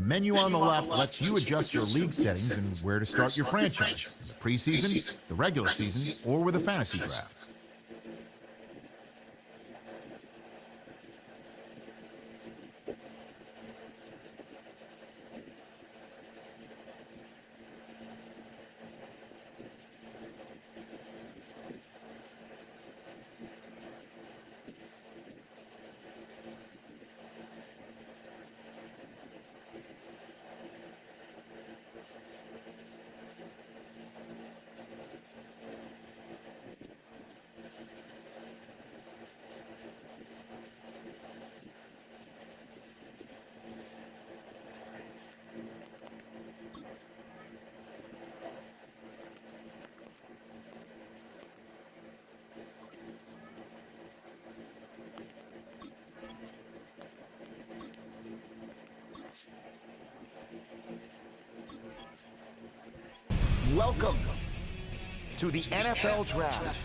menu on the left lets you adjust your league settings and where to start your franchise, in the preseason, the regular season, or with a fantasy draft. Welcome to the NFL Draft.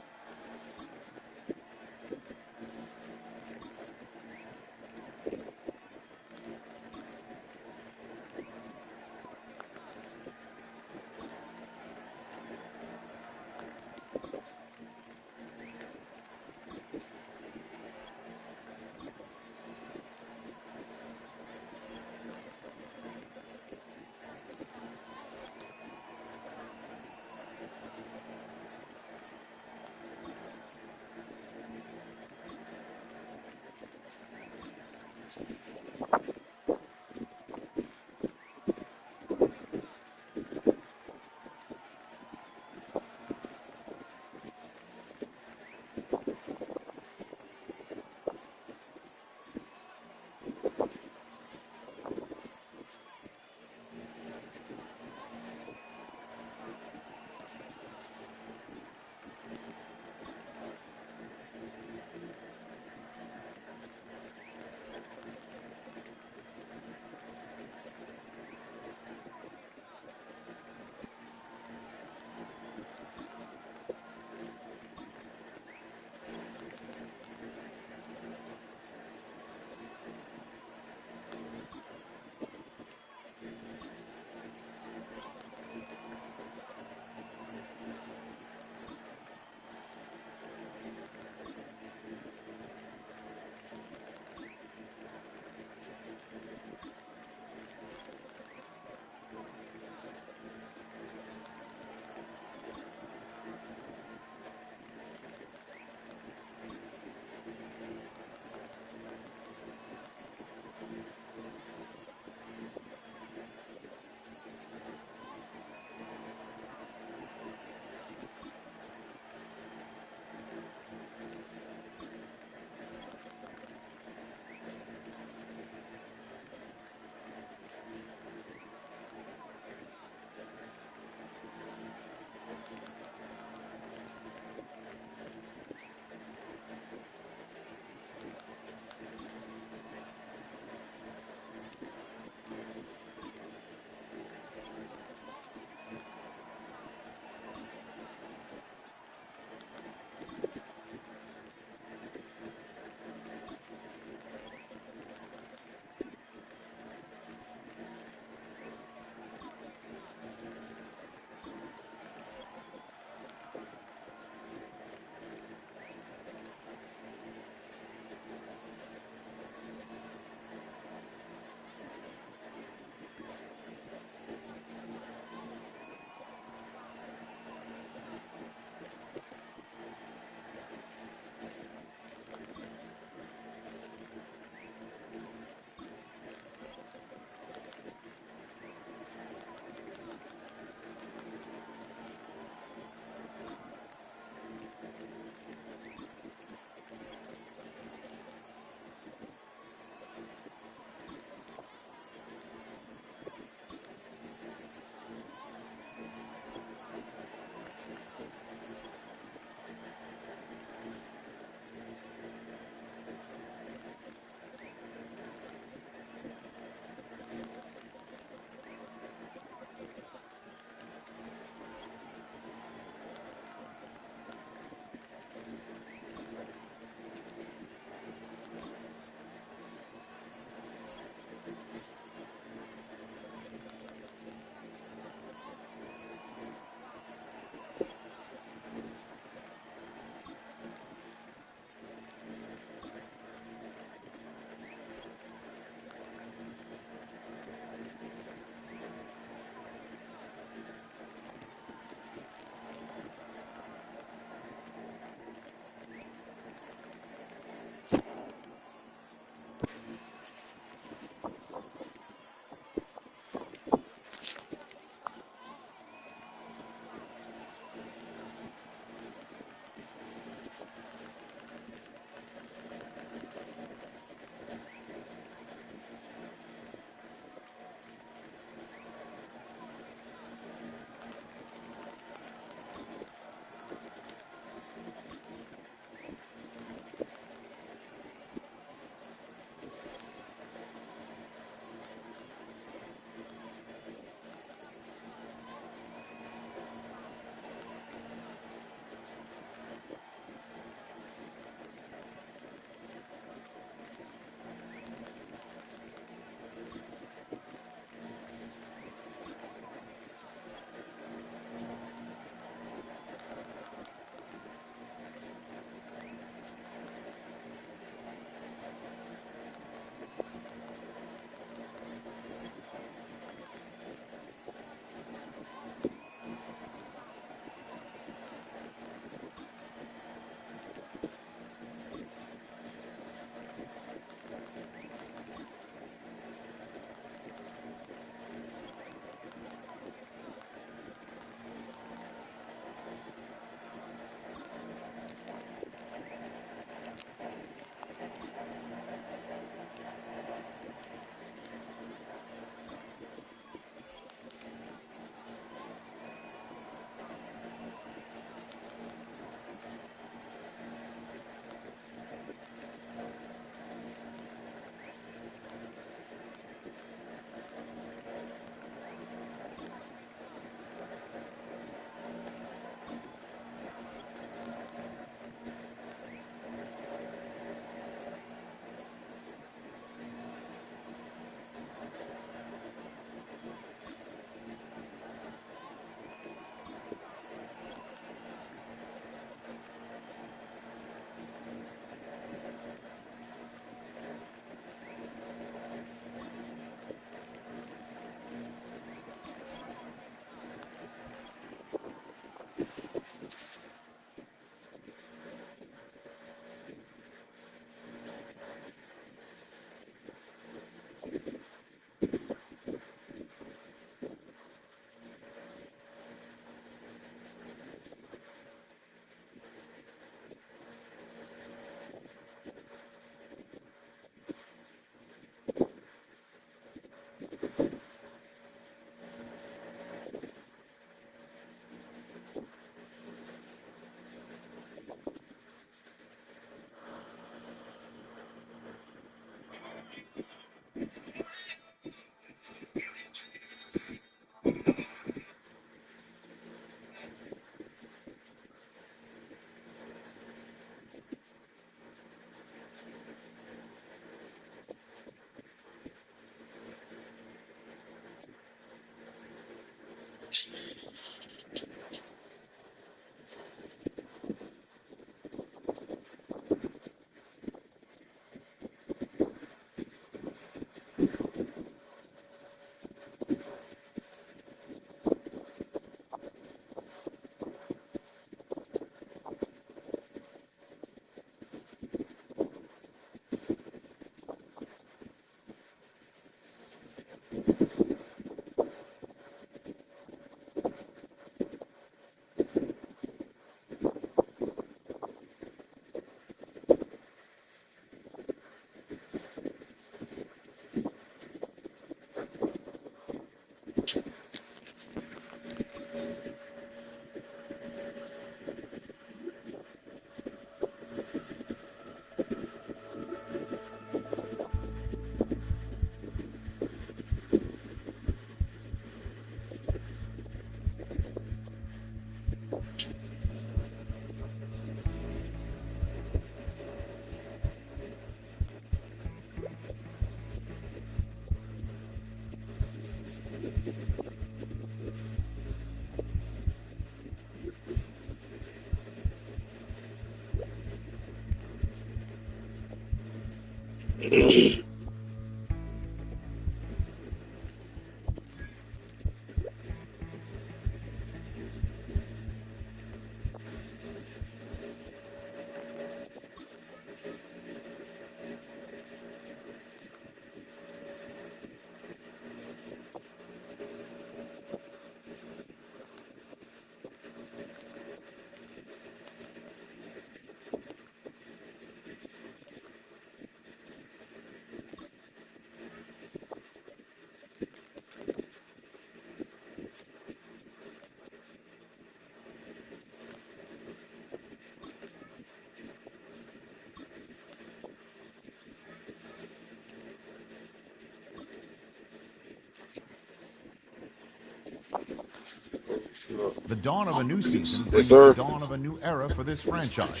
The dawn of a new season Yes, brings sir. the dawn of a new era for this franchise.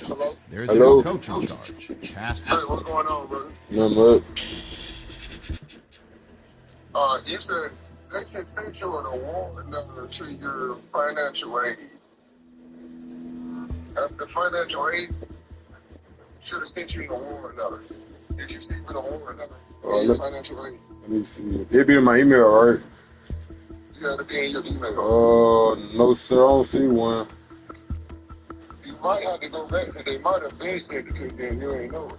There's a Hello. new coach in charge, tasked with... Hey, what's going on, brother? Not much. You said they should send you an award letter to your financial aid. The financial aid should have sent you an award letter. Did you see an award letter in your financial aid? Let me see. It'd be in my email, right? Yeah, it'll be in your email. No, sir. I don't see one. You might have to go back because they might have been sent it to you and you ain't know it.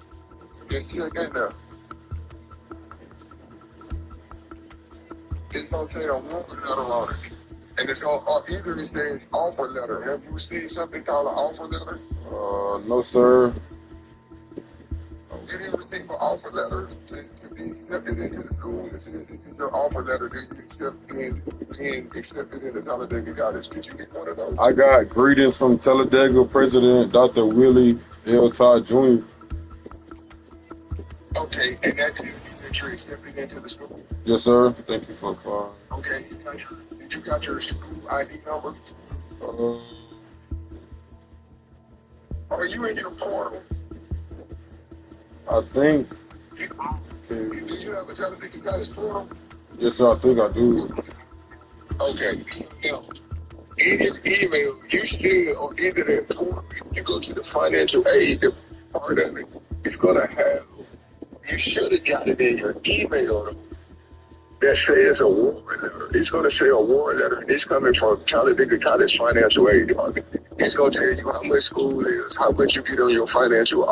Just check in there. It's going to say award letter on it. And it's going to, either it says offer letter. Have you seen something called an offer letter? No, sir. You didn't receive an offer letter to be accepted into the school. This is your offer letter that you accepted into Talladega College. Did you get one of those? I got greetings from Talladega President Dr. Willie L. Todd Jr. Okay, and that's you that you're accepted into the school? Yes, sir. Thank you for calling. Okay, did you got your school ID number? Are you in your portal? I think. Do you have a Talladega College portal? Yes, sir. I think I do. Okay. Now, in his email, you should, or into that portal, you go to the financial aid part of it. It's going to have, you should have got it in your email that says award letter. It's going to say award letter, and it's coming from Talladega College Financial Aid Department. It's going to tell you how much school is, how much you get on your financial,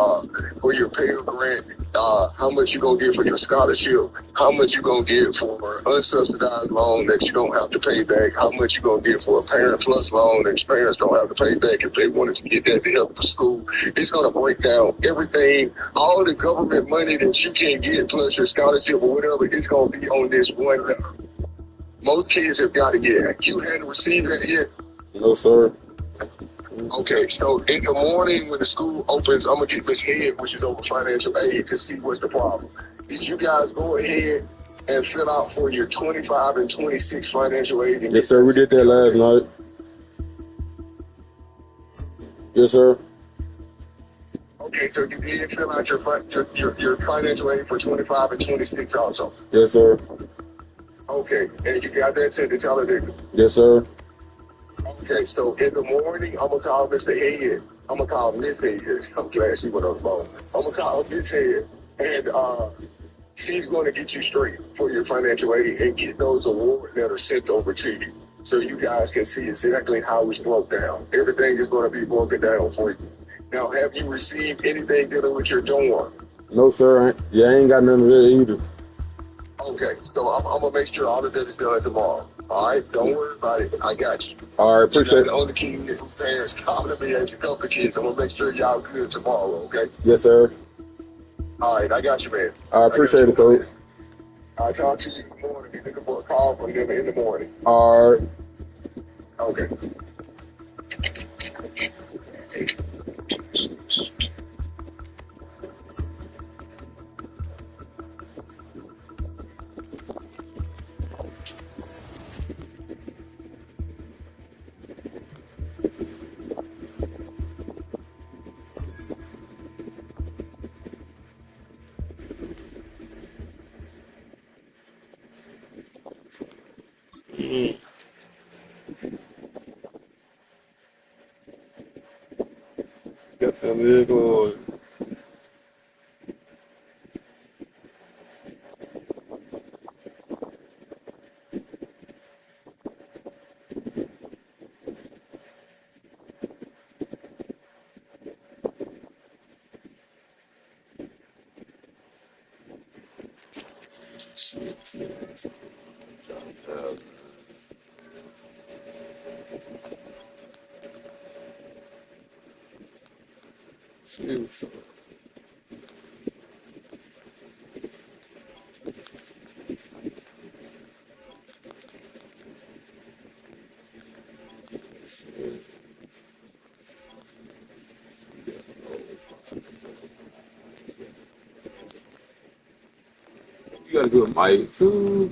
for your Pell Grant, how much you going to get for your scholarship, how much you going to get for unsubsidized loan that you don't have to pay back, how much you going to get for a Parent Plus loan that your parents don't have to pay back if they wanted to get that to help for school. It's going to break down everything, all the government money that you can get plus your scholarship or whatever, it's going to be on this one letter. Most kids have got to get it. You hadn't received that yet? No, sir. Okay, so in the morning when the school opens, I'm going to get Miss Head, which is over financial aid, to see what's the problem. Did you guys go ahead and fill out for your 25 and 26 financial aid? Yes, sir. We did that last night. Yes, sir. Okay, so you did fill out your financial aid for 25 and 26 also? Yes, sir. Okay, and you got that sent to Talladega? Yes, sir. Okay, so in the morning, I'm gonna call Mr. Head. I'm gonna call Miss Head. I'm glad she went on the phone. I'm gonna call Miss Head, and she's gonna get you straight for your financial aid and get those award letters sent over to you, so you guys can see exactly how it's broke down. Everything is gonna be broken down for you. Now, have you received anything dealing with your dorm? No, sir. I ain't got none of that either. Okay, so I'm gonna make sure all of that is done tomorrow. All right, don't worry about it. I got you. All right, You're appreciate not the it. only kid whose parents coming to me as a couple of kids. I'm gonna make sure y'all good tomorrow. Okay. Yes, sir. All right, I got you, man. I appreciate it, Coach. I'll talk to you in the morning. Be looking for a call from them in the morning. All right. Okay. Got that little. You gotta do a mic too.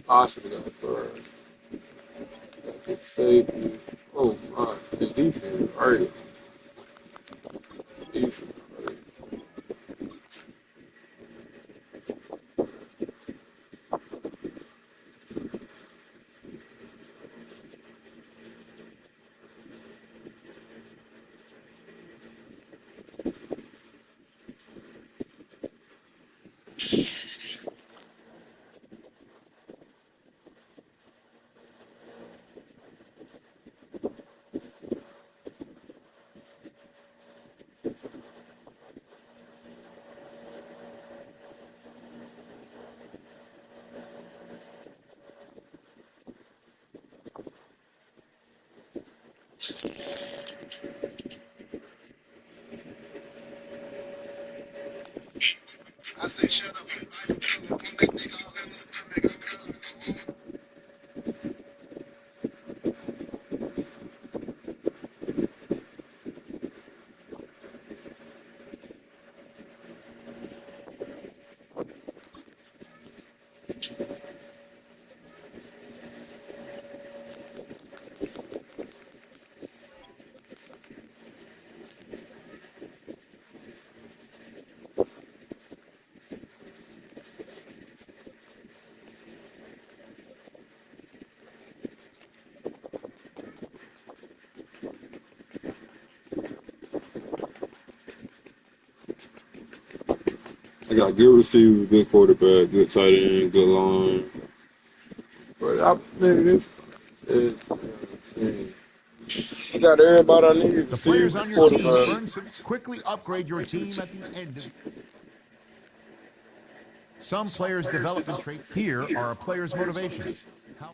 Possibly got bird. Got good safety. Oh my, the defense, right? Defense, right? I got good receiver, good quarterback, good tight end, good line. But I got everybody I need. The players Receivers, on your team quarterback. earn some. Quickly upgrade your team at the end of some players' development traits. Here are a player's motivations. How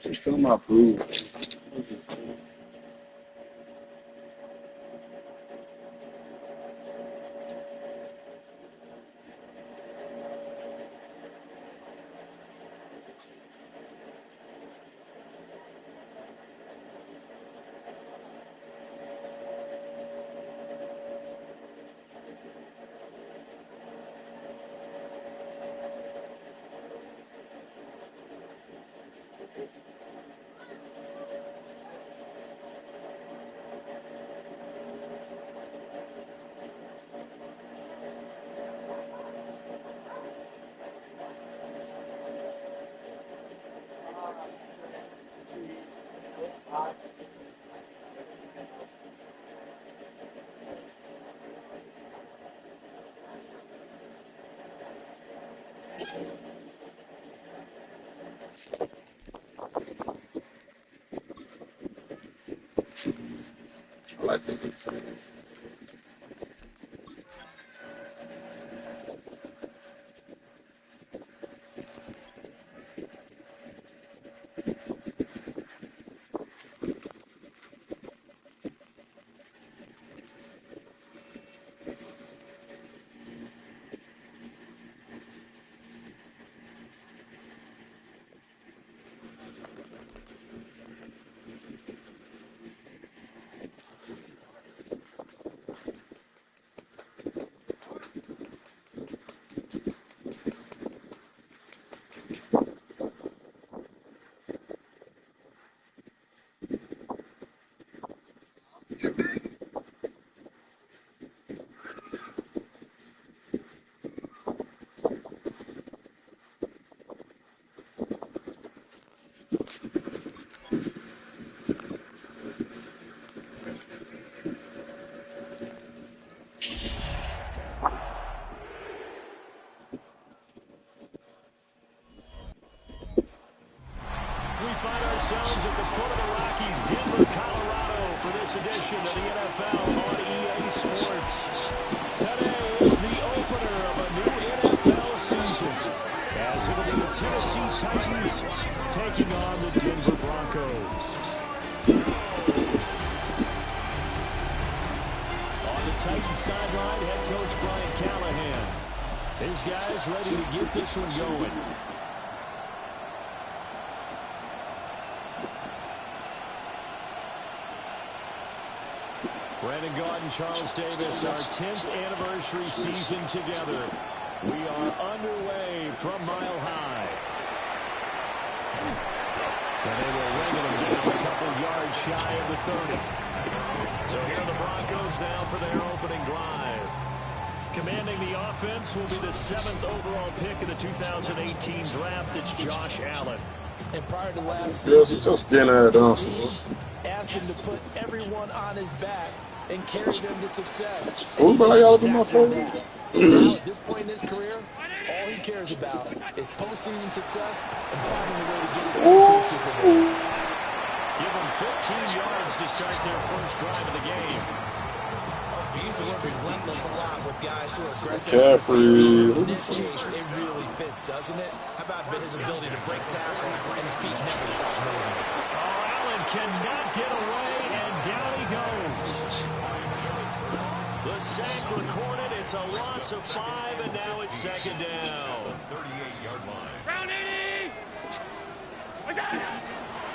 Tell my food. I like the good thing. We find ourselves at the foot of the Rockies, Denver, Colorado, for this edition of the NFL on EA Sports. Today is the opener of a new NFL season, as it'll be the Tennessee Titans taking on the Denver Broncos. On the Titans sideline, head coach Brian Callahan. His guys ready to get this one going. Brandon Gaudin, Charles Davis, our 10th anniversary season together. We are underway from Mile High. And they will wrangle them down a couple yards shy of the 30. So here are the Broncos now for their opening drive. Commanding the offense will be the 7th overall pick in the 2018 draft. It's Josh Allen. And prior to last Yes, season, just getting that done. asked him to put everyone on his back and carry them to success. What about y'all do my Exactly favorite? that. Now, at this point in his career, all he cares about is postseason success and finding a way to get his team to a Super Bowl. Give them 15 yards to start their first drive of the game. We used to work relentless a lot with guys who are aggressive. Jeffrey. In this case, it really fits, doesn't it? How about his ability to break tackles and his feet never stop moving? Oh, Allen cannot get away, and down he goes. The sack recorded. It's a loss of 5, and now it's second down. 38-yard line. Round 80.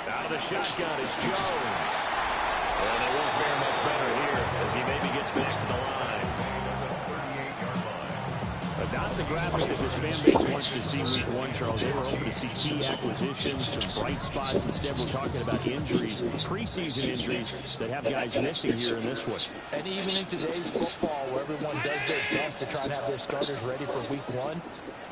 Out of the shotgun, it's Jones. And it won't fare much better here as he maybe gets back to the line. But not the graphic that this fan base wants to see week one, Charles. They were hoping to see key acquisitions, some bright spots. Instead, we're talking about injuries, preseason injuries that have guys missing here in this one. And even in today's football, where everyone does their best to try to have their starters ready for week one,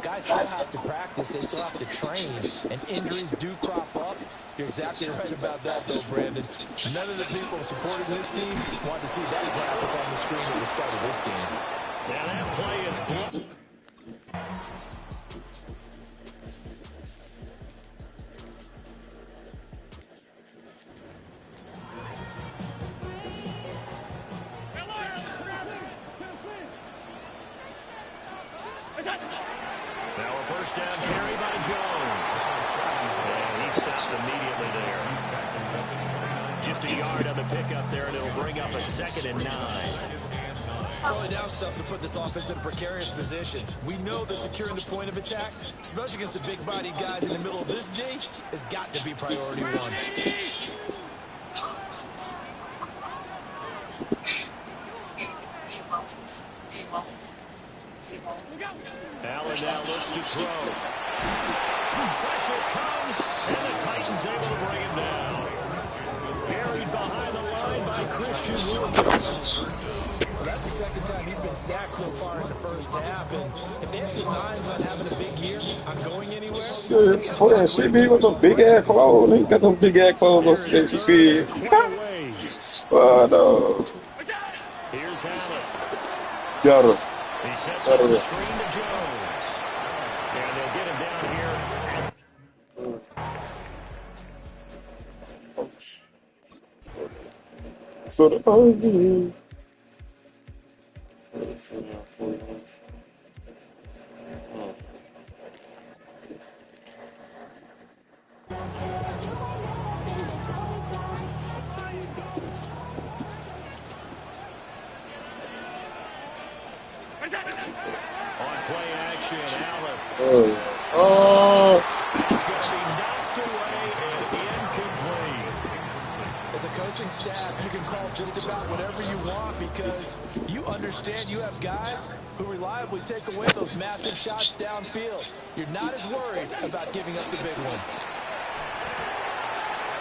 guys still have to practice. They still have to train, and injuries do crop up. You're exactly right about that, though, Brandon. None of the people supporting this team want to see that graphic on the screen at the start of this game. Now that play is blocked. Now a first down carry by Jones. And he stopped immediately there. Just a yard on the pickup there, and it'll bring up a 2nd and 9. Early down stuff to put this offense in a precarious position. We know that securing the point of attack, especially against the big-bodied guys in the middle of this D, has got to be priority one. Allen now looks to throw. Pressure comes, and the Titans able to bring him down. Buried behind the line by Christian Wilkins. Well, that's the 2nd time he's been sacked so far in the first half, and if they have designs on having a big year, on going anywhere. Shit, she be with them big ass clothes. He got them big ass clothes on stage. She be. But Here's Allen. got her. He sets up the screen to Jones. And they'll get him down here. So the On play action, Allen. It's going to be knocked away and incomplete. As a coaching staff, you can call just about whatever you want because you understand you have guys who reliably take away those massive shots downfield. You're not as worried about giving up the big one.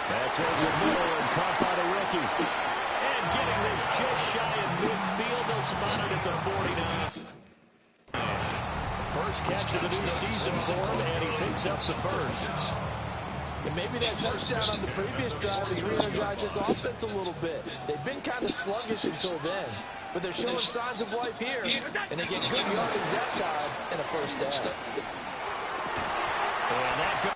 That's over middle and caught by the rookie. And getting this just shy of midfield. They'll spot it at the 49. First catch of the new season for him, and he picks up the first. And maybe that touchdown on the previous drive has re-energized this offense a little bit. They've been kind of sluggish until then, but they're showing signs of life here, and they get good yardage that time and a first down. And that goes.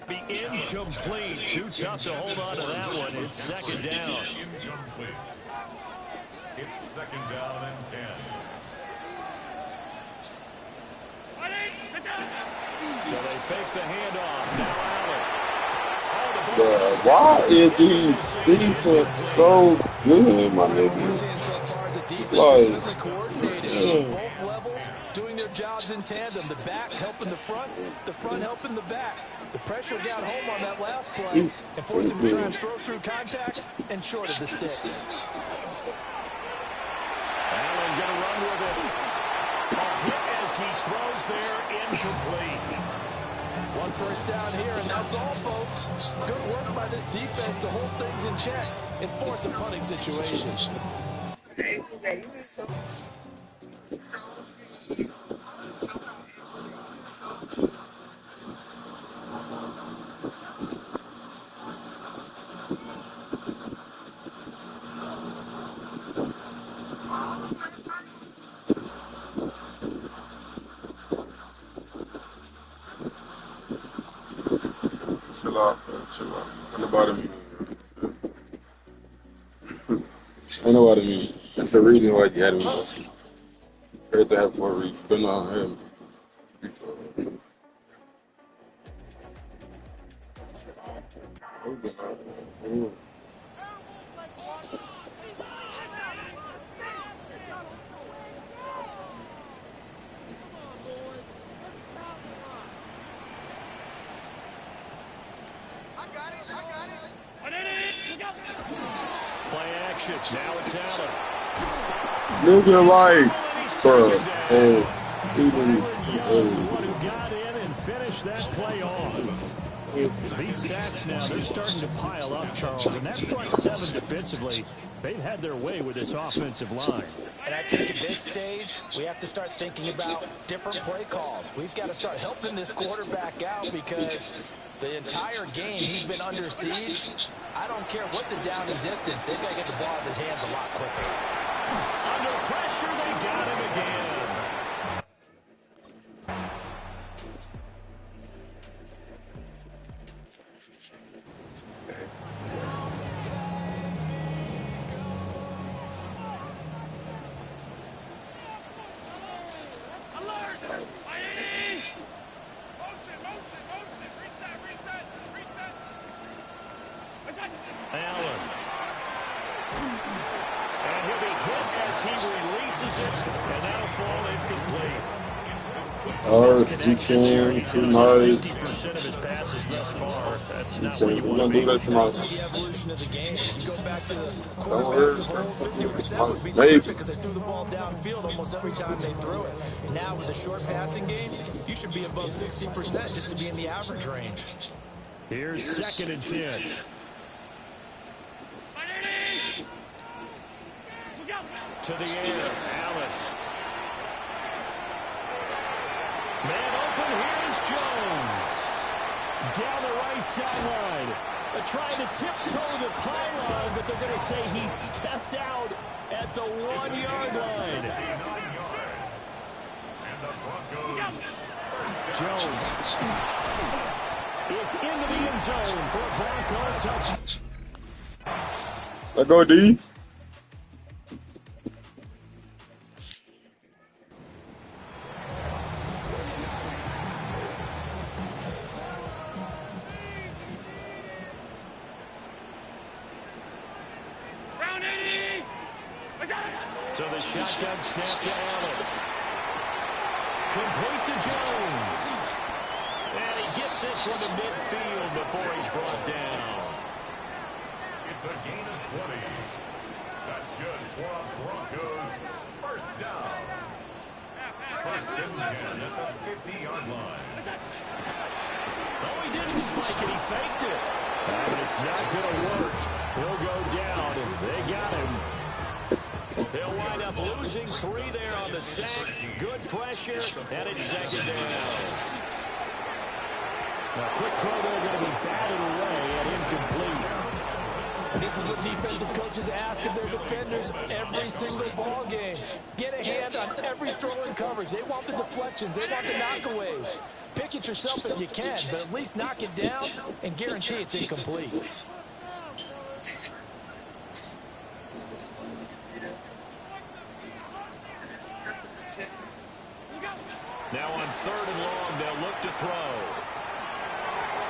Be incomplete. Too tough to hold on to that one. It's 2nd down. Incomplete. It's 2nd down and 10. So they fake the handoff. Now Allen. why is these defense so good, my nigga? Both levels doing their jobs in tandem. The back helping the front helping the back. The pressure got home on that last play and forced him to try and throw through contact and short of the sticks. Allen gonna run with it. A hit as he throws there, incomplete. One first down here, and that's all, folks. Good work by this defense to hold things in check and force a punting situation. Chill out. Ain't nobody mean. Ain't nobody mean. That's the reason why you had me. Everything happened for a reason. Been on him. Play action. Now it's Allen. Nigga, like, bro. One who got in and finished that play off. These sacks now, they're starting to pile up, Charles. And that front seven defensively, they've had their way with this offensive line. And I think at this stage, we have to start thinking about different play calls. We've got to start helping this quarterback out because the entire game he's been under siege. I don't care what the down and distance, they've got to get the ball out of his hands a lot quicker. Under pressure, they got him again. incomplete. GK, too nice. 50% of his passes thus far. That's not So where you we're want to gonna be. do that tomorrow. See the evolution of the game. You go back to the Don't quarterbacks worry, of old, 50% would be maybe. terrific because they threw the ball downfield almost every time they threw it. Now with the short passing game, you should be above 60% just to be in the average range. Here's 2nd and 10. To the air, Allen. Man open, here's Jones. Down the right sideline. They're trying to tiptoe the pylon, but they're going to say he stepped out at the 1-yard line. Jones is into the end zone for a Bronco touch. Let's go, D. So the shotgun snap to Allen. Complete to Jones. And he gets it from the midfield before he's brought down. It's a gain of 20. That's good for a Broncos first down. 1st and 10 at the 50-yard line. Oh, he didn't spike it. He faked it. But it's not going to work. He'll go down. They got him. They'll wind up losing 3 there on the sack. Good pressure, and it's 2nd down. A quick throw there going to be batted away and incomplete. And this is what defensive coaches ask of their defenders every single ball game. Get a hand on every throw in coverage. They want the deflections. They want the knockaways. Pick it yourself if you can, but at least knock it down and guarantee it's incomplete. Now on 3rd and long, they'll look to throw.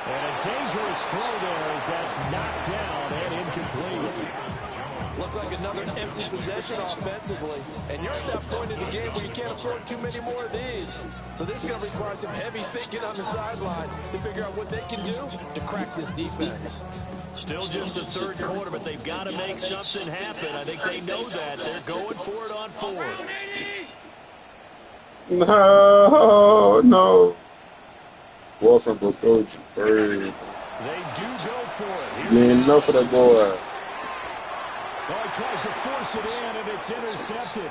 And a dangerous throw there as that's knocked down and incomplete. Looks like another empty possession offensively. And you're at that point in the game where you can't afford too many more of these. So this is going to require some heavy thinking on the sideline to figure out what they can do to crack this defense. Still just the 3rd quarter, but they've got to make something happen. I think they know that. They're going for it on 4th. No. Wilson, but coach, They do go for it. man, enough of that boy. Oh, he tries to force it in, and it's intercepted.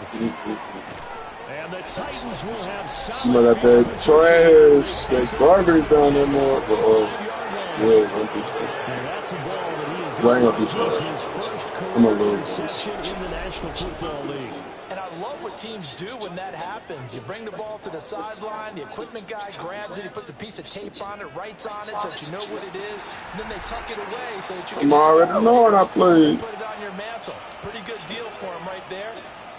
And the Titans will have Some of that trash, that garbage down there more. That's a ball that he is Bring going up to his get ball. his first I'm a career little interception in the National Football League. And I love what teams do when that happens. You bring the ball to the sideline, the equipment guy grabs it, he puts a piece of tape on it, writes on it so that you know what it is, and then they tuck it away so that you can I'm already knowing I played. put it on your mantle. Pretty good deal for him right there.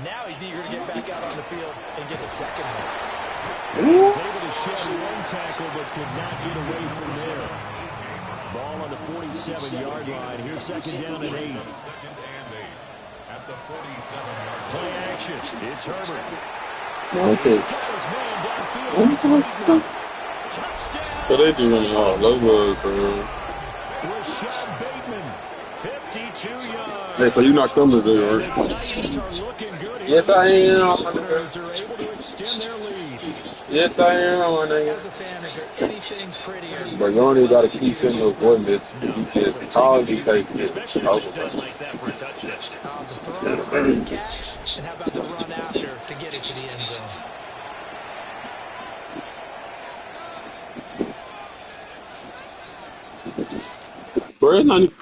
Now he's eager to get back out on the field and get the second one. He was able to shed one tackle but could not get away from there. Ball on the 47-yard line. Here's 2nd down and 8. At the 47-yard line. Play action. It's Herbert. Okay. Touchdown. So they do running all over, bro. Rashad Bateman, 52 yards. Hey, so you're not coming to The right? Titans are looking good here. Yes, I am. Bears are able to extend their lead. Yes, I am, my nigga. As a fan, is there anything prettier? But you only got to keep sitting those coordinates. You just all you take it. Especially when it's done like that for a touchdown. The throw, the catch, and how about the run after to get it to the end zone? Bro, it's not even...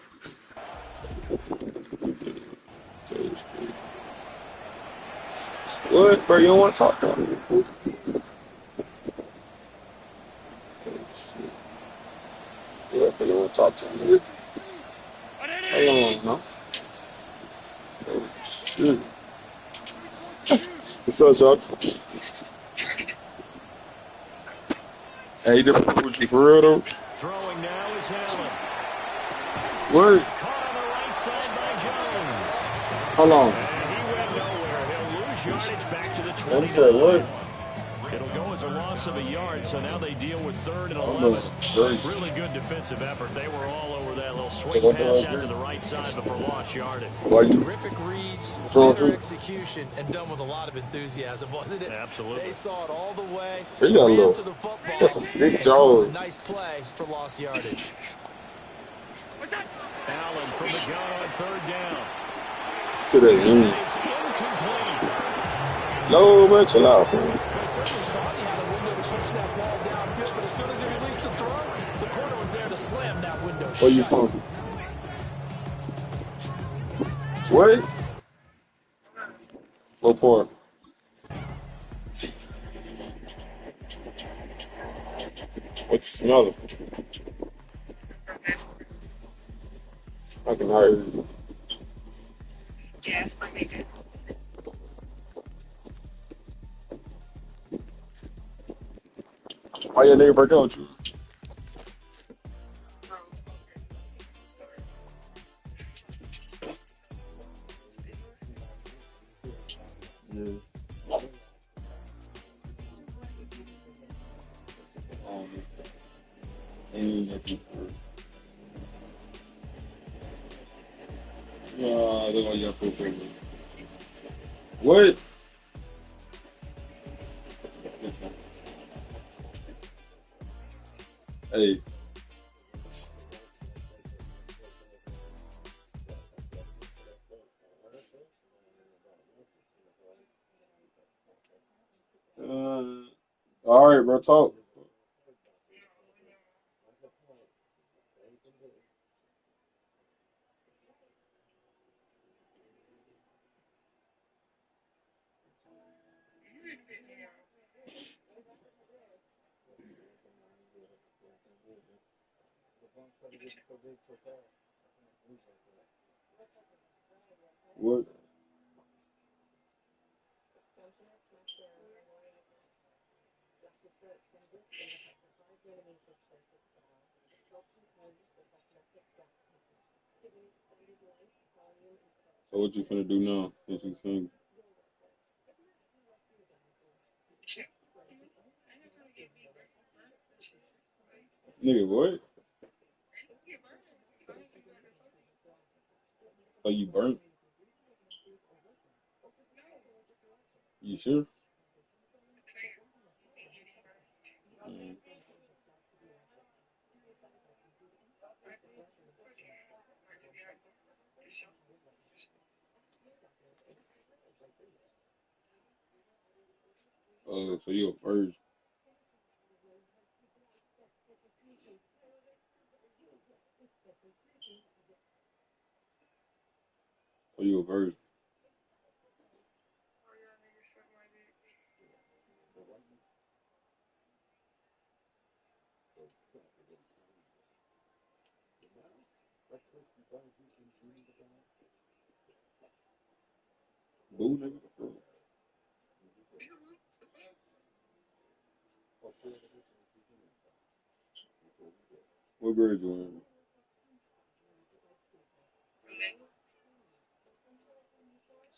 What? Bro, you don't want to talk to me? Yeah, but you don't want to talk to me? Hold on, no? Oh, shit. What's up, Chuck? Hey, just with you for real, though? Throwing now is Allen. What? Caught on the right side by Jones. Hold on. And he went nowhere. He'll lose yardage back to the 20. What said what? It'll go as a loss of a yard, so now they deal with 3rd and I don't know. 11. Great. Really good defensive effort. They were all over that little So swing what pass do I out to do? the right side before lost yardage. Why you? Terrific read, What's wrong with better you? execution, and done with a lot of enthusiasm, wasn't it? Absolutely. They saw it all the way, He got a ran little. to the He got football, some big and caused a jaws. nice play for lost yardage. Allen from the gun on 3rd down. See that That zoom. is incomplete. No, man, chill out, man. He certainly thought he had a window to push that ball downfield, but as soon as he released the throw, the corner was there to slam that window Where you shut. from? What? What part? What you smelling? I can hear you. Why your nigga break up with you? Yeah. Ain't nothing for. Nah, they want your football. What? Hey. All right, bro. Talk. What? So what you finna do now since you sing? Nigga, what? So you burnt? You sure? Mm. So you a virgin? So you a virgin? Boo, nigga. What grade you in?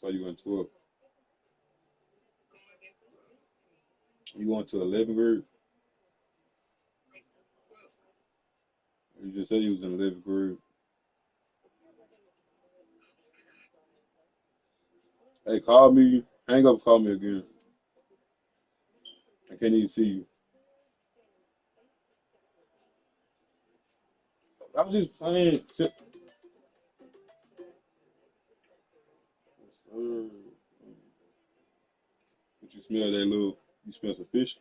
So you in 12? You going to 11th grade? You just said you was in 11th grade. Hey, call me. Hang up, call me again. I can't even see you. I was just playing. But you smell that little, you smell some fish?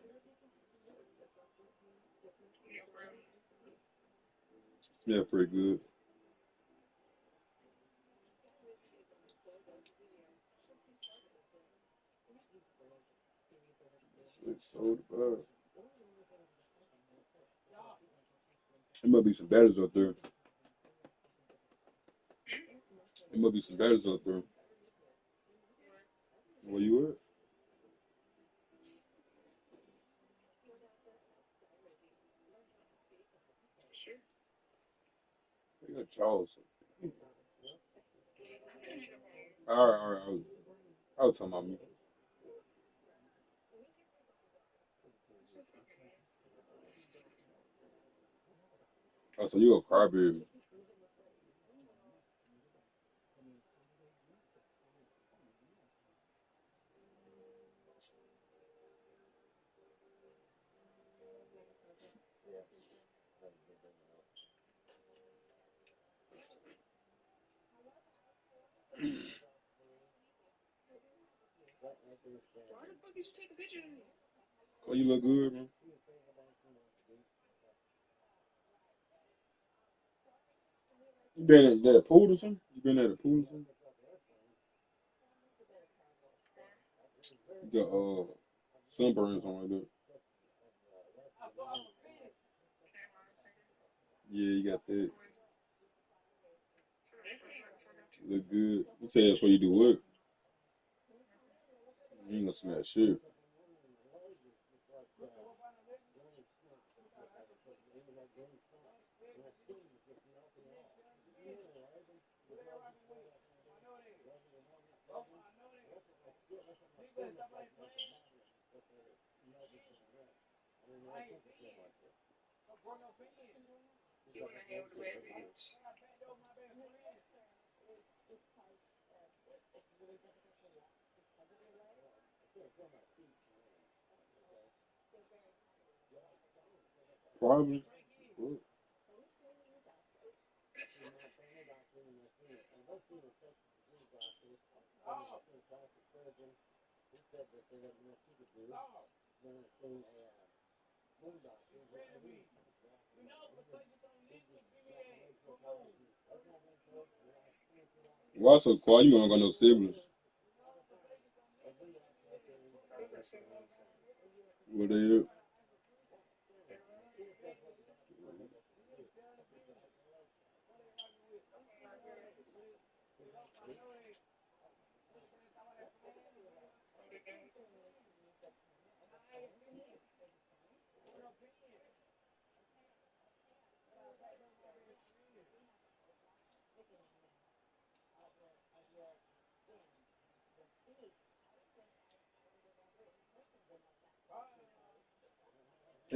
Smell pretty good. It's so bad. There must be some batters up there. There must be some batters up there. Where you at? You got Charles. All right. I was talking about me. Oh, so you a crybaby. Oh, you look good, man. You been at that pool or something? You been at a pool or something? You got sunburns on like that. Yeah, you got that. Look good. You say that's what you do what? You ain't gonna smell shit. Probably. What? Why so quiet? You don't got no siblings. What they at?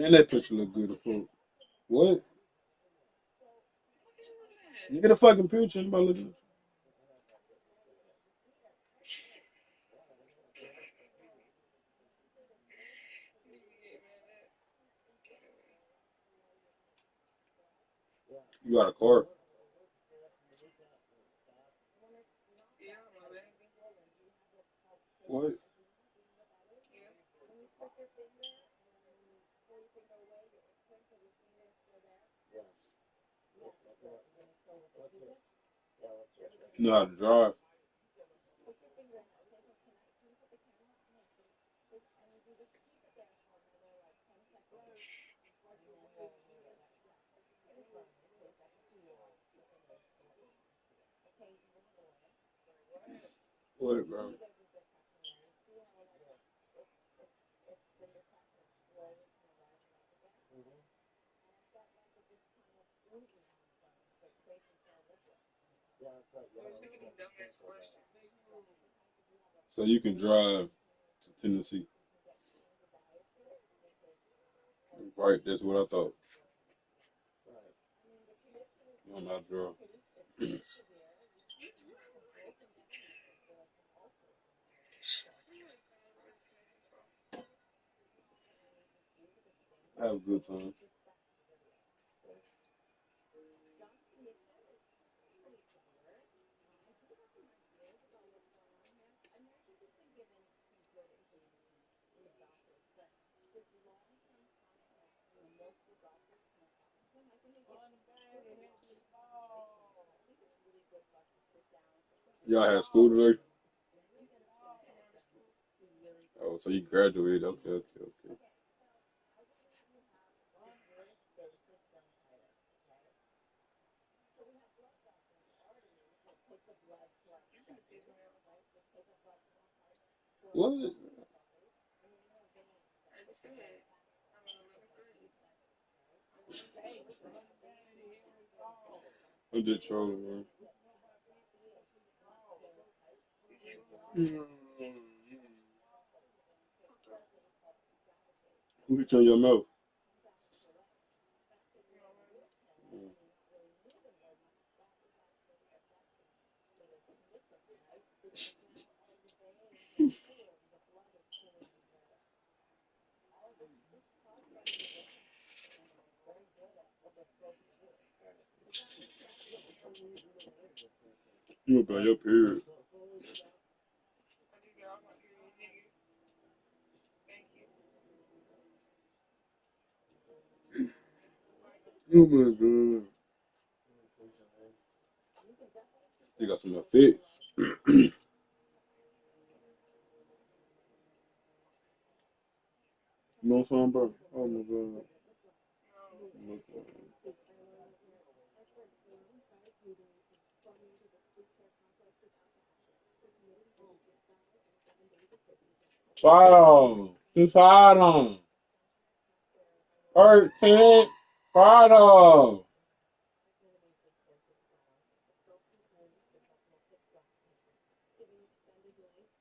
And that picture look good as fuck. What? You get a fucking picture. Anybody looking at you? You got a car. What? You know how to drive. What, bro? So you can drive to Tennessee. Right, that's what I thought. You don't know how to drive. Have a good time. Y'all had school today? Oh, so you graduated. Okay, okay, okay. What? I'm just trolling, man. Who hit you on your mouth? You up on your period. Oh my god. You got some effects. You know what I'm saying, bro? Oh my god. Follow. You follow. 13. Follow.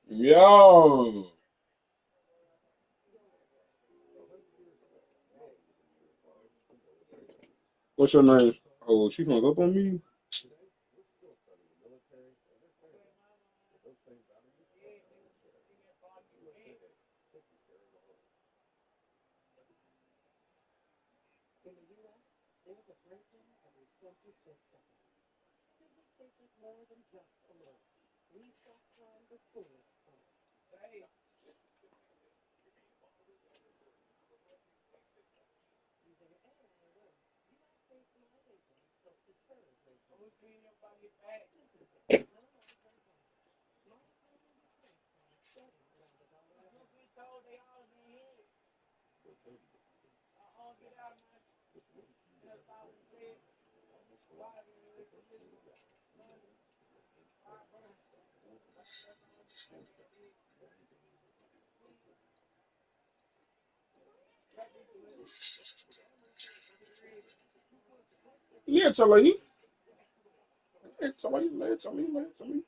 Yo. What's your name? Oh, she hung up on me? Yeah, tell her. Tell me.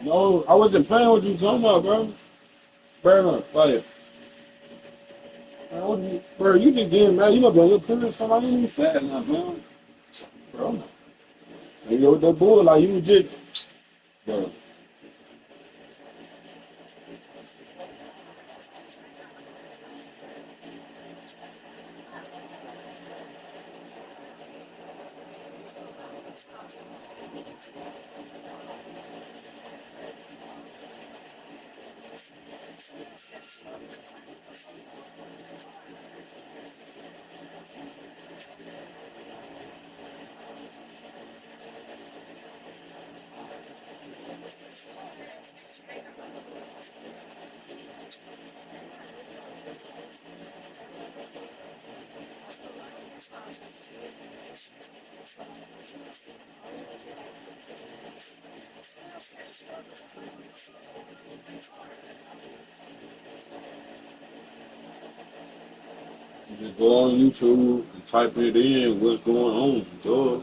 No, I wasn't playing with you talking about, bro. Bro, like, bro, you just getting mad. You know, bro, you're putting somebody in the set, man. Bro, and you with that bull, like, you just, bro. You just go on YouTube and type it in, what's going on, duh.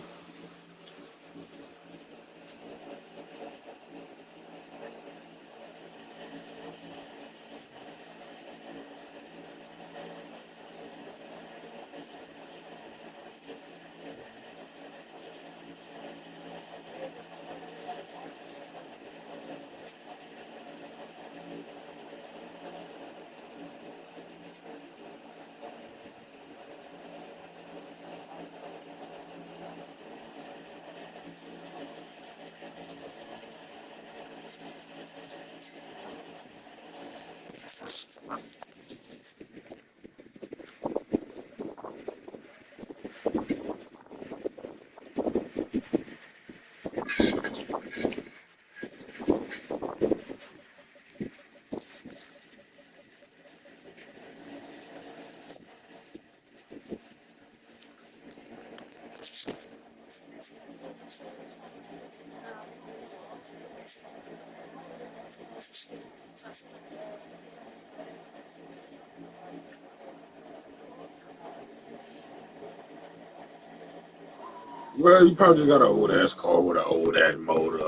Well, you probably just got an old ass car with an old ass motor.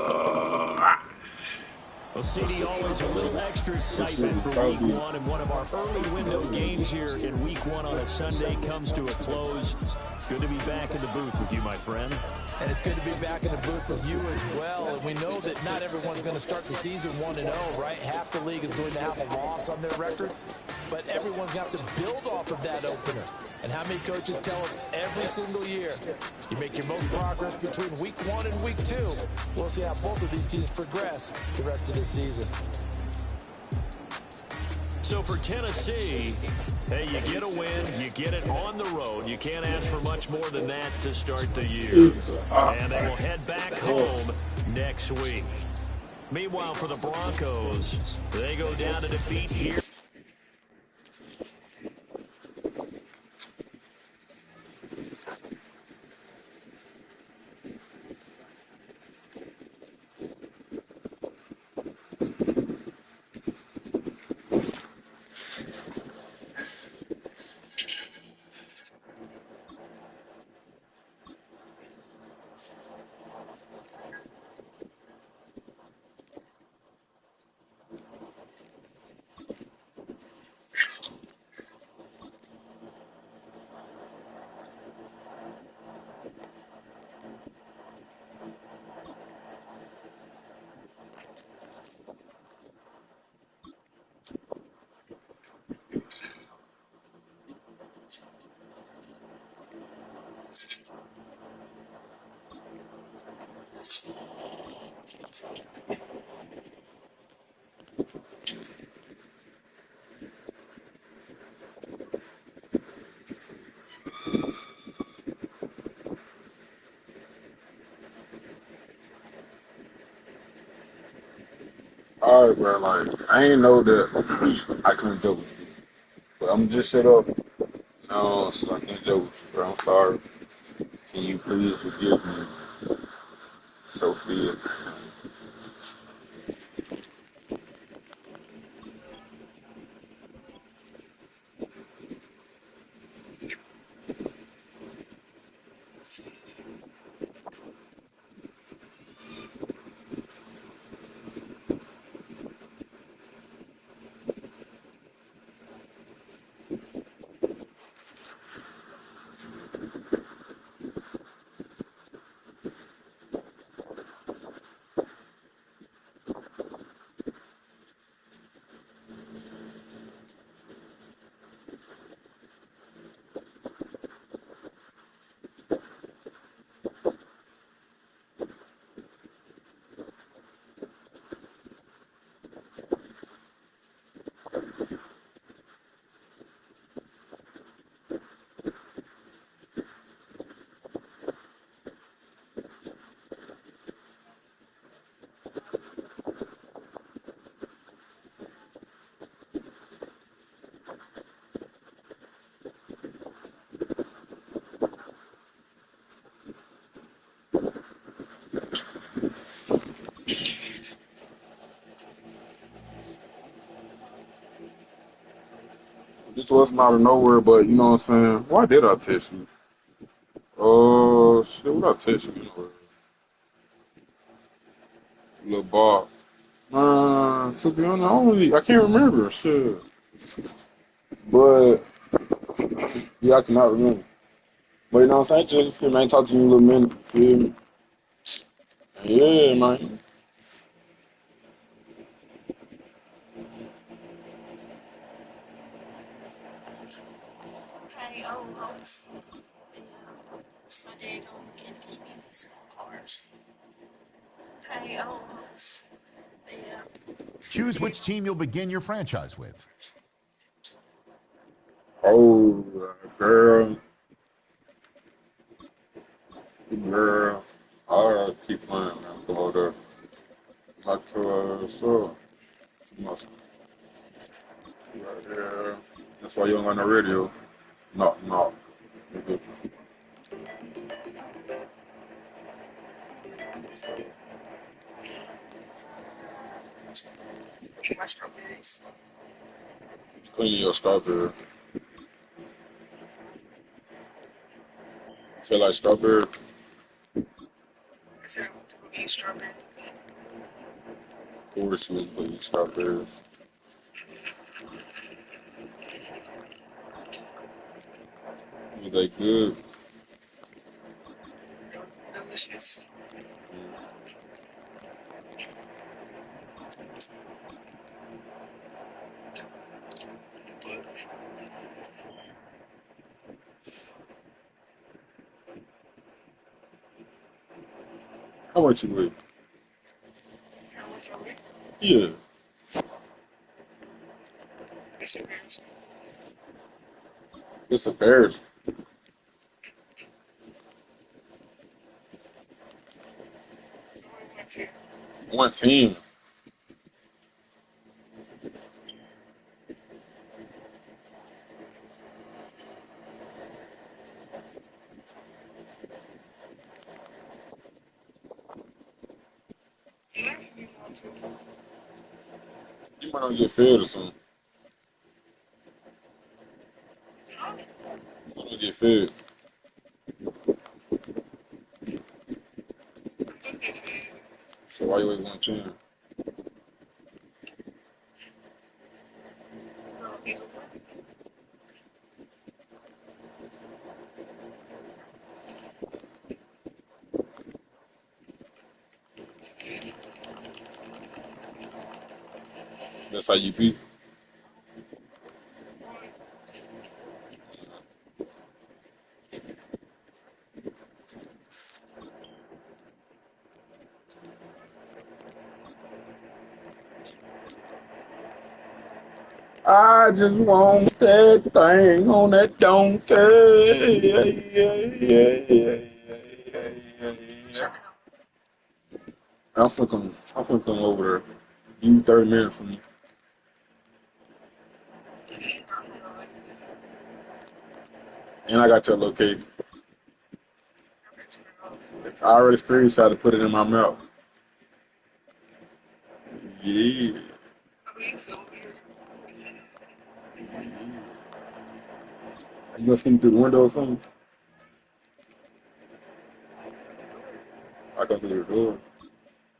Well, CD, always a little extra This shit excitement is for week probably. one, and one of our early window games here in week one on a Sunday comes to a close. Good to be back in the booth with you, my friend. And it's good to be back in the booth with you as well. And we know that not everyone's going to start the season 1-0, right? Half the league is going to have a loss on their record. But everyone's going to have to build off of that opener. And how many coaches tell us every single year, you make your most progress between week one and week two. We'll see how both of these teams progress the rest of this season. So for Tennessee, hey, you get a win, you get it on the road. You can't ask for much more than that to start the year. And they will head back home next week. Meanwhile, for the Broncos, they go down to defeat here. All right, bro. Like, I ain't know that I couldn't joke with you, but I'm just shut up. No, so I can't joke with you, bro. I'm sorry. Can you please forgive me, Sophia? This wasn't out of nowhere, but you know what I'm saying? Why did I text you? Oh, shit, what I text you? Little Bob. To be honest, I can't remember, shit. But, yeah, I cannot remember. But you know what I'm saying? Just, feel me? I ain't talked to you in a little minute, feel me? Yeah, man. Choose which team you'll begin your franchise with. Oh, girl. Girl. I'll keep playing, man. Come over there. Not sure. Must right there. That's why you don't got no radio. No, no. Clean your strawberry. Taste like strawberry. Of course, you was putting strawberries. Was they good? How much you weigh? Yeah. It's embarrassing. One team. You might not get fed or something. You might not get fed. So why you weigh 110? That's how you beat. I just want that thing on that donkey. Yeah, yeah. I'm finna come over there. You 30 minutes from me. And I got your location. I already screenshot to put it in my mouth. Yeah. You gonna see me through the window or something? I come through the door.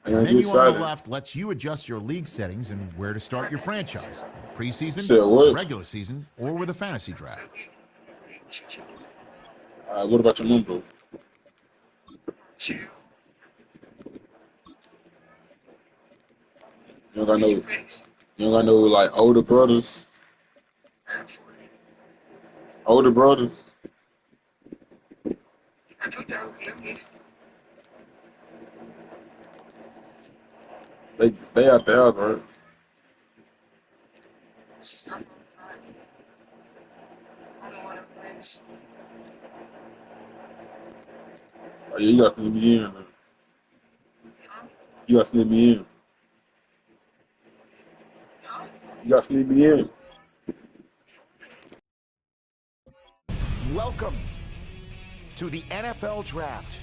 I The ain't get menu on the excited. left lets you adjust your league settings and where to start your franchise in the preseason, Said the what? regular season, or with a fantasy draft. What about your number? You don't got no, you don't got no like older brothers. Older brothers. They out the house, right? Oh, yeah, you got to sneak me in. Man. You got to sneak me in. You got to sneak me in. Welcome to the NFL Draft.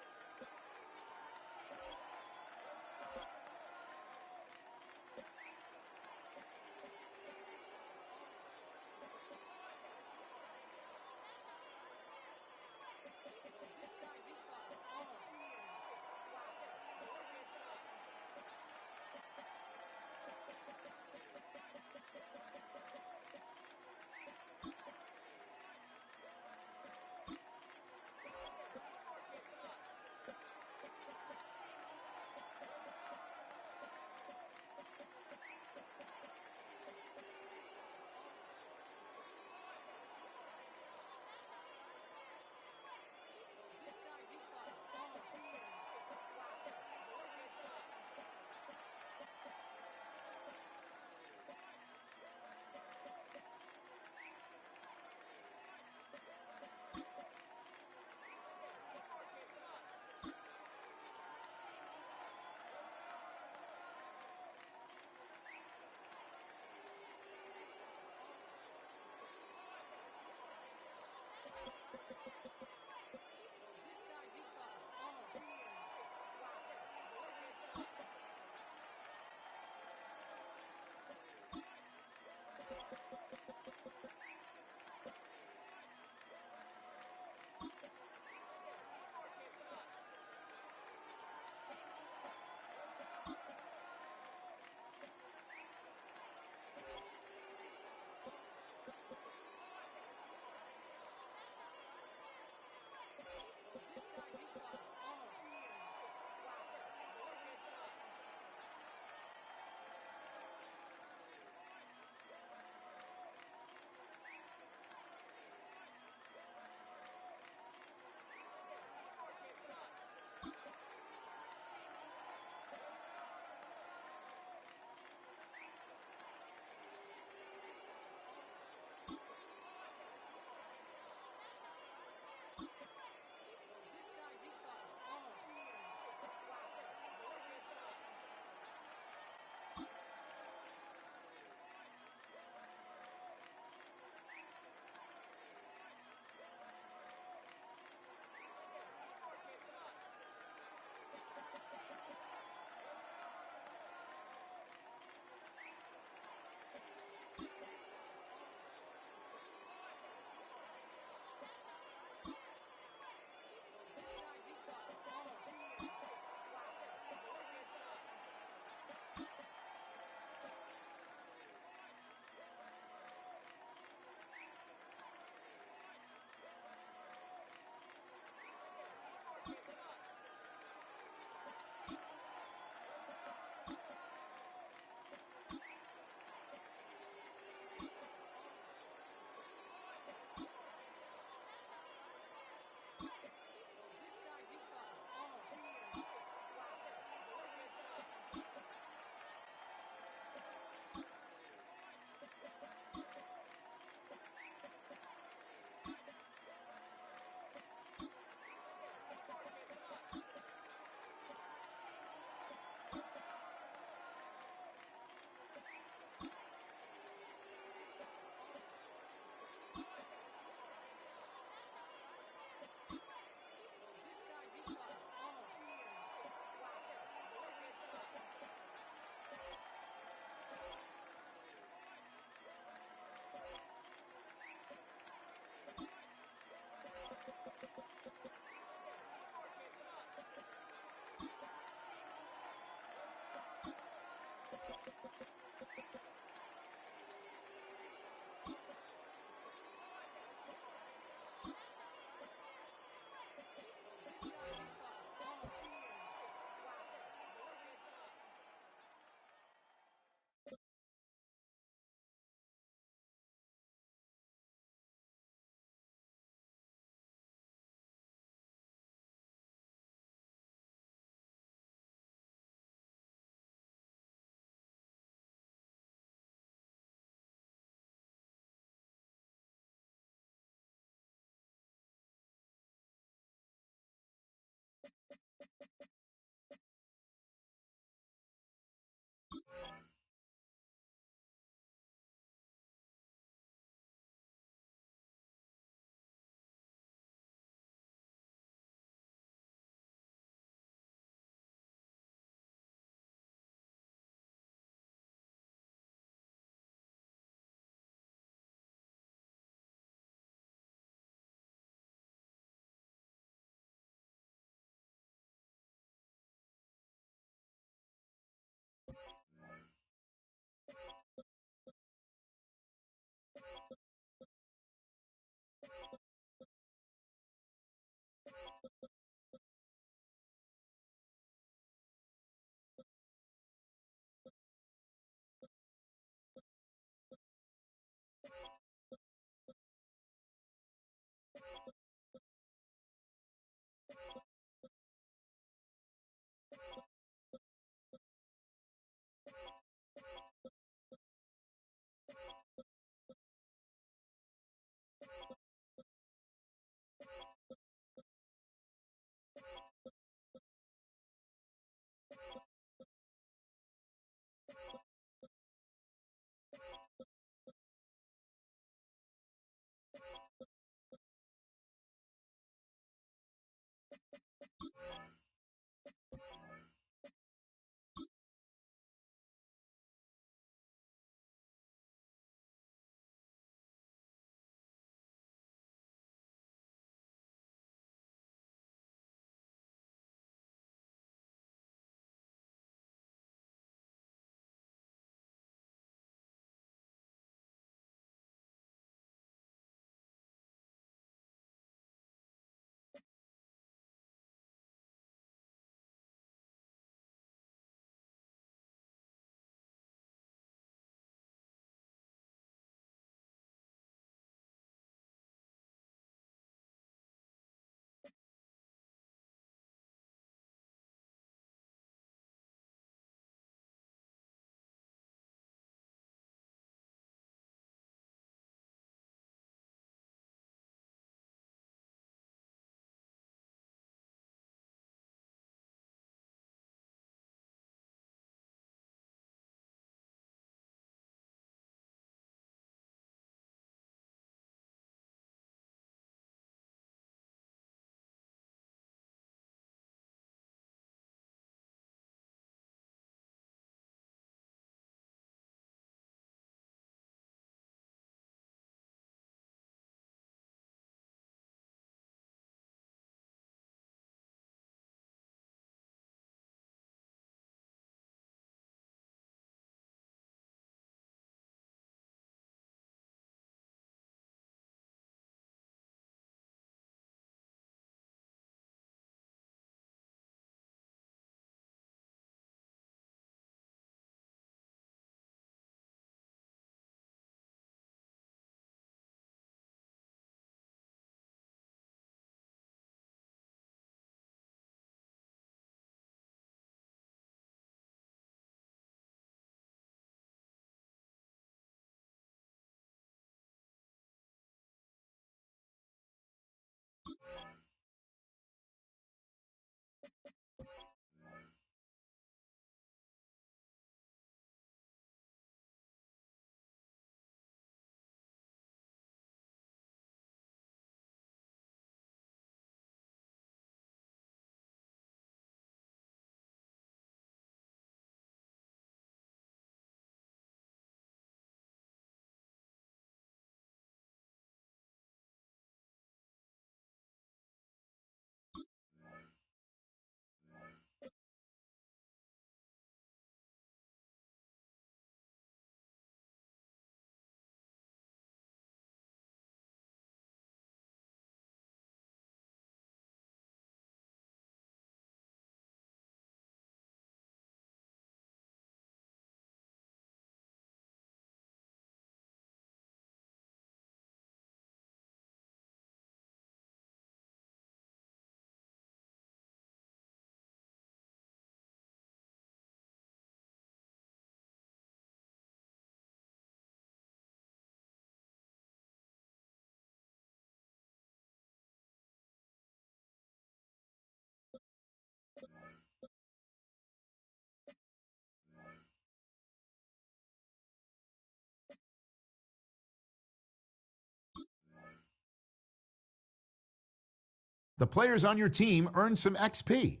The players on your team earn some XP.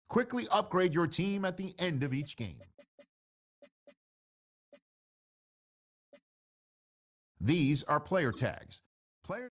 Quickly upgrade your team at the end of each game. These are player tags. Player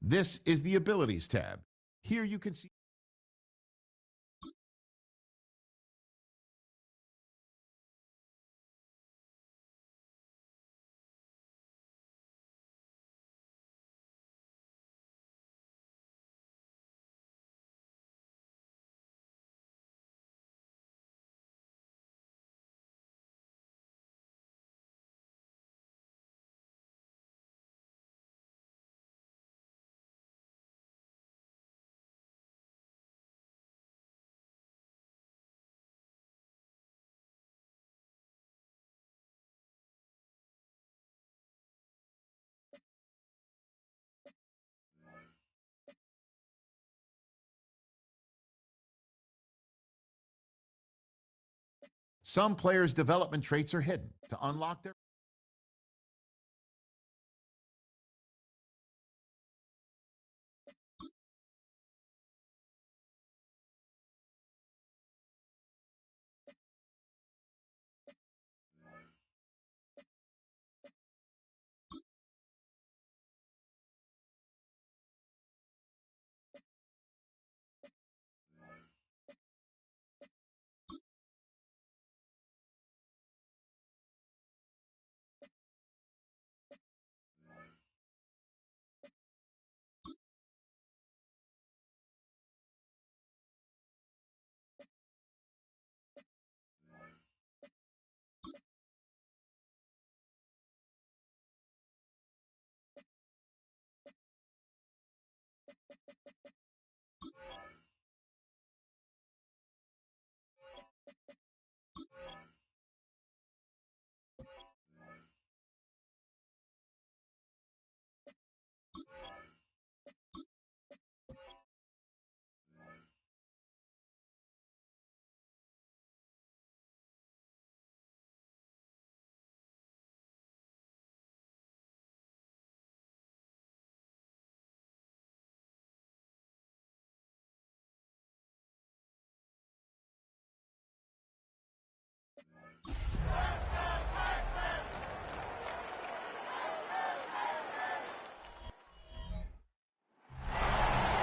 This is the Abilities tab. Here you can see some players' development traits are hidden. To unlock their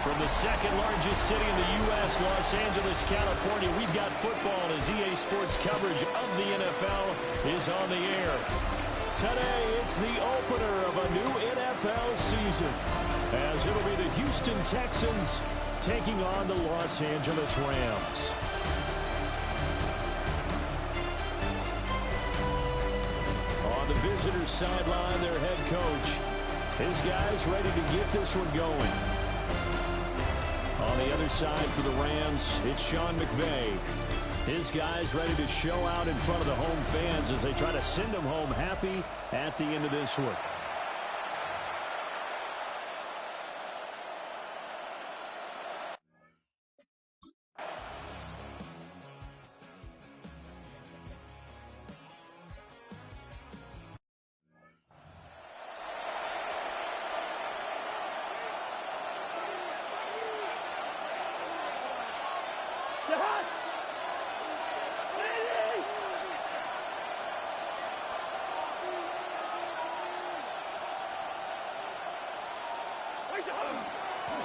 From the second largest city in the U.S., Los Angeles, California, we've got football as EA Sports coverage of the NFL is on the air. Today, it's the opener of a new NFL season, as it'll be the Houston Texans taking on the Los Angeles Rams. On the visitors' sideline, their head coach. His guys ready to get this one going. On the other side for the Rams, it's Sean McVay. His guys ready to show out in front of the home fans as they try to send them home happy at the end of this one.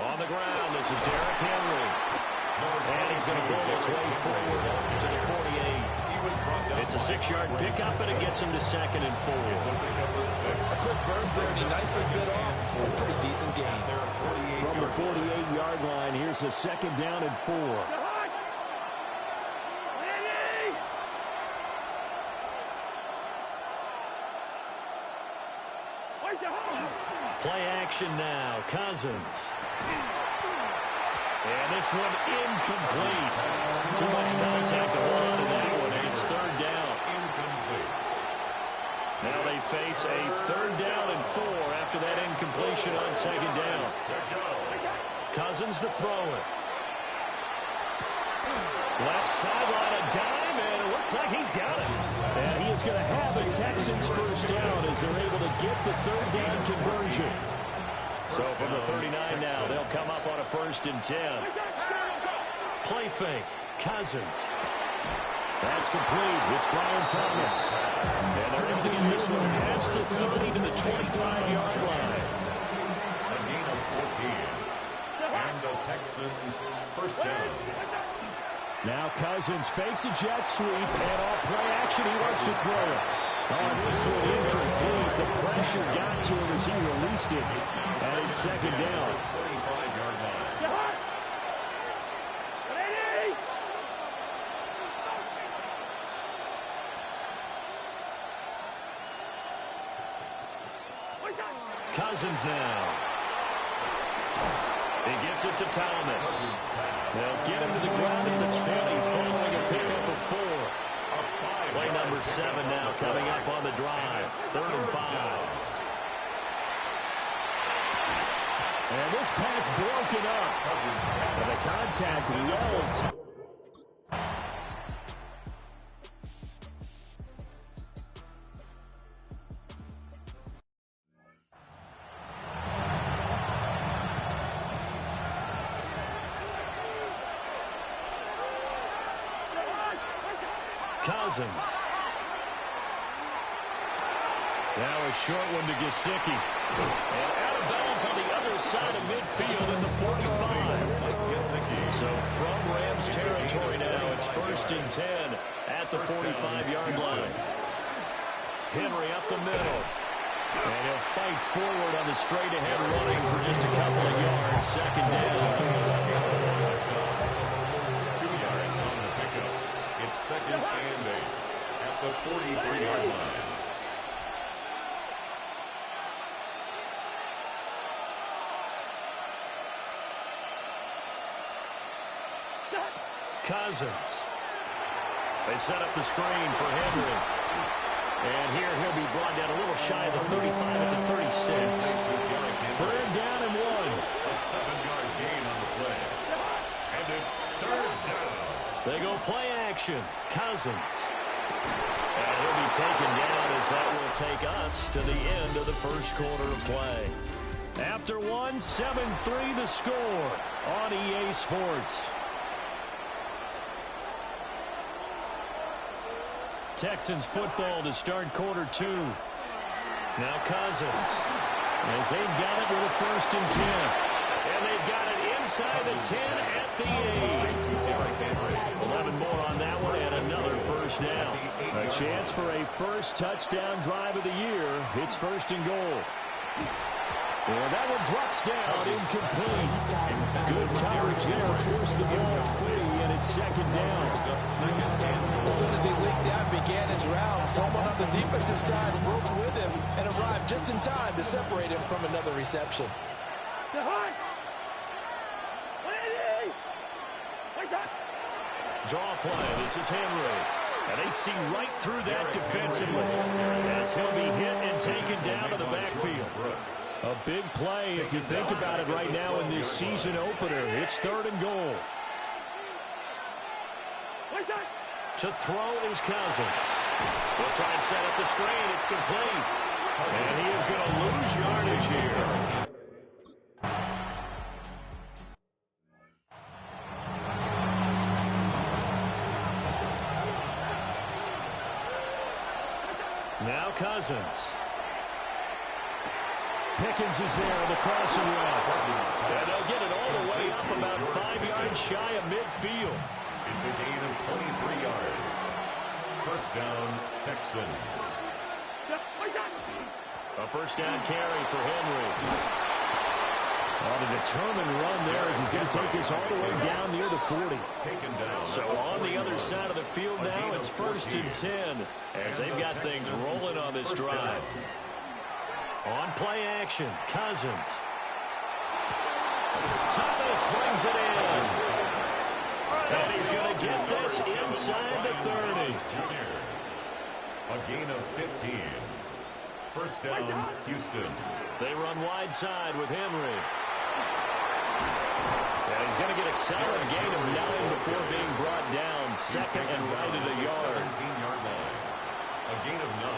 On the ground, this is Derrick Henry. And he's going to blow his way forward to the 48. It's a 6-yard pickup, and it gets him to 2nd and 4. A quick burst there, and he nicely bit off a pretty decent gain. From the 48-yard line, here's a 2nd down and 4. Play action now. Cousins. And this one incomplete. Too much contact to hold on to that one. And it's 3rd down. Incomplete. Now they face a 3rd down and 4 after that incompletion on 2nd down. Cousins to throw it. Left sideline, a dime, and it looks like he's got it. And he is going to have a Texans 1st down as they're able to get the 3rd down conversion. So from the 39 now, they'll come up on a 1st and 10. Play fake. Cousins. That's complete. It's Brian Thomas. And they're able to get this one past the 30 to the 25-yard line. A gain of 14. And the Texans 1st down. Now Cousins fakes a jet sweep, and off play action, he wants to throw it. On this one, incomplete. The pressure got to him as he released it. And it's 2nd down. 45-yard line. Cousins now. He gets it to Thomas. They'll get him to the ground at the 20, following a pickup of 4. Play number 7 now coming up on the drive. 3rd and 5. And this pass broken up. And the contact well. Cousins. Now a short one to Gesicki. And out of bounds on the other side of midfield at the 45. So from Rams territory now, it's 1st and 10 at the 45-yard line. Henry up the middle. And he'll fight forward on the straight-ahead running for just a couple of yards. 2nd down. 2 yards on the pickup. It's 2nd and 8 at the 43-yard line. Cousins. They set up the screen for Henry. And here he'll be brought down a little shy of the 35 at the 36. 3rd down and 1. A 7-yard gain on the play. And it's 3rd down. They go play action. Cousins. And he'll be taken down as that will take us to the end of the 1st quarter of play. After 1, 7-3 the score on EA Sports. Texans football to start quarter 2. Now Cousins, as they've got it with a 1st and 10. And they've got it inside the 10 at the 8. 11 more on that one and another 1st down. A chance for a 1st touchdown drive of the year. It's 1st and goal. And that one drops down, incomplete. Good coverage there, forced the ball free, and it's 2nd down. As soon as he leaked out, began his route, someone on the defensive side broke with him and arrived just in time to separate him from another reception. Draw play, this is Henry. And they see right through that defensively as he'll be hit and taken down to the backfield. A big play if you think about it right now in this season opener. It's 3rd and goal. To throw is Cousins. We'll try and set up the screen. It's complete. And he is going to lose yardage here. Now Cousins. Pickens is there on the crossing route. And they'll get right shy of midfield. It's a gain of 23 yards. First down, Texans. A first down carry for Henry. On a determined run there as he's going to take this all the way down near the 40. Taken down. So on the other side of the field now, it's 1st and 10 as they've got things rolling on this drive. On play action, Cousins. Thomas brings it in. And he's going to get this inside the 30. A gain of 15. First down, Houston. They run wide side with Henry. And he's going to get a solid gain of 9 before being brought down. Second and right at a yard. 17-yard line. A gain of 9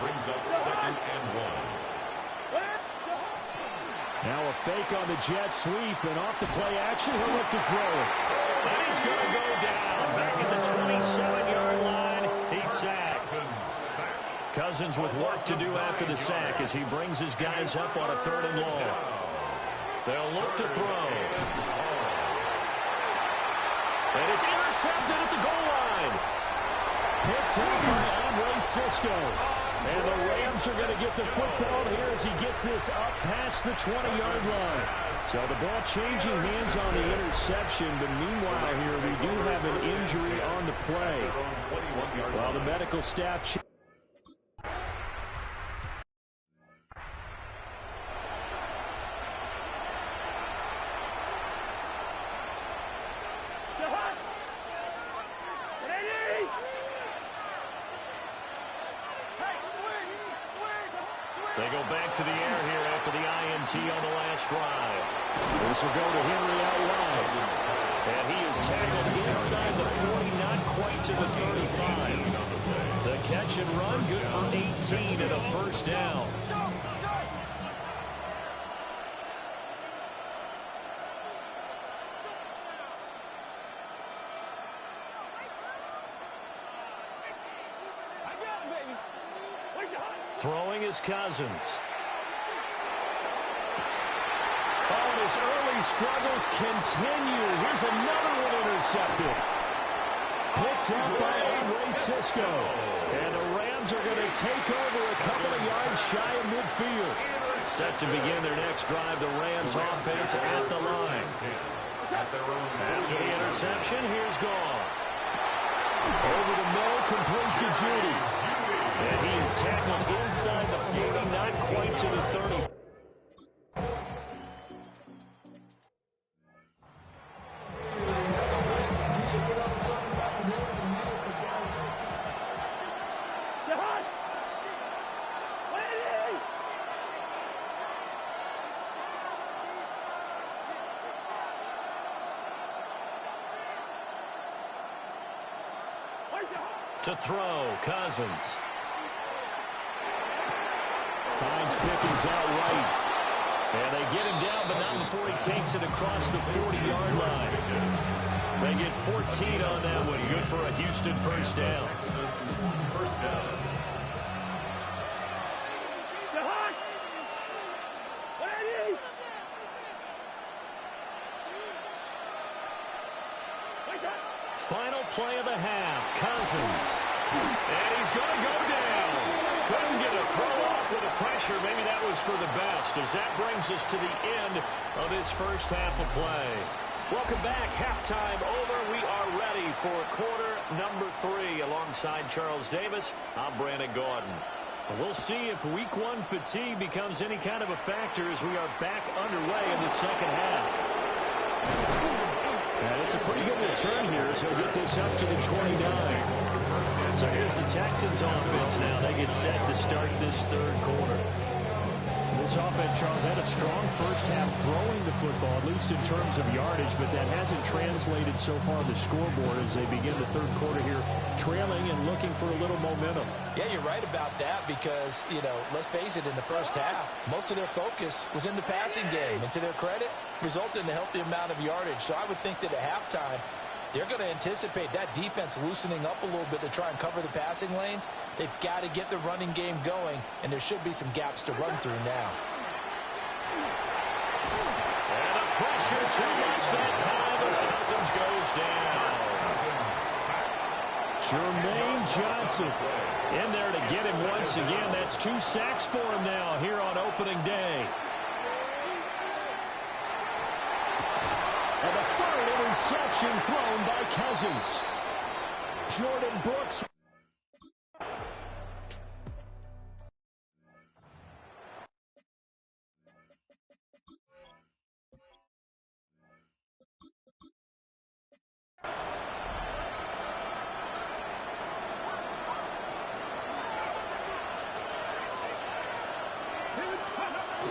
brings up 2nd and 1. Now a fake on the jet sweep, and off the play action, he'll look to throw it. And he's going to go down. Back at the 27-yard line, he's sacked. Cousins with work to do after the sack as he brings his guys up on a 3rd and long. They'll look to throw. And it's intercepted at the goal line. Picked up by Andre Cisco. And the Rams are going to get the football here as he gets this up past the 20-yard line. So the ball changing hands on the interception, but meanwhile here we do have an injury on the play. While the medical staff... They go back to the air here after the INT on the last drive. This will go to Henry out wide. And he is tackled inside the 40, not quite to the 35. The catch and run, good for 18 and a first down. Throwing is Cousins. Oh, and his early struggles continue. Here's another one intercepted. Picked up by Andre Cisco. And the Rams are going to take over a couple of yards shy of midfield. Set to begin their next drive, the Rams offense at the line. After the interception, here's Goff. Over the middle, complete to Judy. And he is tackled inside the 40, not quite to the 30. To throw, Cousins. Finds Pickens out right. And they get him down, but not before he takes it across the 40-yard line. They get 14 on that one. Good for a Houston first down. First down. Final play of the half, Cousins. And he's going to go down. Couldn't get a throw off with the pressure. Maybe that was for the best, as that brings us to the end of this first half of play. Welcome back. Halftime over. We are ready for quarter number 3. Alongside Charles Davis, I'm Brandon Gordon. We'll see if week 1 fatigue becomes any kind of a factor as we are back underway in the second half. And it's a pretty good return here as he'll get this up to the 29. So here's the Texans offense now. They get set to start this third quarter. This offense, Charles, had a strong first half throwing the football, at least in terms of yardage, but that hasn't translated so far the scoreboard as they begin the third quarter here, trailing and looking for a little momentum. Yeah, you're right about that because, you know, let's face it, in the first half, most of their focus was in the passing game. And to their credit, resulted in a healthy amount of yardage. So I would think that at halftime, they're going to anticipate that defense loosening up a little bit to try and cover the passing lanes. They've got to get the running game going, and there should be some gaps to run through now. And a pressure too much that time as Cousins goes down. Jermaine Johnson in there to get him once again. That's 2 sacks for him now here on opening day. And the third interception thrown by Cousins. Jordan Brooks.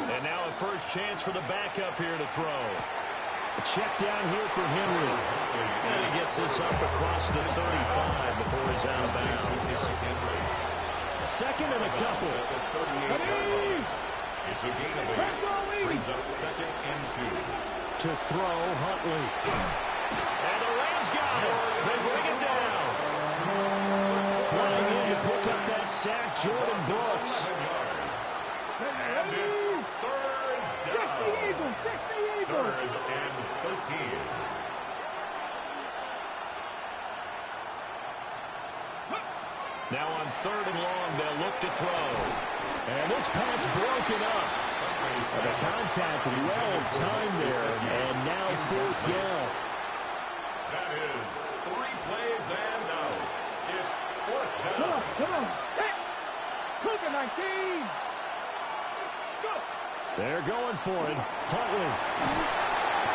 And now a first chance for the backup here to throw. A check down here for Henry. And he gets this up across the 35 before he's out of bounds. Second and a couple. It's a gain of 8. Brings up 2nd and 2. To throw, Huntley. And the Rams got it. They bring it down. Flying in to pick up that sack, Jordan Brooks. And it's 3rd down. 3rd and 13. Now on 3rd and long, they'll look to throw. And this pass broken up. The contact well timed there. And now 4th down. That is 3 plays and out. It's 4th down. Come on. Cougar 19. Go. They're going for it. Huntley.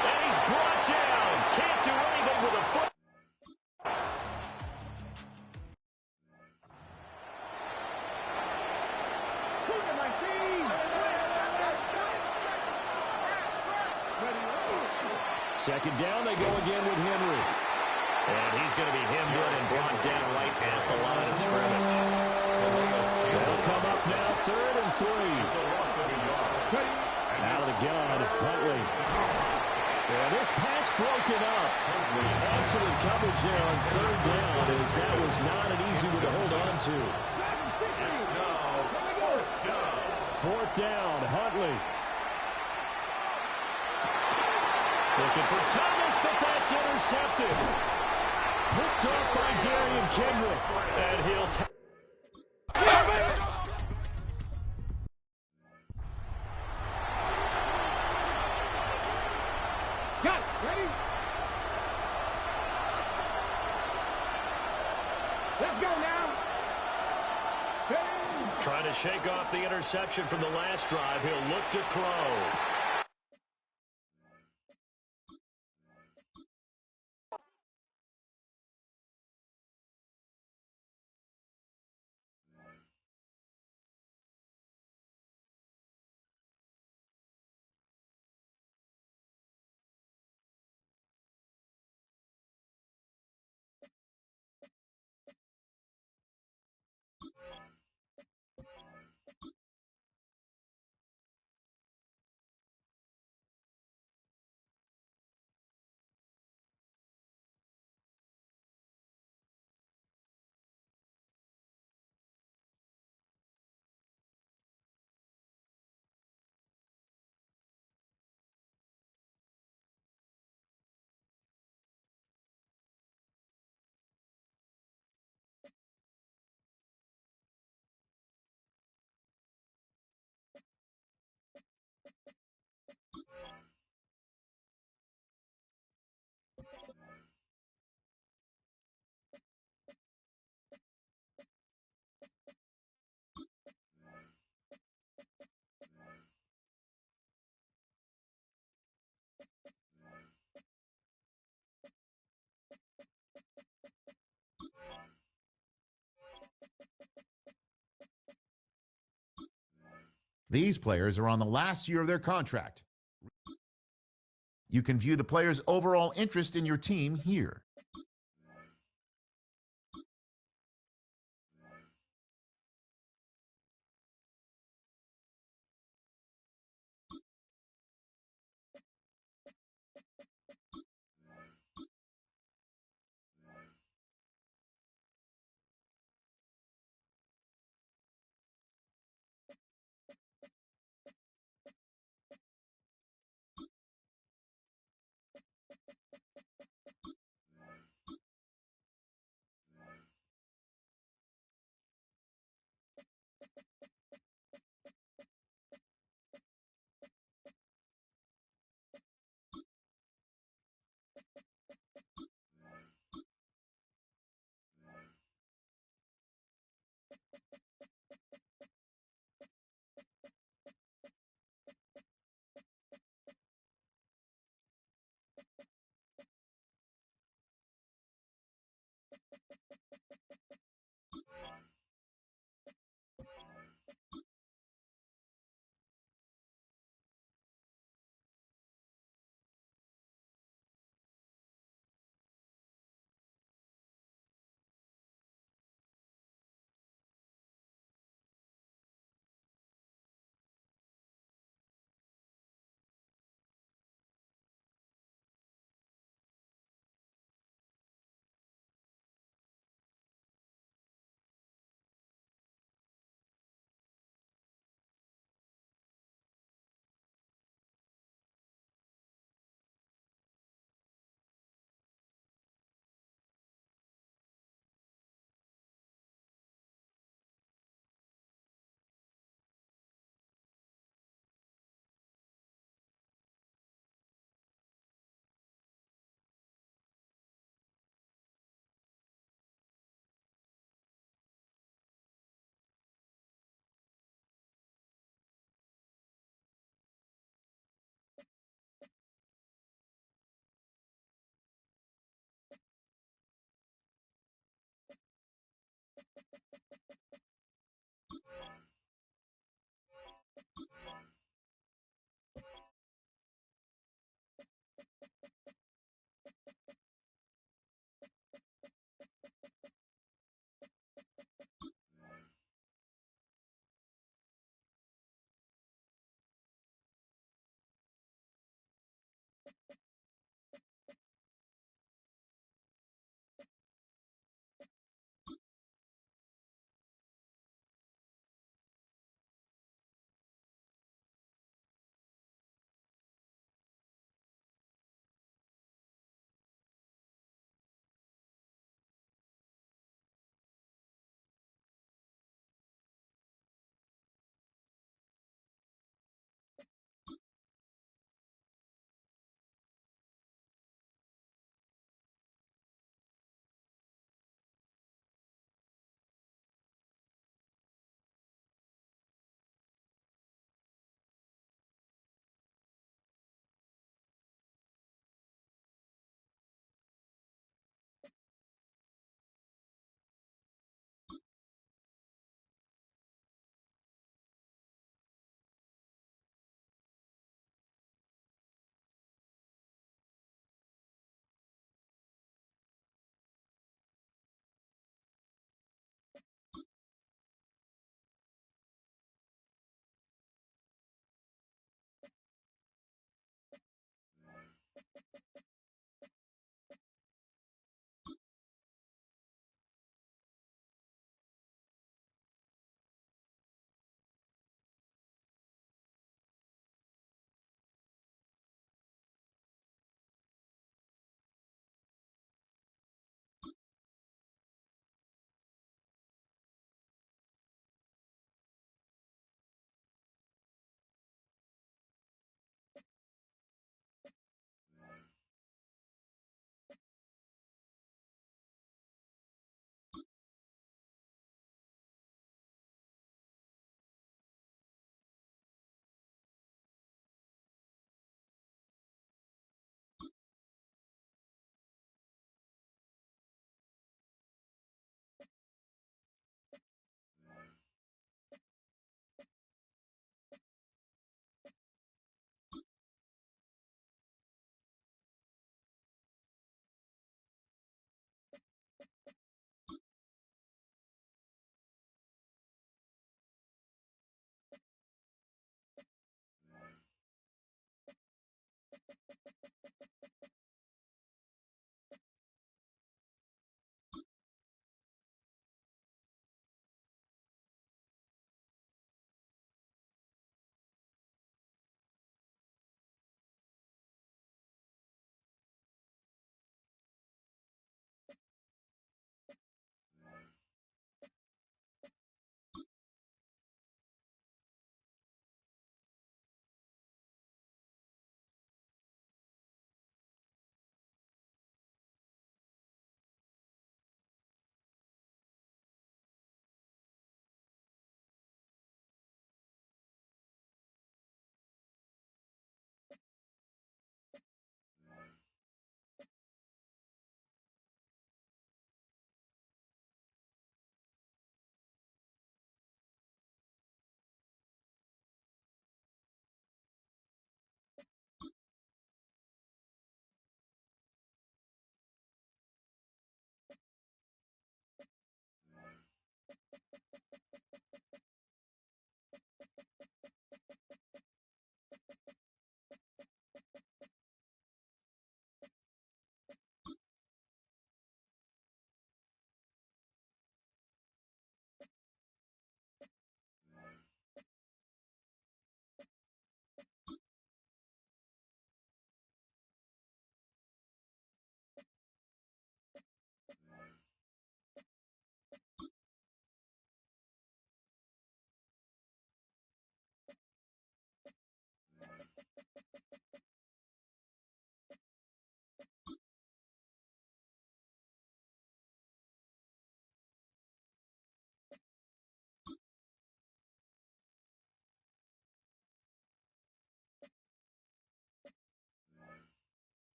And he's brought down. Can't do anything with a foot. Cougar 19. Second down, they go again with Henry. And he's going to be hemmed in and brought down right at the line of scrimmage. They'll come up now, 3rd and 3. Out of the gun, Huntley. And this pass broken up. Excellent coverage there on 3rd down, as that was not an easy one to hold on to. It's now 4th down. 4th down, Huntley. Looking for Thomas, but that's intercepted. Picked off by Darian Kendrick. And he'll Got it. Ready? Let's go now. Hey. trying to shake off the interception from the last drive. He'll look to throw. These players are on the last year of their contract. You can view the player's overall interest in your team here.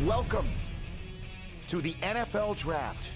Welcome to the NFL Draft.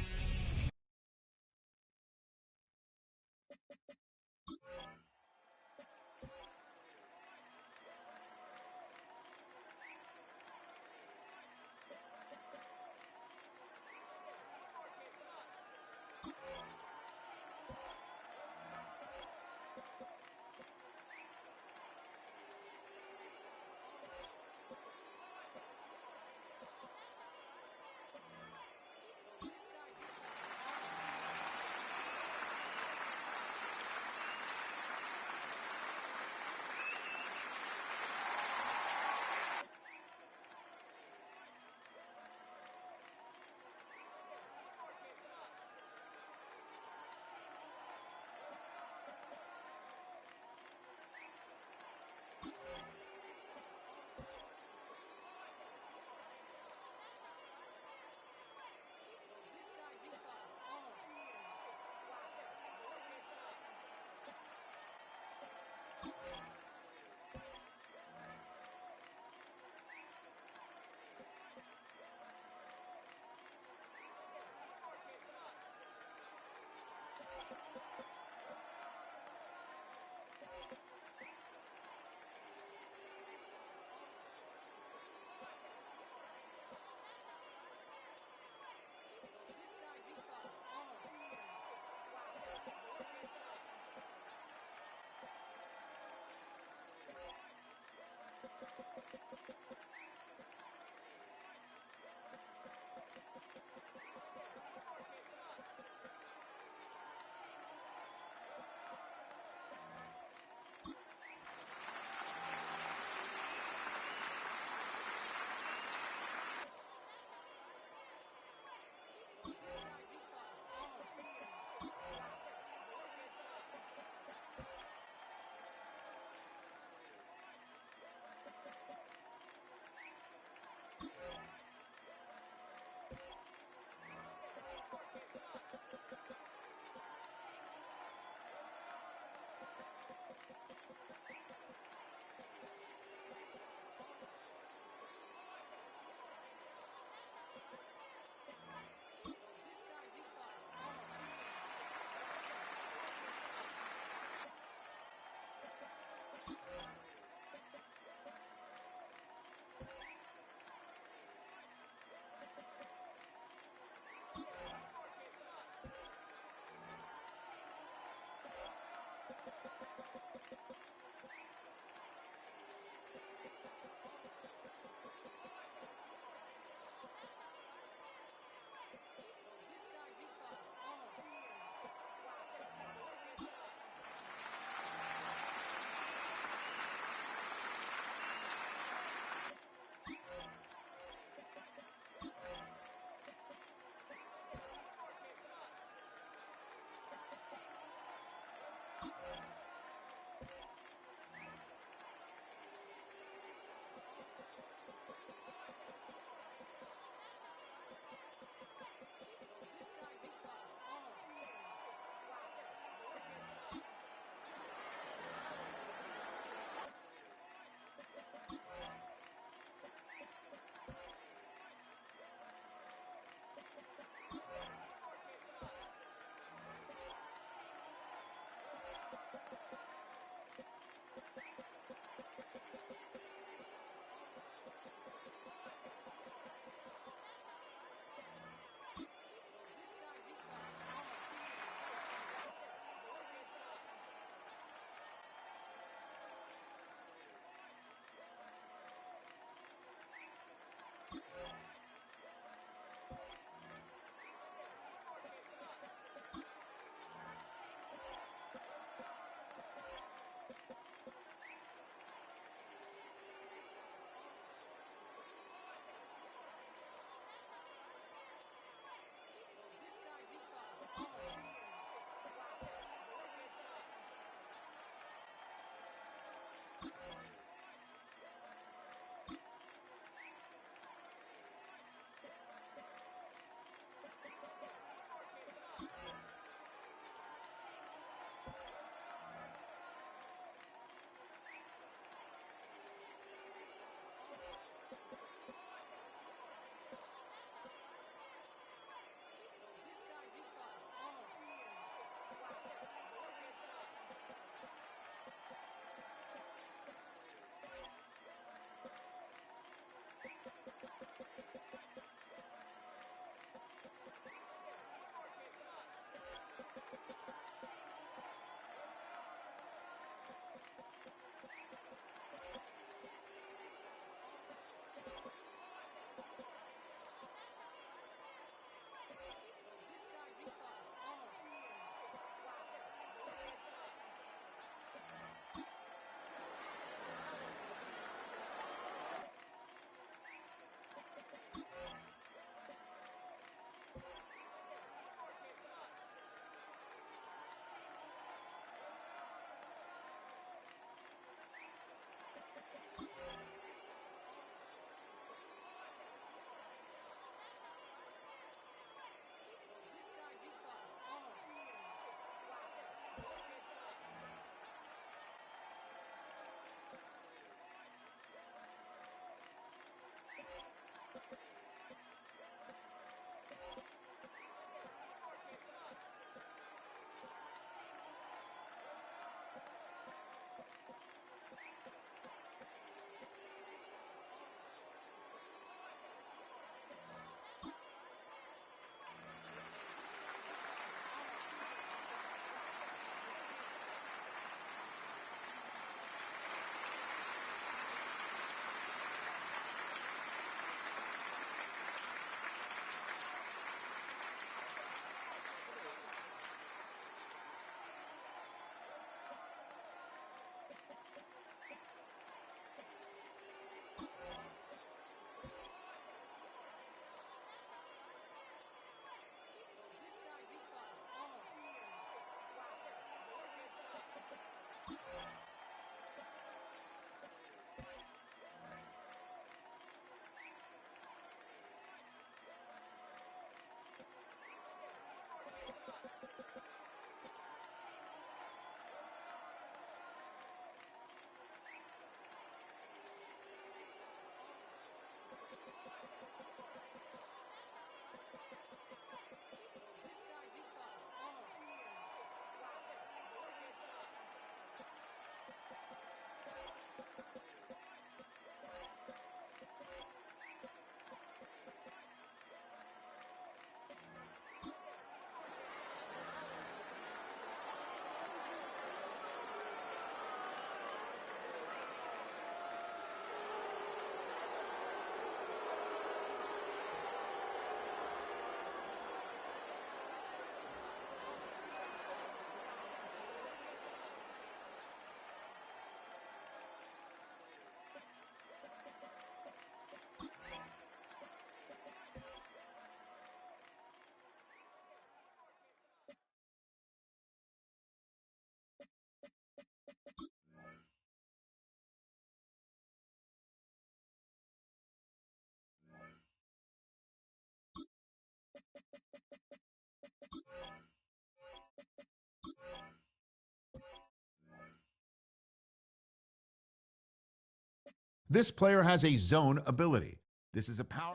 This player has a zone ability. This is a power.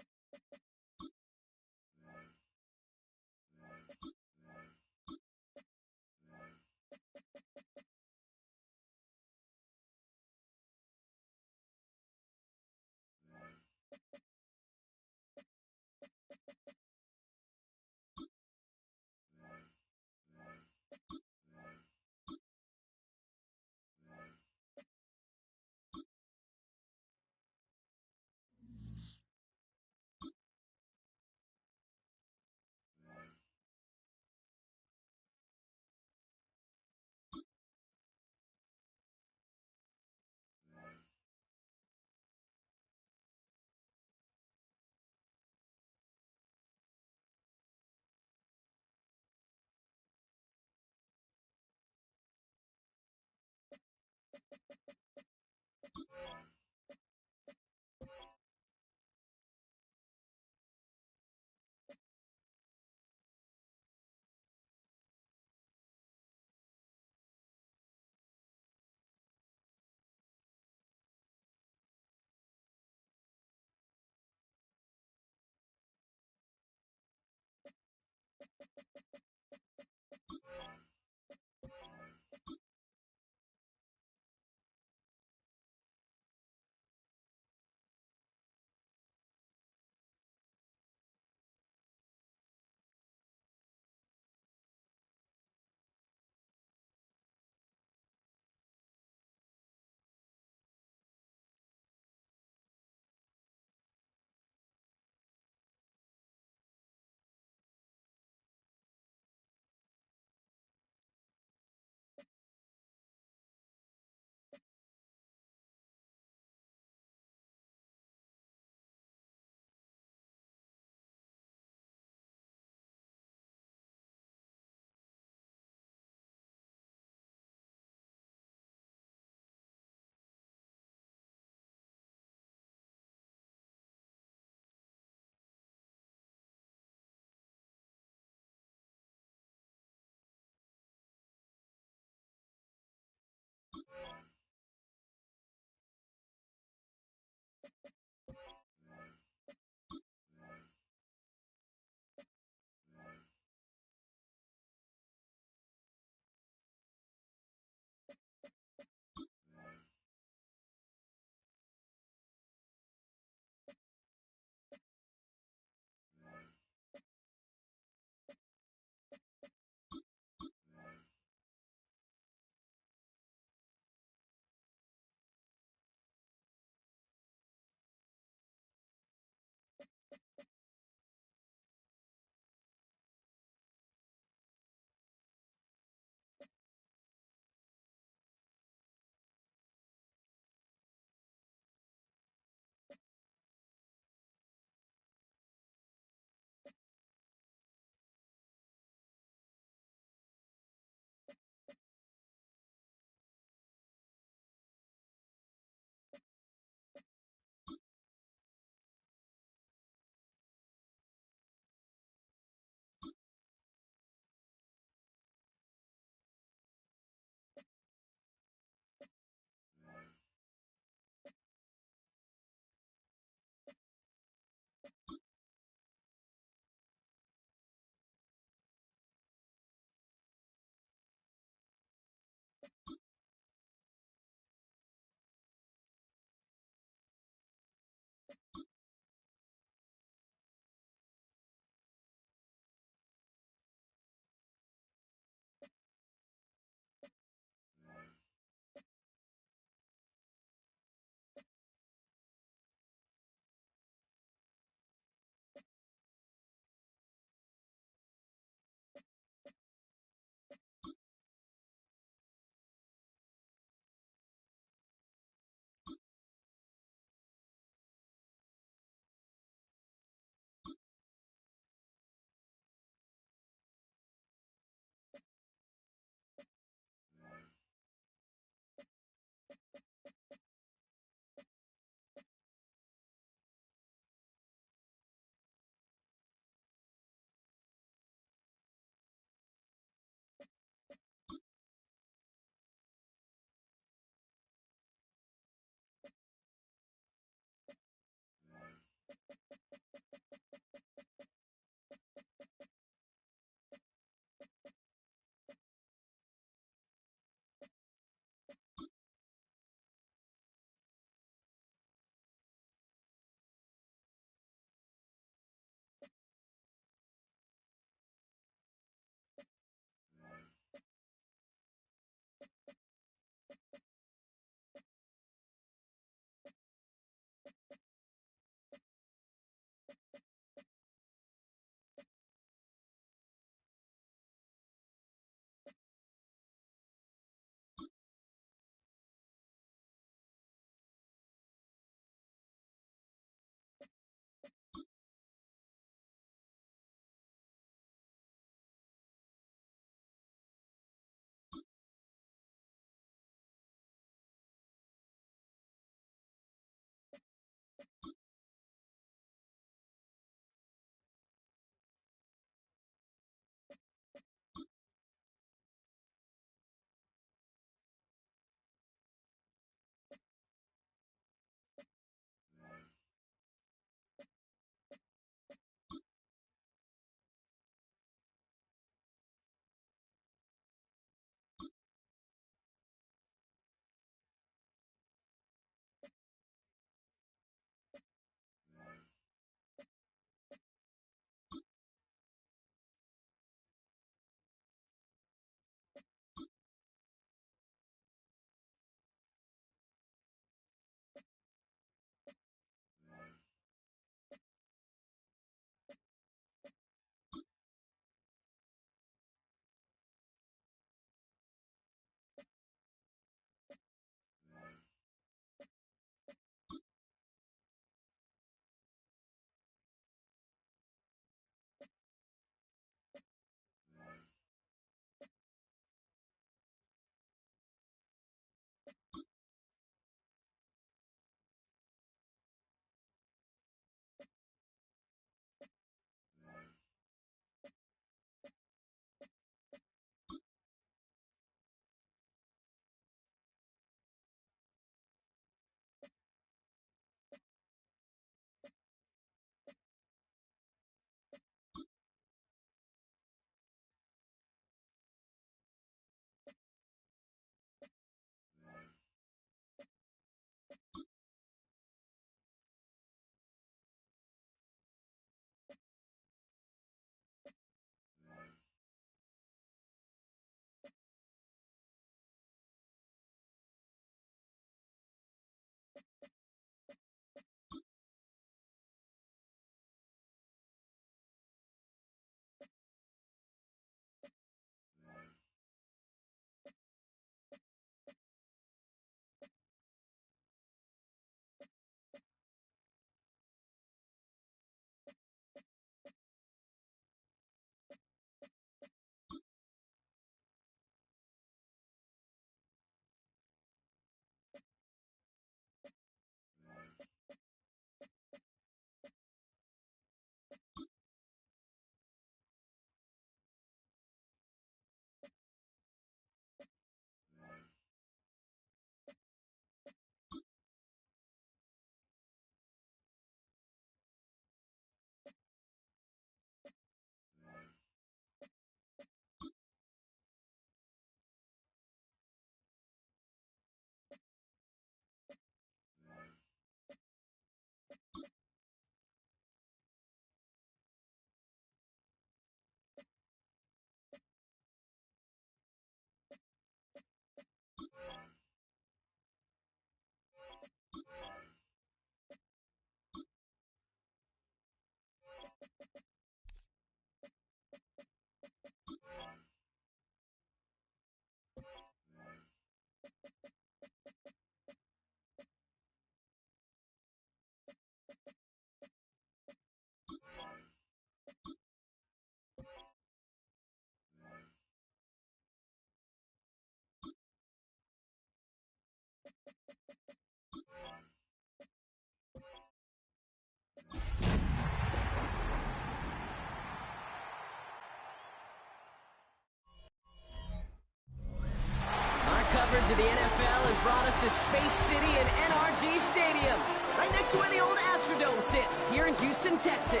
of the NFL has brought us to Space City and NRG Stadium, right next to where the old Astrodome sits, here in Houston, Texas.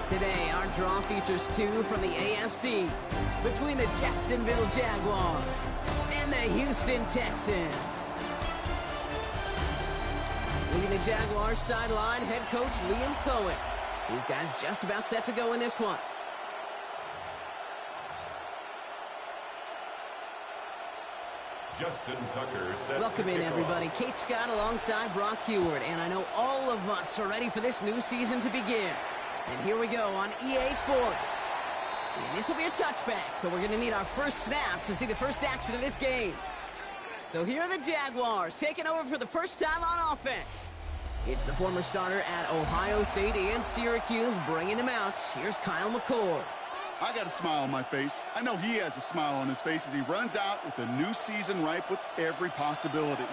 Today, our draw features two from the AFC, between the Jacksonville Jaguars and the Houston Texans. Leading the Jaguars sideline, head coach Liam Cohen. These guys just about set to go in this one. Justin Tucker set Welcome in, everybody. Kate Scott alongside Brock Heward. And I know all of us are ready for this new season to begin. And here we go on EA Sports. And this will be a touchback, so we're going to need our first snap to see the first action of this game. So here are the Jaguars taking over for the first time on offense. It's the former starter at Ohio State and Syracuse bringing them out. Here's Kyle McCord. I got a smile on my face. I know he has a smile on his face as he runs out with a new season ripe with every possibility.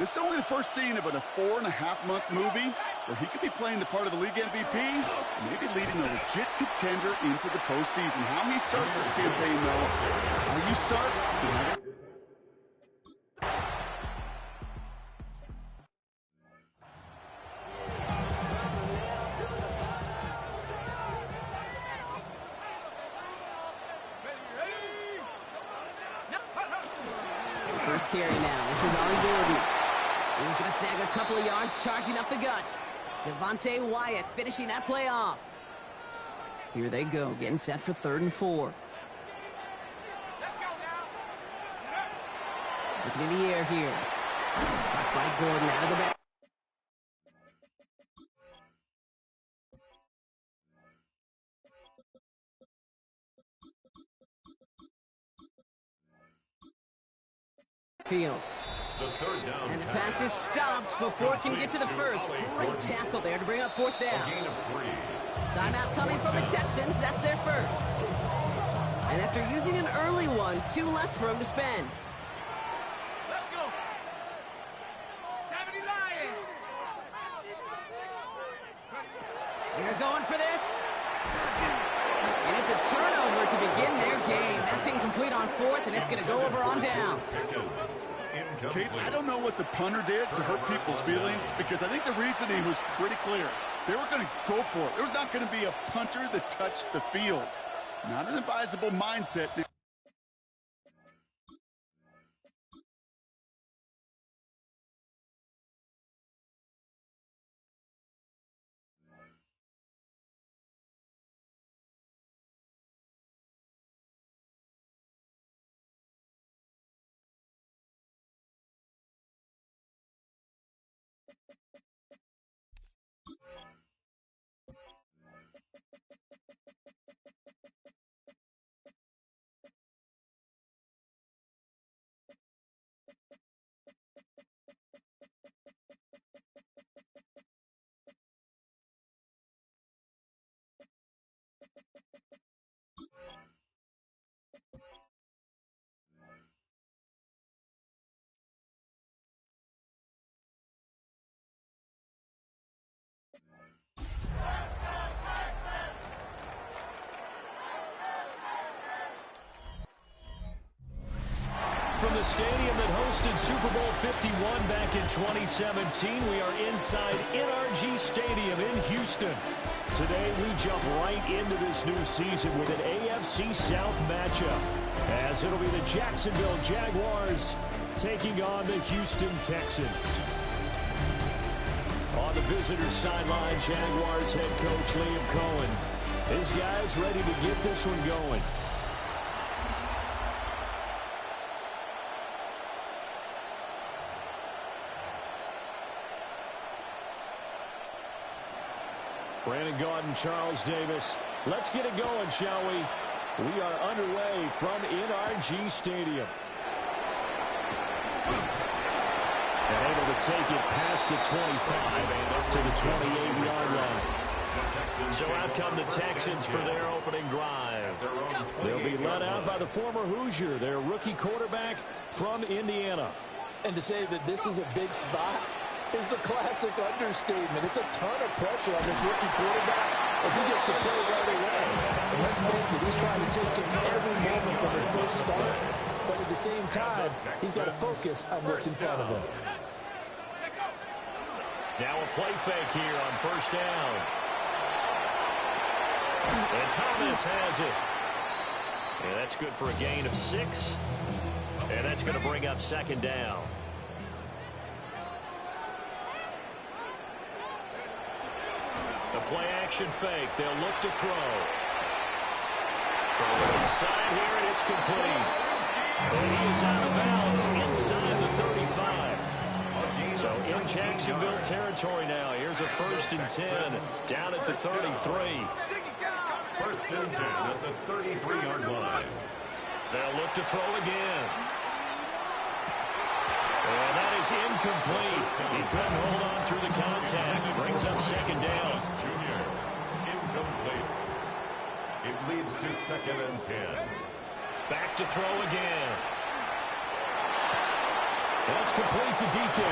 This is only the first scene of a 4.5-month movie where he could be playing the part of the league MVP, maybe leading a legit contender into the postseason. How he starts this campaign, though, how you start... First carry now. This is Ollie Gordon. He's going to snag a couple of yards, charging up the gut. Devontae Wyatt finishing that play off. Here they go, getting set for 3rd and 4. Let's go now. Looking in the air here. Caught by Gordon out of the back. Field. And the pass is stopped before it can get to the first. Great tackle there to bring up 4th down. Timeout coming from the Texans. That's their first. And after using an early one, 2 left for him to spend. Let's go. 70 Lions. They're going for this. And it's a turnover to begin their game. That's incomplete on 4th, and it's going to go over on down. Kate, I don't know what the punter did to hurt people's feelings because I think the reasoning was pretty clear. They were going to go for it. There was not going to be a punter that touched the field. Not an advisable mindset. From the stadium that hosted Super Bowl 51 back in 2017, we are inside NRG Stadium in Houston. Today, we jump right into this new season with an AFC South matchup, as it'll be the Jacksonville Jaguars taking on the Houston Texans. On the visitor's sideline, Jaguars head coach Liam Cohen. His guys ready to get this one going. Brandon Gaudin, Charles Davis. Let's get it going, shall we? We are underway from NRG Stadium. And able to take it past the 25 and up to the 28-yard line. So out come the Texans for their opening drive. They'll be led out by the former Hoosier, their rookie quarterback from Indiana. And to say that this is a big spot is the classic understatement. It's a ton of pressure on this rookie quarterback as he gets to play right away. And let's face it, he's trying to take in every moment from his first start. But at the same time, he's got to focus on what's in front of him. Now a play fake here on first down. And Thomas has it. And that's good for a gain of 6. And that's going to bring up second down. The play action fake. They'll look to throw. From the side here, and it's complete. And he is out of bounds inside the 35. So in Jacksonville territory now. Here's a 1st and 10 down at the 33. 1st and 10 at the 33-yard line. They'll look to throw again. And that is incomplete. He couldn't hold on through the contact. Brings up second down. Junior, incomplete. It leads to 2nd and 10. Back to throw again. That's complete to DK.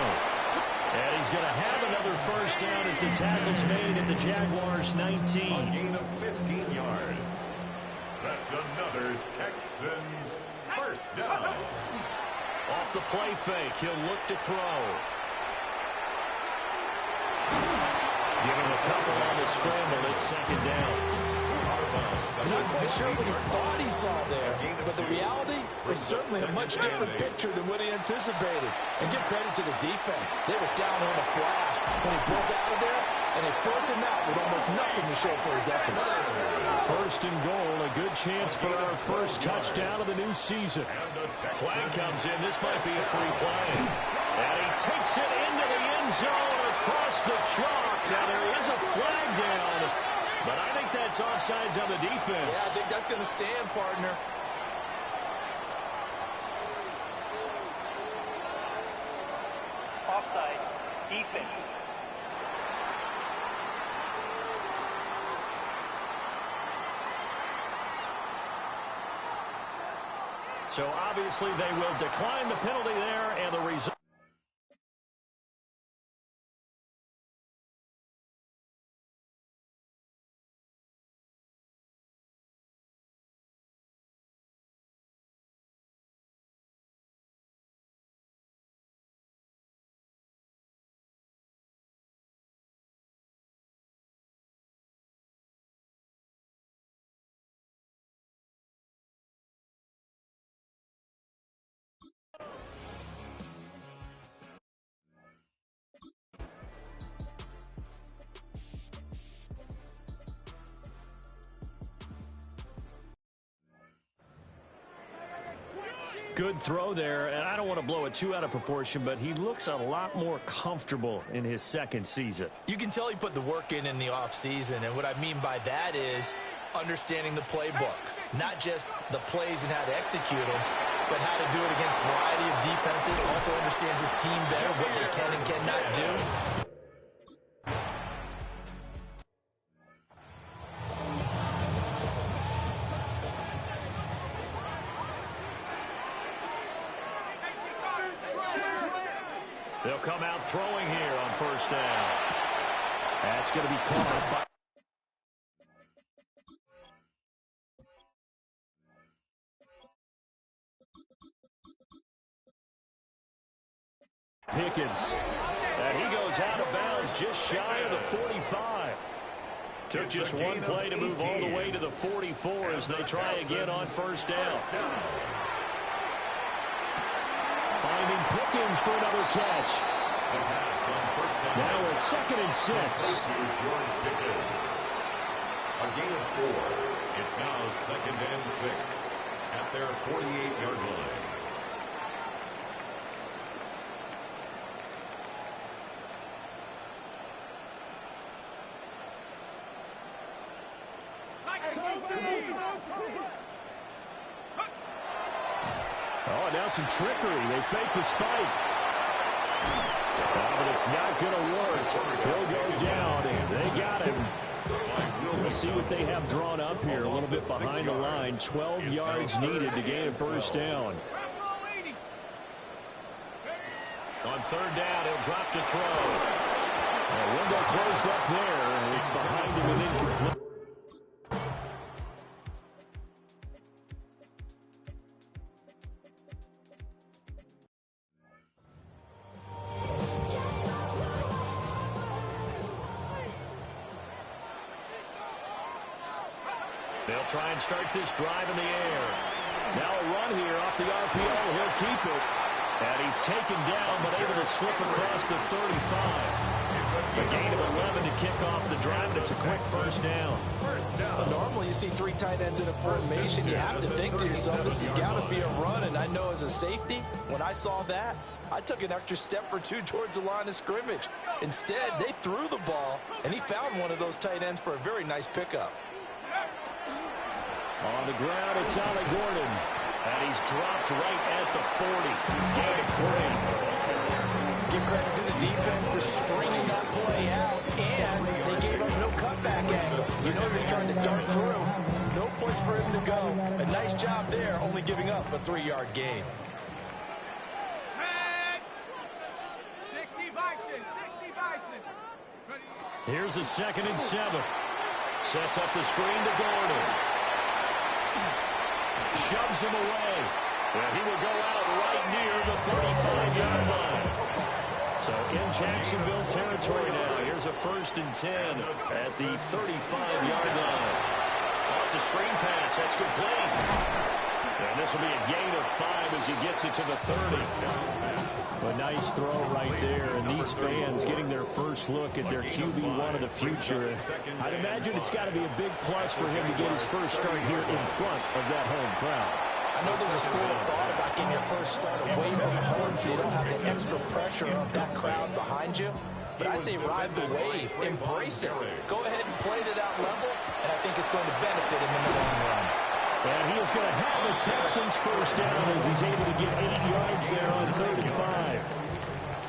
And he's going to have another first down as the tackle's made at the Jaguars' 19. A gain of 15 yards. That's another Texans first down. Off the play fake, he'll look to throw. Give him a couple on the scramble. It's second down. Not quite sure what he thought he saw there, but the reality was certainly a much different picture than what he anticipated. And give credit to the defense. They were down on the flash when he broke out of there, and they forced him out with almost nothing to show for his efforts. 1st and goal, a good chance for our first touchdown of the new season. Flag comes in. This might be a free play. And he takes it into the end zone across the chalk. Now there is a flag down, but I think that's offsides on the defense. Yeah, I think that's going to stand, partner. Offside. Defense. So obviously they will decline the penalty there, and the result. Good throw there, and I don't want to blow it too out of proportion, but he looks a lot more comfortable in his 2nd season. You can tell he put the work in the offseason, and what I mean by that is understanding the playbook. Not just the plays and how to execute them, but how to do it against a variety of defenses. Also understands his team better, what they can and cannot do. They'll come out throwing here on first down. That's going to be caught by Pickens. And he goes out of bounds just shy of the 45. Took just one play to move all the way to the 44 as they try again on first down. Finding Pickens for another catch. Now a 2nd and 6. George Pickens. A gain of 4. It's now 2nd and 6 at their 48-yard line. Oh, now some trickery. They fake the spike. But it's not going to work. He'll go down. They got him. We'll see what they have drawn up here. A little bit behind the line. 12 yards needed to gain a first down. On 3rd down, he'll drop to throw. A window closed up there. It's behind him and incomplete. They'll try and start this drive in the air. Now a run here off the RPO. He'll keep it. And he's taken down, but able to slip across the 35. A gain of 11 to kick off the drive, and it's a quick first down. Well, normally you see 3 tight ends in a formation. You have to think to yourself, this has got to be a run. And I know as a safety, when I saw that, I took an extra step or two towards the line of scrimmage. Instead, they threw the ball, and he found one of those tight ends for a very nice pickup. On the ground, it's Ollie Gordon. And he's dropped right at the 40. Gain of 3. Give credit to the defense for stringing that play out, and they gave up no cutback angle. You know he was trying to dart through. No place for him to go. A nice job there, only giving up a 3-yard gain. 60 Bison, 60 Bison. Here's a 2nd and 7. Sets up the screen to Gordon. Shoves him away. And he will go out right near the 35-yard line. So in Jacksonville territory now. Here's a 1st and 10 at the 35-yard line. Oh, it's a screen pass. That's complete. And this will be a gain of 5 as he gets it to the 30. A nice throw right there. And these fans getting their first look at their QB1 of the future. I'd imagine it's got to be a big plus for him to get his first start here in front of that home crowd. I know there's a school of thought about getting your first start away from home so you don't have the extra pressure of that crowd behind you. But I say ride the wave, embrace it. Go ahead and play to that level, and I think it's going to benefit him in the long run. And he is going to have the Texans first down as he's able to get 8 yards there on 3rd and 5.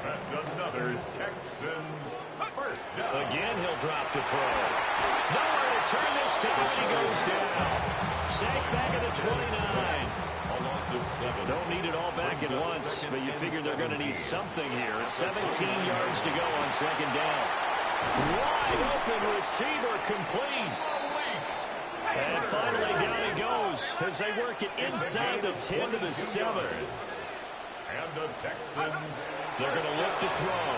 That's another Texans first down. Again, he'll drop to throw. Nowhere to turn this time. He goes down. Sack back at the 29. A loss of 7. Don't need it all back at once, but you figure they're going to need something here. 17 yards to go on 2nd down. Wide open receiver complete. And finally down he goes as they work it inside the 10 to the 7. And the Texans. They're going to look to throw.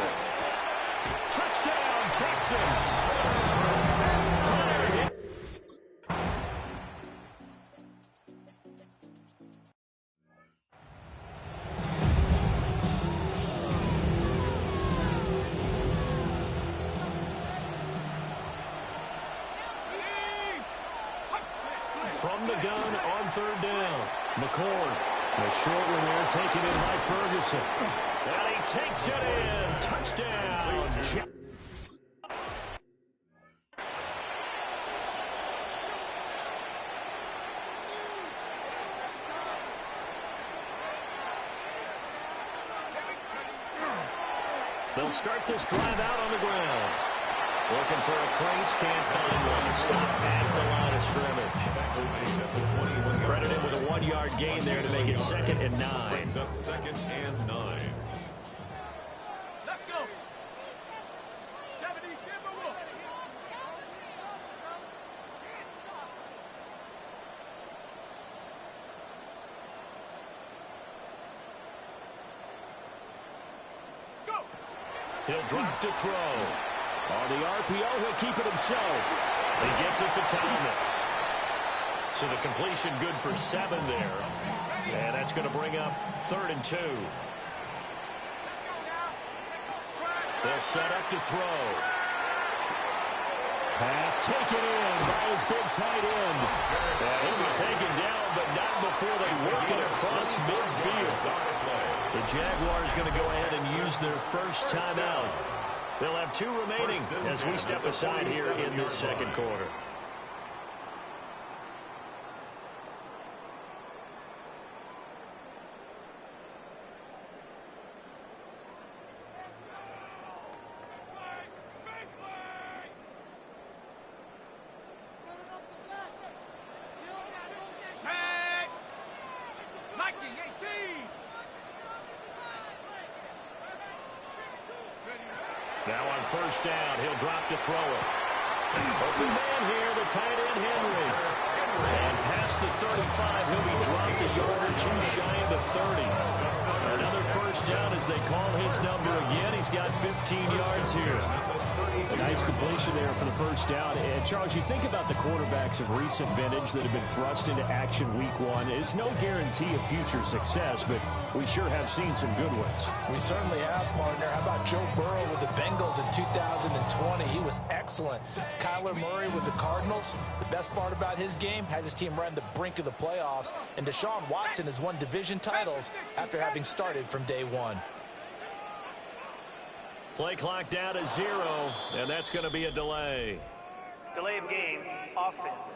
Touchdown, Texans. From the gun on 3rd down. McCord. The short one there taken in by Ferguson. And he takes it in. Touchdown. They'll start this drive out on the ground. Looking for a crease, can't find one. Stopped at the line of scrimmage. Credit him with a 1-yard gain there to make it 2nd and 9. Brings up 2nd and 9. Let's go. 70 Timberwolves. Go. He'll drop to throw. On the RPO, he'll keep it himself. He gets it to Thomas. So the completion good for 7 there. And that's going to bring up 3rd and 2. They'll set up to throw. Pass taken in by his big tight end. He'll be taken down, but not before they work it across midfield. The Jaguars going to go ahead and use their first timeout. They'll have 2 remaining as we step aside here in the 2nd quarter. Now on 1st down, he'll drop to throw it. Open man here, the tight end Henry. And past the 35, he'll be dropped a yard or 2 shy of the 30. Another 1st down as they call his number again. He's got 15 yards here. A nice completion there for the first down. And, Charles, you think about the quarterbacks of recent vintage that have been thrust into action week one. It's no guarantee of future success, but we sure have seen some good ones. We certainly have, partner. How about Joe Burrow with the Bengals in 2020? He was excellent. Kyler Murray with the Cardinals. The best part about his game has his team right on the brink of the playoffs. And Deshaun Watson has won division titles after having started from day one. Play clock down to 0, and that's going to be a delay. Delay of game, offense.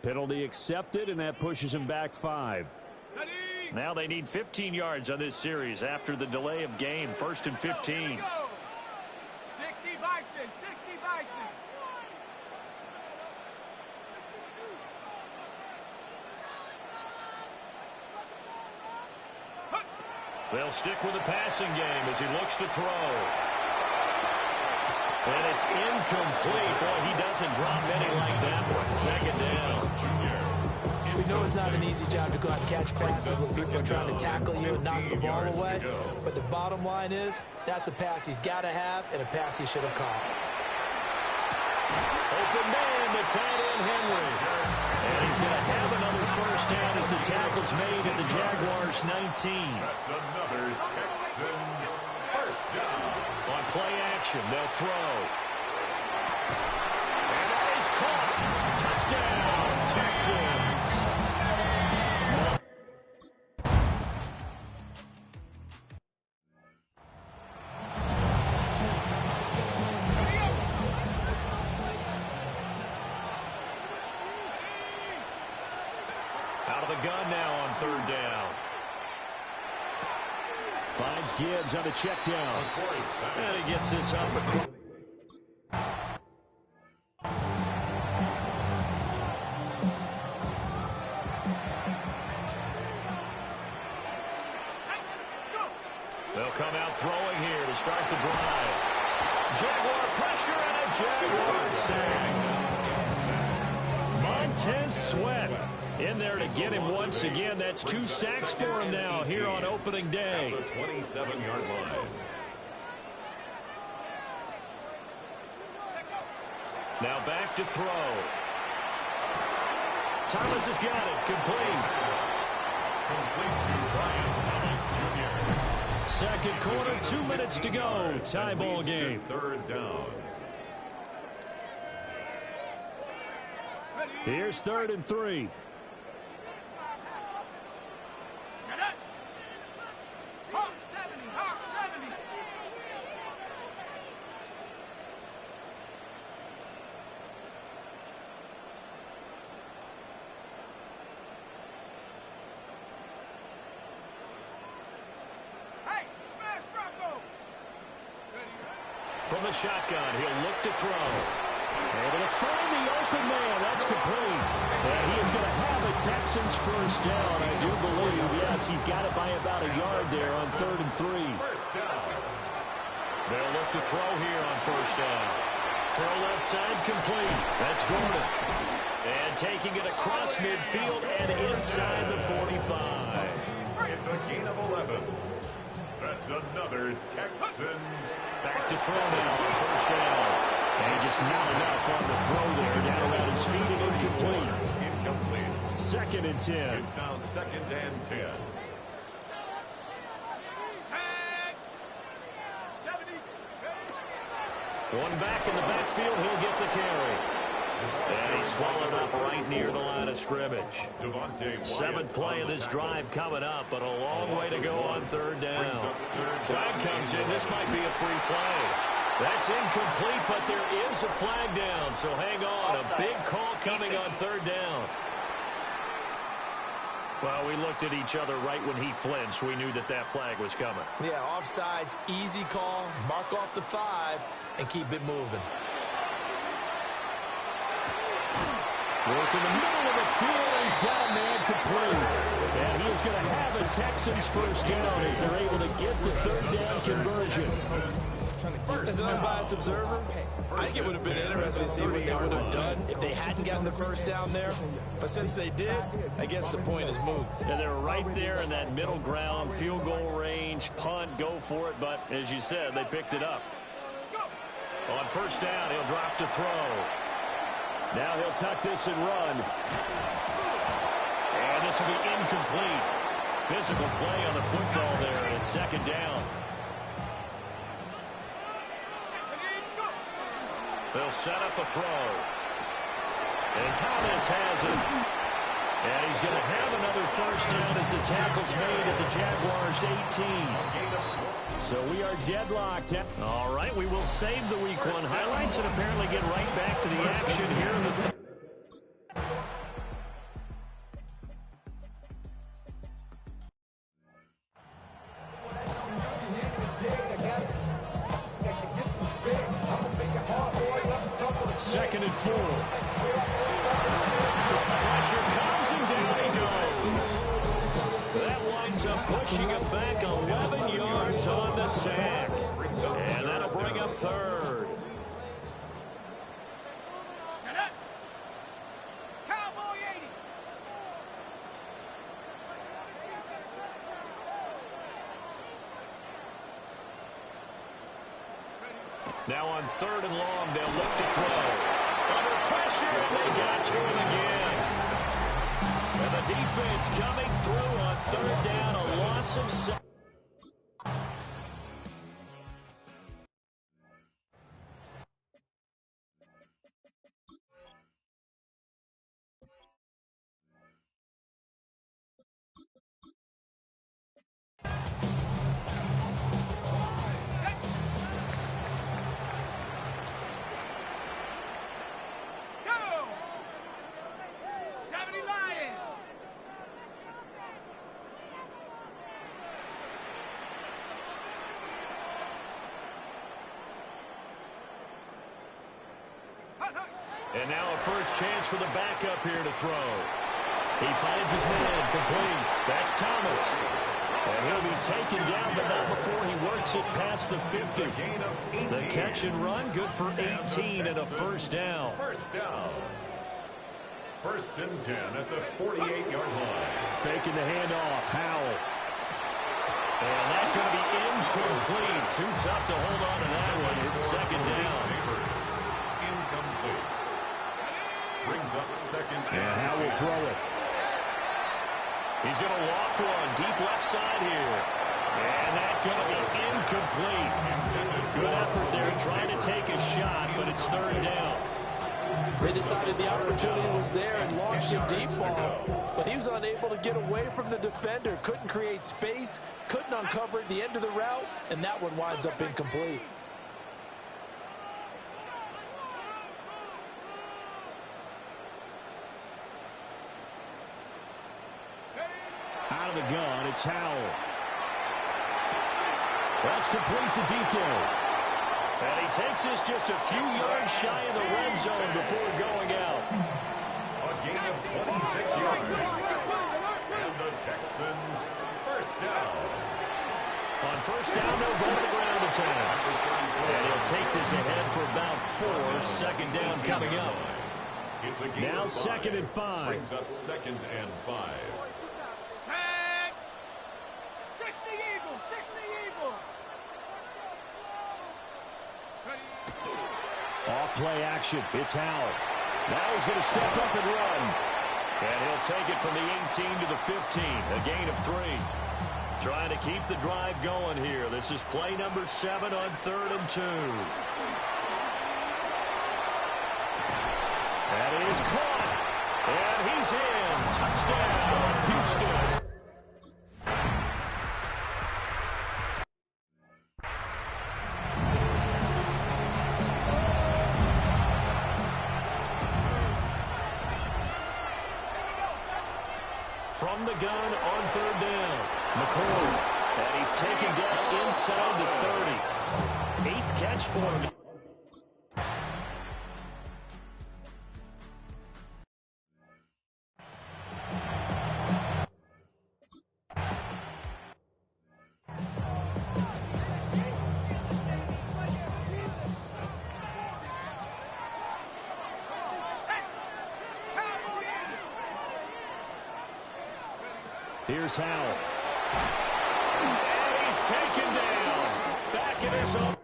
Penalty accepted, and that pushes him back 5. Now they need 15 yards on this series after the delay of game. 1st and 15. 60 Bison, 60 Bison. They'll stick with the passing game as he looks to throw. And it's incomplete. Boy, he doesn't drop many like that one. 2nd down. We know it's not an easy job to go out and catch passes when people are trying to tackle you and knock the ball away. But the bottom line is, that's a pass he's got to have and a pass he should have caught. Open man, the tight end Henry. And he's going to have another first down as the tackle's made at the Jaguars 19. That's another Texans first down. On play action, they'll throw. And that is caught. Touchdown, Texans. Out of the gun now on 3rd down. Finds Gibbs on a check down. And he gets this up. They'll come out throwing here to start the drive. Jaguar pressure and a Jaguar sack. Montez Sweat in there to get him once again. That's 2 sacks for him now here on opening day. The 27-yard line. Now back to throw. Thomas has got it. Complete. Complete to Brian Thomas Jr. 2nd quarter, 2 minutes to go. Tie ball game. 3rd down. Here's 3rd and 3. Hawk 70, Hawk 70. Hey, smash Bronco. From the shotgun, he'll look to throw. Able to find the open man. That's complete. And he is going to have a Texans first down, I do believe. Yes, he's got it by about a yard there on 3rd and 3. First down. They'll look to throw here on 1st down. Throw left side complete. That's Gordon. And taking it across midfield and inside the 45. It's a gain of 11. That's another Texans. Back to throw now on 1st down. And just not enough on the throw there. Down around his feet and incomplete. Incomplete. 2nd and 10. It's now 2nd and 10. One back in the backfield, he'll get the carry. And he's swallowed up right near the line of scrimmage. 7th play of this drive coming up, but a long way to go on 3rd down. Flag comes in. This might be a free play. That's incomplete, but there is a flag down, so hang on. A big call coming on 3rd down. Well, we looked at each other right when he flinched. We knew that that flag was coming. Yeah, offsides, easy call, mark off the 5, and keep it moving. Work in the middle of the field, and he's got a man complete. And he is going to have a Texans first down as they're able to get the 3rd down conversion. As an unbiased observer, I think it would have been interesting to see what they would have done if they hadn't gotten the first down there. But since they did, I guess the point is moved. Yeah, they were right there in that middle ground, field goal range, punt, go for it. But as you said, they picked it up. On first down, he'll drop to throw. Now he'll tuck this and run. And this will be incomplete. Physical play on the football there, and it's second down. They'll set up a throw. And Thomas has it. And he's going to have another first down as the tackle's made at the Jaguars' 18. So we are deadlocked. All right, we will save the Week 1 highlights and apparently get right back to the action here in the third. Second and 4. Pressure comes and down he goes. That winds up pushing it back 11 yards on the sack. And that'll bring up third. Cowboy 80. Now on third and long, they'll look to throw. Under pressure, and they got to him again. And the defense coming through on third down, a loss of 7. And now a first chance for the backup here to throw. He finds his man complete. That's Thomas. And he'll be taken down, but not before he works it past the 50. The catch and run, good for 18 and a first down. First down. First and 10 at the 48-yard line. Faking the handoff, Howell. And that's going to be incomplete. Too tough to hold on to that one. It's second down. Incomplete. Brings up second. And Howell will throw it. He's going to loft one deep left side here. And that's going to be incomplete. Good effort there trying to take a shot, but it's third down. They decided the opportunity was there and launched a deep ball. But he was unable to get away from the defender. Couldn't create space. Couldn't uncover at the end of the route. And that one winds up incomplete. Out of the gun, it's Howell. That's complete to DK. And he takes this just a few yards shy of the red zone before going out. A gain of 26 yards. And the Texans first down. On first down, they'll go to the ground attack. And he'll take this ahead for about 4. Second down coming up. It's a gain now of 5. Second and 5. Brings up second and 5. 60 Eagles, 60 Eagles. Off play action. It's Howell. Now he's going to step up and run. And he'll take it from the 18 to the 15. A gain of 3. Trying to keep the drive going here. This is play number 7 on 3rd and 2. And it is caught. And he's in. Touchdown, Houston. From the gun on 3rd down, McCoy. And he's taken down inside the 30. 8th catch for him. Here's Howell. And he's taken down. Back in his own.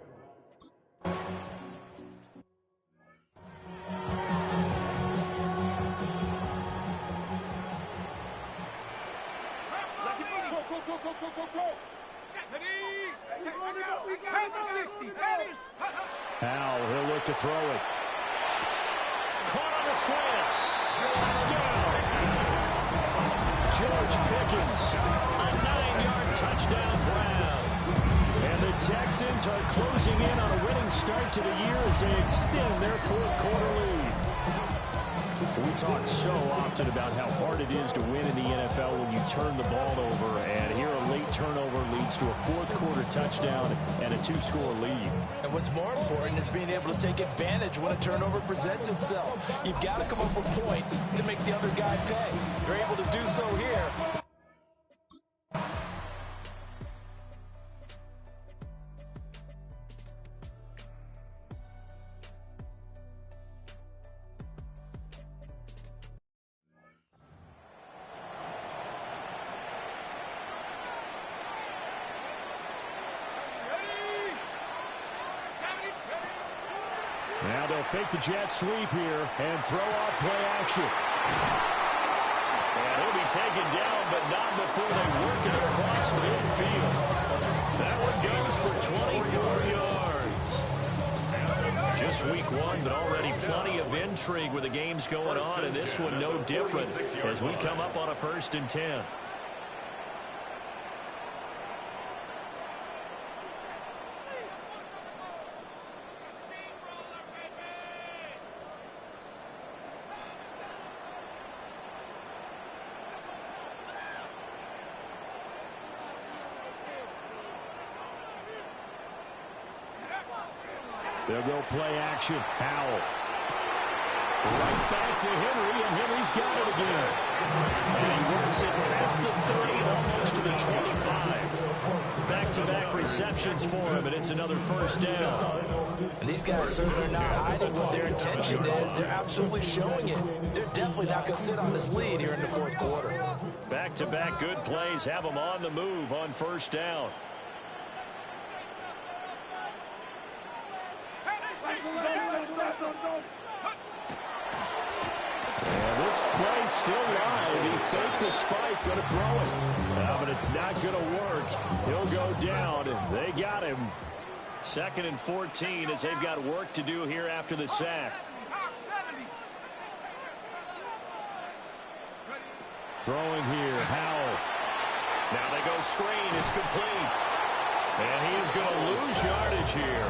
Howell, he'll look to throw it. Caught on the slant. Touchdown. George Pickens, a 9-yard touchdown grab. And the Texans are closing in on a winning start to the year as they extend their fourth-quarter lead. We talk so often about how hard it is to win in the NFL when you turn the ball over, and here a late turnover leads to a fourth-quarter touchdown and a 2-score lead. And what's more important is being able to take advantage when a turnover presents itself. You've got to come up with points to make the other guy pay. You're able to do so here. Now they'll fake the jet sweep here and throw off play action. And he'll be taken down, but not before they work it across midfield. That one goes for 24 yards. Just week one, but already plenty of intrigue with the games going on, and this one no different as we come up on a 1st and 10. They'll go play action. Howell. Right back to Henry, and Henry's got it again. And he works it past the 30, almost to the 25. Back-to-back receptions for him, and it's another 1st down. And these guys certainly are not hiding what their intention is. They're absolutely showing it. They're definitely not going to sit on this lead here in the 4th quarter. Back-to-back good plays have them on the move on 1st down. And this play's still live. He faked the spike, going to throw it. But it's not going to work. He'll go down. They got him. 2nd and 14 as they've got work to do here after the sack. Throwing here, Howell. Now they go screen. It's complete. And he is going to lose yardage here.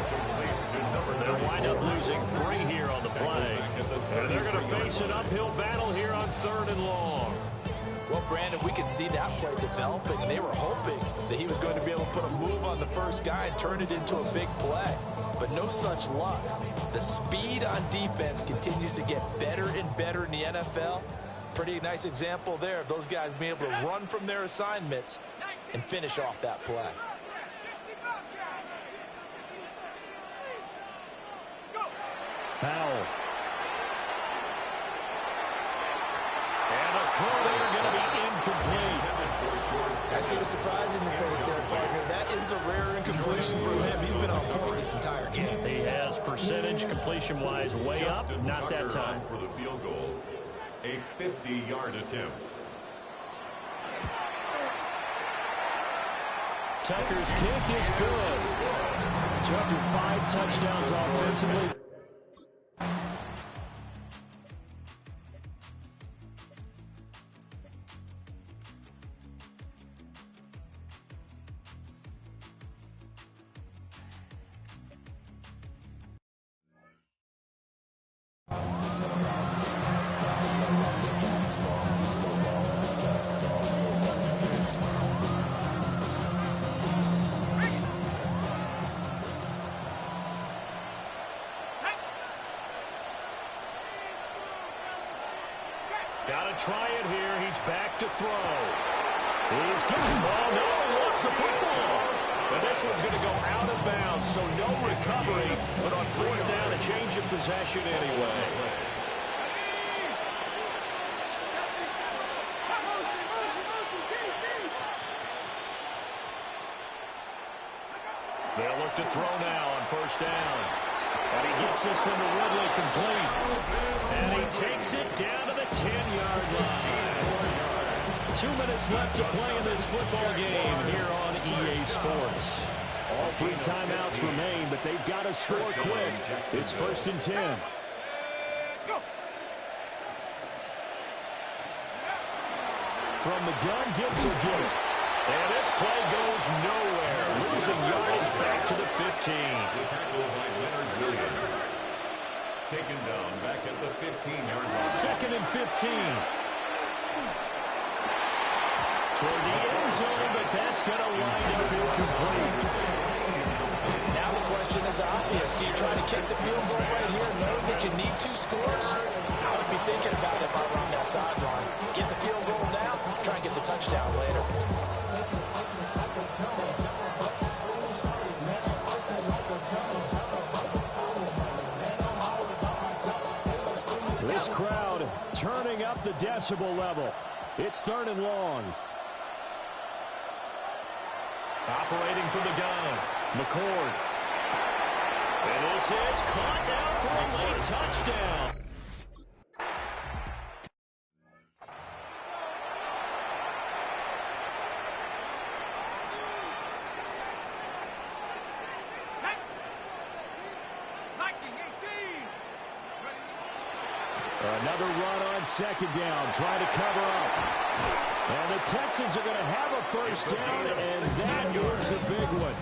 They'll wind up losing 3 here on the play. And they're going to face an uphill battle here on 3rd and long. Well, Brandon, we could see that play developing, and they were hoping that he was going to be able to put a move on the first guy and turn it into a big play. But no such luck. The speed on defense continues to get better and better in the NFL. Pretty nice example there of those guys being able to run from their assignments and finish off that play. Howell. And a throw there going to be incomplete. I see the surprise in your face there, partner. That is a rare incompletion for him. He's been on point this entire game. He has percentage completion-wise way up. Not that time. For the field goal, a 50-yard attempt. Tucker's kick is good. So after 5 touchdowns offensively, got to try it here. He's back to throw. He's getting the ball. No, he lost the football. And this one's going to go out of bounds, so no recovery. But on 4th down, a change of possession anyway. Back to throw now on first down. And he gets this one to Woodley complete. And he takes it down to the 10-yard line. 2 minutes left to play in this football game here on EA Sports. All 3 timeouts remain, but they've got to score quick. It's 1st and 10. From the gun, Gibbs will get it. And this play goes nowhere. Losing yardage back to the 15. Tackled by Leonard Williams. Taken down back at the 15-yard line. 2nd and 15. Toward the end zone, but that's going to wind up incomplete. Now the question is obvious. Do you try to kick the field goal right here, knowing that you need 2 scores? I would be thinking about it if I were on that sideline. Get the field goal now, try and get the touchdown later. This crowd turning up the decibel level. It's 3rd and long. Operating from the gun, McCord. And this is caught now for a late touchdown. Another run on 2nd down, trying to cover up. And the Texans are going to have a first down, and that is the big one,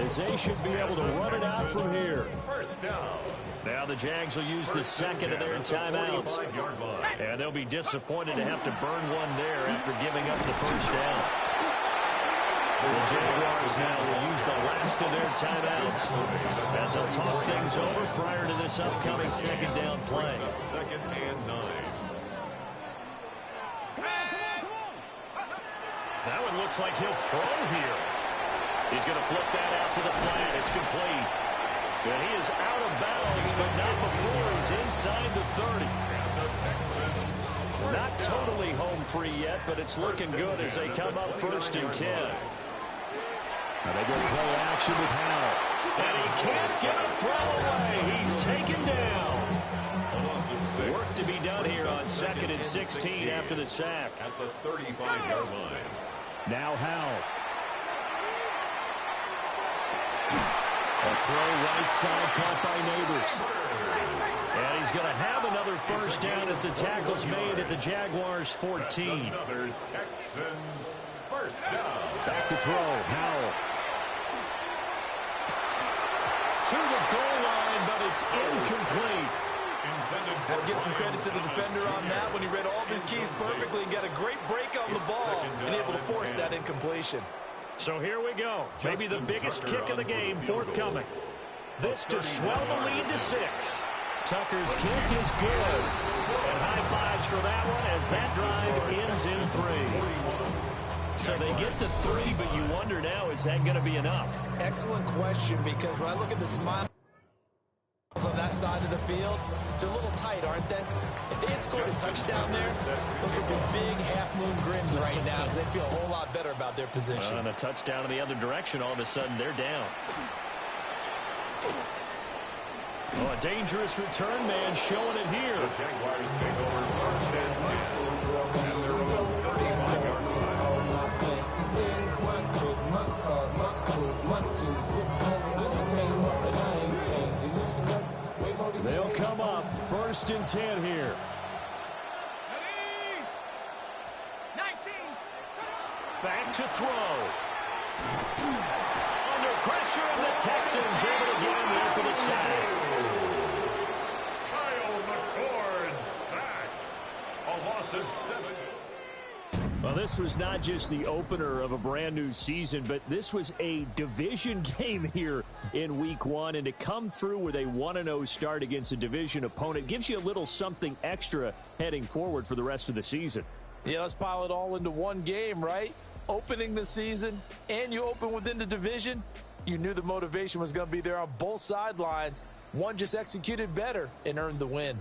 as they should be able to run it out from here. First down. Now the Jags will use the second of their timeouts. And they'll be disappointed to have to burn one there after giving up the first down. The Jaguars now will use the last of their timeouts as they'll talk things over prior to this upcoming 2nd down play. 2nd and 9. That one looks like he'll throw here. He's going to flip that out to the flat. It's complete. And he is out of bounds, but not before he's inside the 30. Not totally home free yet, but it's looking good as they come up 1st and 10. Now they go play action with Howell. And he can't get a throw away. He's taken down. Work to be done here on 2nd and 16 after the sack. At the 35-yard line. Now Howell. A throw right side caught by Neighbors. And he's going to have another first down as the tackle's made at the Jaguars' 14. Another Texans first down. Back to throw. Howell. To the goal line, but it's incomplete. I'll give some credit to the defender on that when he read all of his keys perfectly and got a great break on the ball and able to force that incompletion. So here we go. Maybe the biggest kick of the game forthcoming. This to swell the lead to 6. Tucker's kick is good. And high fives for that one as that drive ends in 3. So they get the 3, but you wonder now, is that going to be enough? Excellent question, because when I look at the smiles on that side of the field, they're a little tight, aren't they? If they had scored a touchdown there, those would be big half-moon grins right now because they feel a whole lot better about their position. And a touchdown in the other direction, all of a sudden they're down. Oh, a dangerous return man showing it here. The Jaguars take over 1st and 10. And they're on the 35-yard line. They'll come up 1st and 10 here. 19. Back to throw. Under pressure, and the Texans able to get in there for the sack. Kyle McCord sacked. A loss of 7. Well, this was not just the opener of a brand new season, but this was a division game here in week 1. And to come through with a 1-0 start against a division opponent gives you a little something extra heading forward for the rest of the season. Yeah, let's pile it all into one game, right? Opening the season, and you open within the division. You knew the motivation was going to be there on both sidelines. One just executed better and earned the win.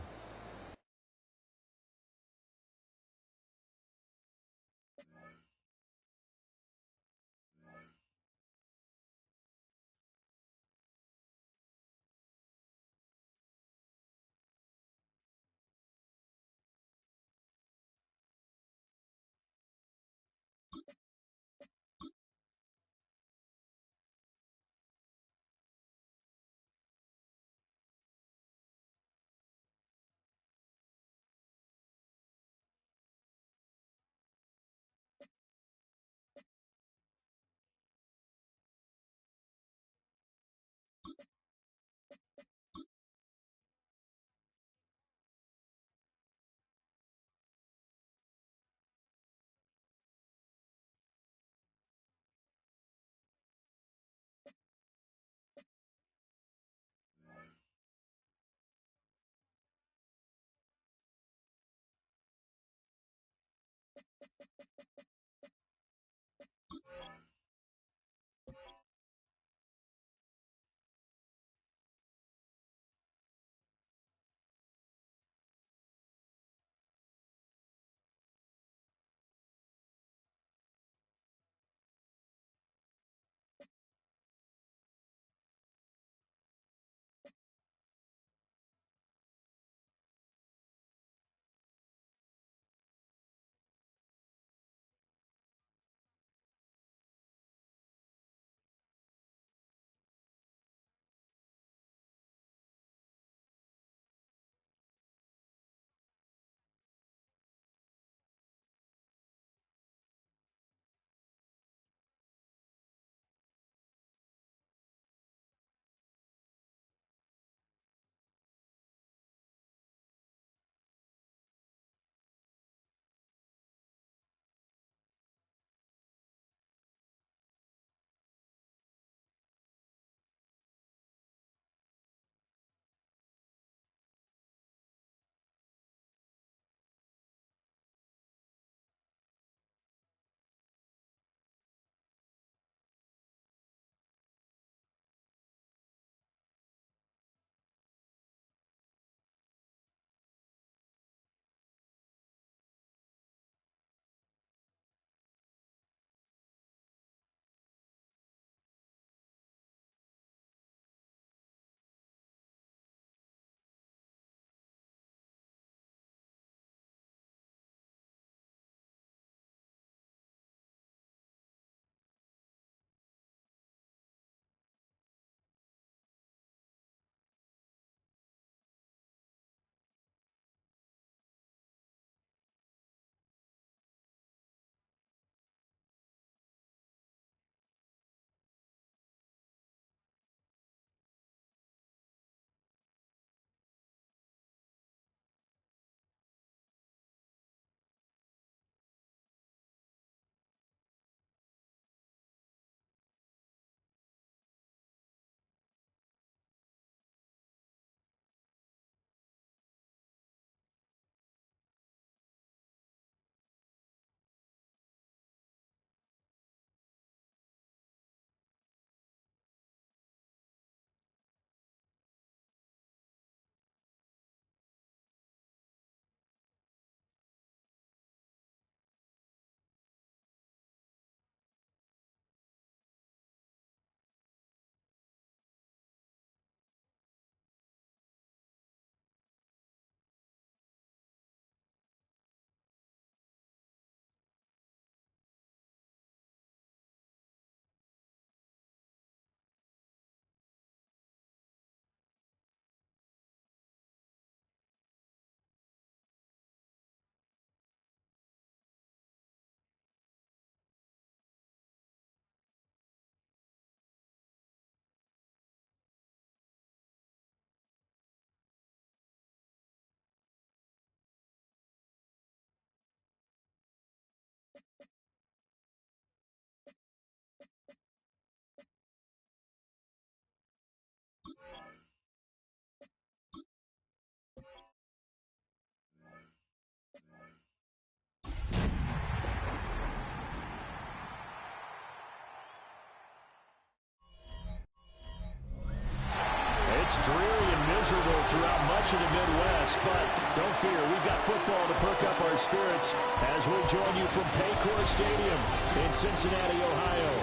It's dreary and miserable throughout much of the Midwest, but don't fear, we've got football to perk up our spirits as we join you from Paycor Stadium in Cincinnati, Ohio.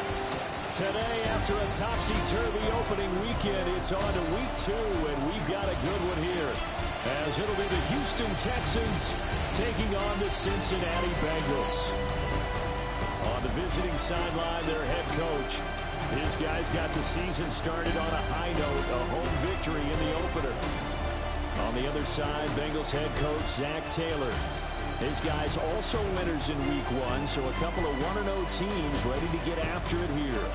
Today, after a topsy-turvy opening weekend, it's on to week 2, and we've got a good one here, as it'll be the Houston Texans taking on the Cincinnati Bengals. On the visiting sideline, their head coach. His guys got the season started on a high note, a home victory in the opener. On the other side, Bengals head coach Zach Taylor. His guys also winners in week 1, so a couple of 1-0 teams ready to get after it here.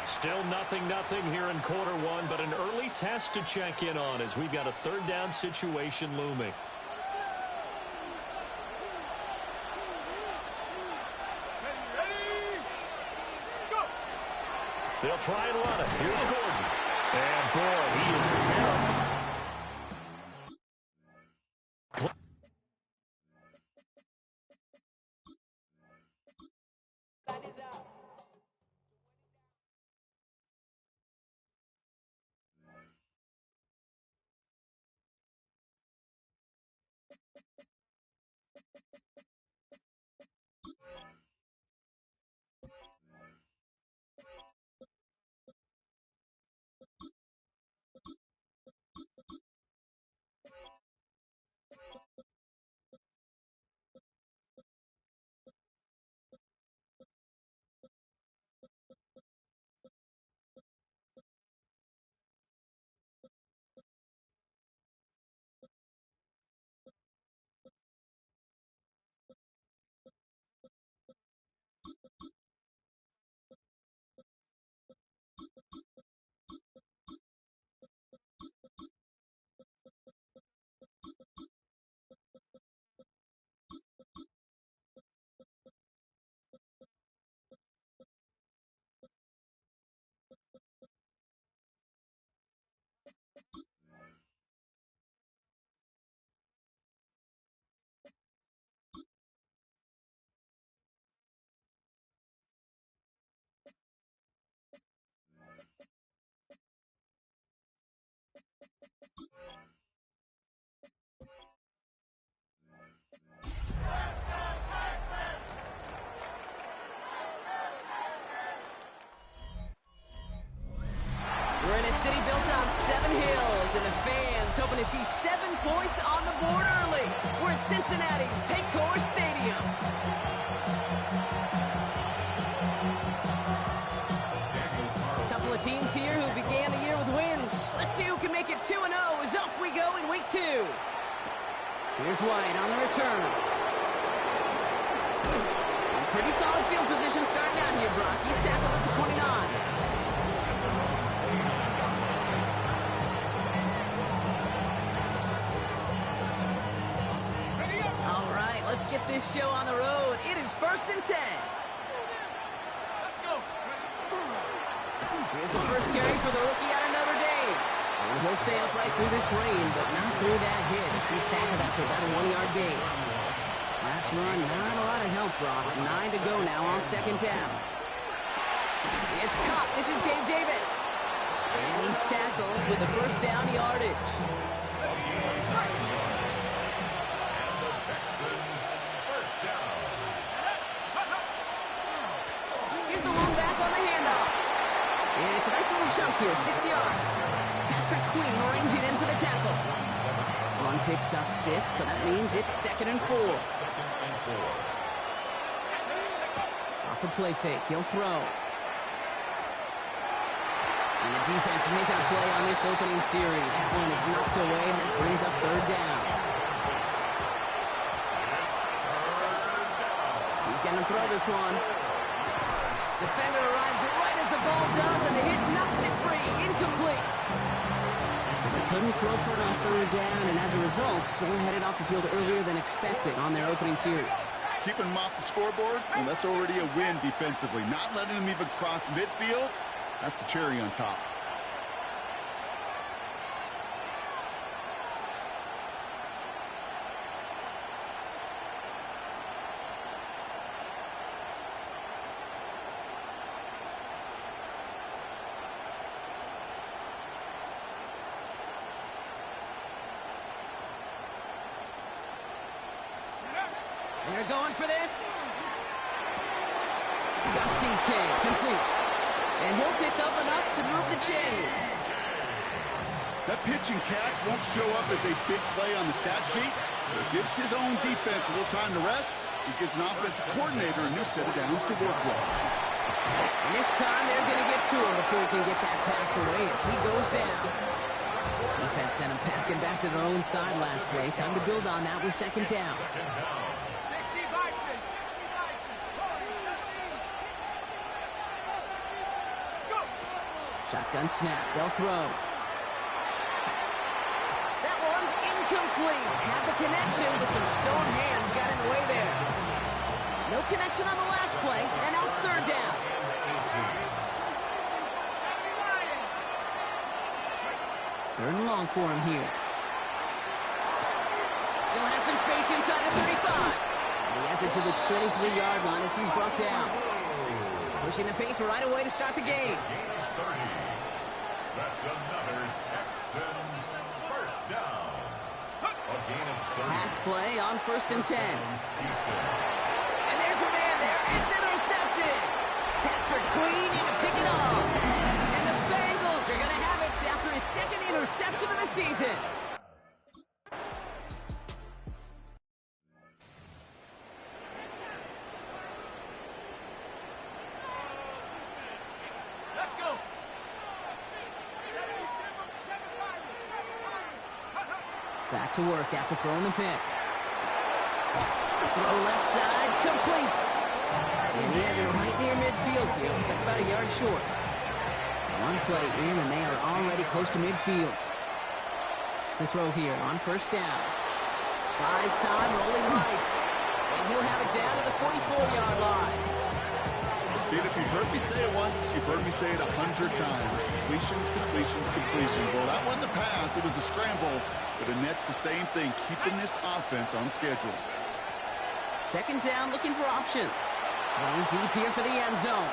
Still 0-0 here in quarter 1, but an early test to check in on as we've got a third down situation looming. They'll try and run it. Here's Gordon. And boy, he is very and the fans hoping to see 7 points on the board early. We're at Cincinnati's Paycor Stadium. A couple of teams here who began the year with wins. Let's see who can make it 2-0 as off we go in week 2. Here's White on the return. Pretty solid field position starting out here, Brock. He's tackled at the 29. Let's get this show on the road. It is 1st and 10. Let's go. Here's the first carry for the rookie out of Notre Dame. And he'll stay upright through this rain, but not through that hit as he's tackled after about a 1-yard gain. Last run, not a lot of help, Brock. 9 to go now on 2nd down. It's caught. This is Gabe Davis. And he's tackled with the first down yardage. And it's a nice little chunk here, 6 yards. Patrick Queen ranging in for the tackle. One picks up 6, so that means it's 2nd and 4. Off the play fake, he'll throw. And the defense making a play on this opening series. That one is knocked away, and that brings up 3rd down. He's going to throw this one. Defender arrives right as the ball does, and the hit knocks it free. Incomplete. So they couldn't throw for it on 3rd down, and as a result, they're headed off the field earlier than expected on their opening series. Keeping them off the scoreboard, well, that's already a win defensively. Not letting them even cross midfield, that's the cherry on top. They're going for this. Got TK, complete. And he'll pick up enough to move the chains. That pitch and catch won't show up as a big play on the stat sheet, but it gives his own defense a little time to rest. It gives an offensive coordinator a new set of downs to work with. And this time they're going to get to him before he can get that pass away as he goes down. Defense sent him packing back to their own side last play. Time to build on that with 2nd down. Shotgun snap. They'll throw. That one's incomplete. Had the connection, but some stone hands got in the way there. No connection on the last play, and now it's 3rd down. Third and long for him here. Still has some space inside the 35. And he has it to the 23-yard line as he's brought down. Pushing the pace right away to start the game. That's another Texans first down. A gain of 30. Pass play on 1st and 10. And there's a man there. It's intercepted. Patrick Queen in to pick it off. And the Bengals are going to have it after his 2nd interception of the season. Back to work after throwing the pick. Throw left side, complete. And he has it right near midfield here. Looks like about a yard short. One play in, and they are already close to midfield. To throw here on 1st down. Buys time, rolling right. And he'll have it down to the 44-yard line. Dude, if you've heard me say it once, you've heard me say it 100 times. Completions, completions, completions. Well, that wasn't the pass. It was a scramble. But it nets the same thing, keeping this offense on schedule. 2nd down, looking for options. Going deep here for the end zone.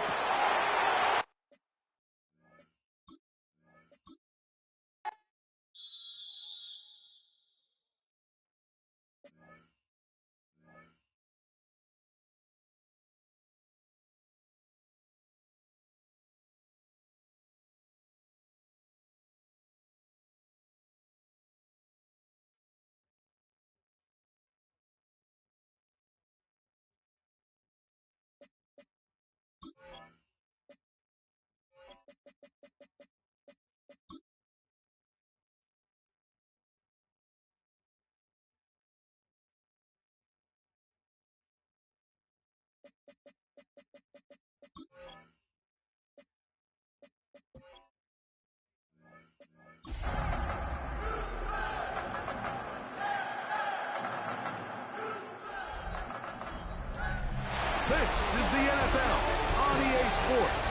This is the NFL on EA Sports.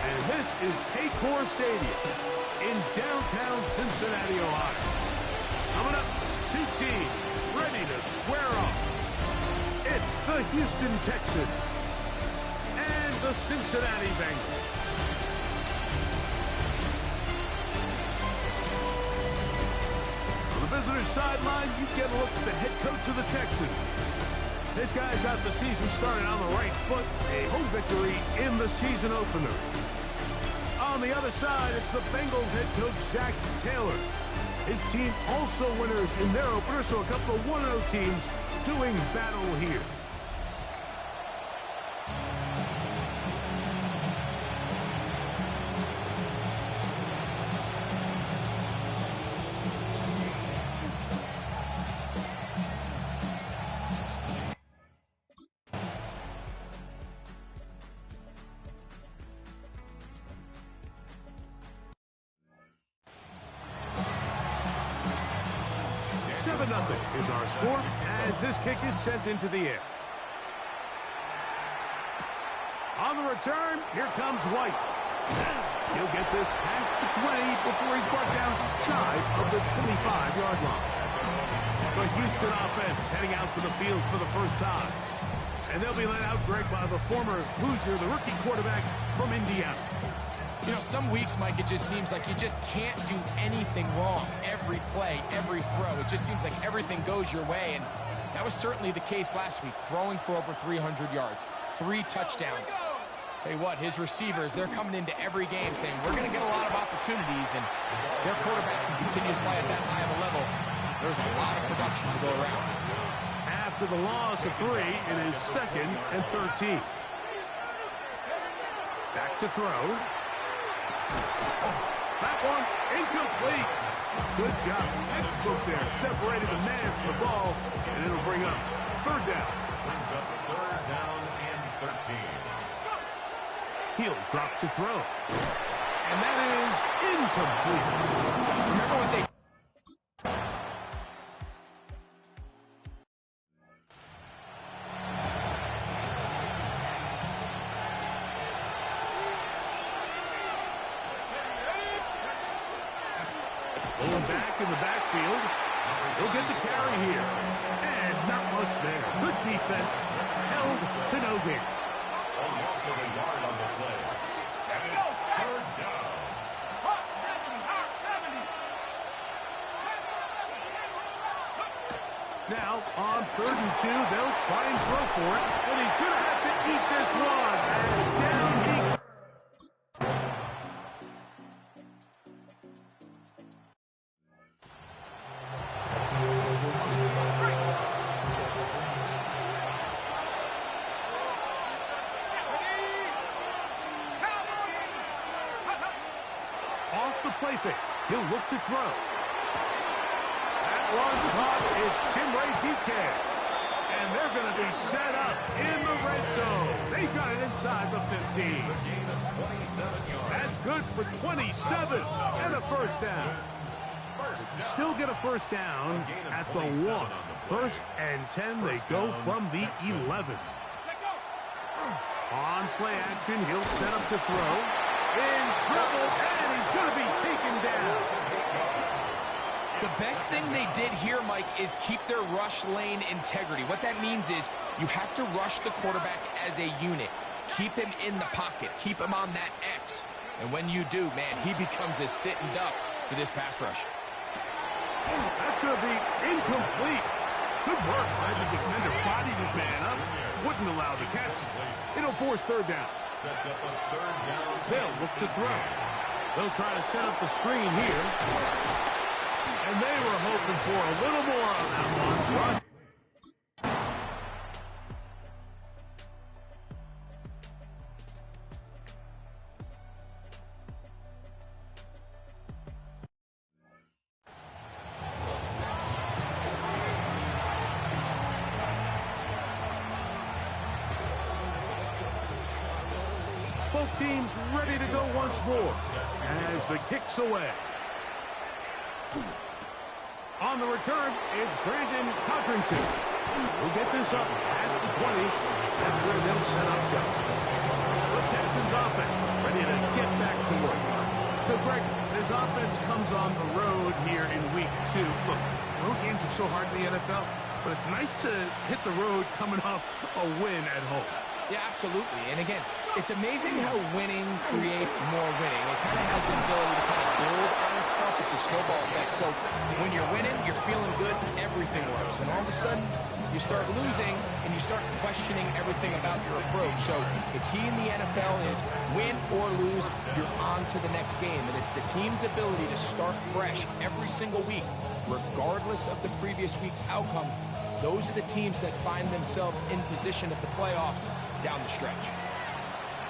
And this is Paycor Stadium in downtown Cincinnati, Ohio. Coming up, two teams ready to square off. It's the Houston Texans and the Cincinnati Bengals. On the visitor's sideline, you get a look at the head coach of the Texans. This guy's got the season started on the right foot. A home victory in the season opener. On the other side, it's the Bengals head coach, Zach Taylor. His team also winners in their opener, so a couple of 1-0 teams doing battle here. Nothing is our score as this kick is sent into the air. On the return, here comes White. He'll get this past the 20 before he's brought down shy of the 25-yard line. The Houston offense heading out to the field for the first time. And they'll be led out, Greg, by the former Hoosier, the rookie quarterback from Indiana. You know, some weeks, Mike, it just seems like you just can't do anything wrong. Every play, every throw, it just seems like everything goes your way. And that was certainly the case last week, throwing for over 300 yards, 3 touchdowns. Tell you what, his receivers, they're coming into every game saying, we're going to get a lot of opportunities, and their quarterback can continue to play at that high of a level. There's a lot of production to go around. After the loss of 3, it is 2nd and 13. Back to throw. That one incomplete. Good job. Textbook there. Separated the man from the ball, and it'll bring up 3rd down. Brings up 3rd down and 13. He'll drop to throw. And that is incomplete. Remember what they... Back in the backfield. He'll get the carry here. And not much there. Good defense. Held to no gain. Almost a yard on the play. And it's 3rd down. Hawk 70, Hawk 70. Now, on 3rd and 2, they'll try and throw for it. And he's going to have to eat this one. And down he goes. Play fake. He'll look to throw. That one caught. It's Jimray DK. And they're going to be set up in the red zone. They've got it inside the 15. It's a gain of 27 yards. That's good for 27 and a 1st down. Still get a 1st down at the 1. 1st and 10. They go from the 11. On play action, he'll set up to throw. In trouble, and he's going to be taken down. The best thing they did here, Mike, is keep their rush lane integrity. What that means is you have to rush the quarterback as a unit. Keep him in the pocket. Keep him on that X. And when you do, man, he becomes a sitting duck for this pass rush. That's going to be incomplete. Good work by the defender. Bodied his man up. Wouldn't allow the catch. It'll force 3rd down. Sets up a 3rd down. They'll look to throw. They'll try to set up the screen here. And they were hoping for a little more on that one. Both teams ready to go once more as the kick's away. On the return, it's Brandon Codrington. We'll get this up past the 20. That's where they'll set up shop. The Texans offense ready to get back to work. So, Greg, this offense comes on the road here in week 2. Look, road games are so hard in the NFL, but it's nice to hit the road coming off a win at home. Yeah, absolutely. And again, it's amazing how winning creates more winning. It kind of has the ability to kind of build on itself. It's a snowball effect. So when you're winning, you're feeling good, everything works. And all of a sudden, you start losing, and you start questioning everything about your approach. So the key in the NFL is win or lose, you're on to the next game. And it's the team's ability to start fresh every single week, regardless of the previous week's outcome. Those are the teams that find themselves in position at the playoffs down the stretch.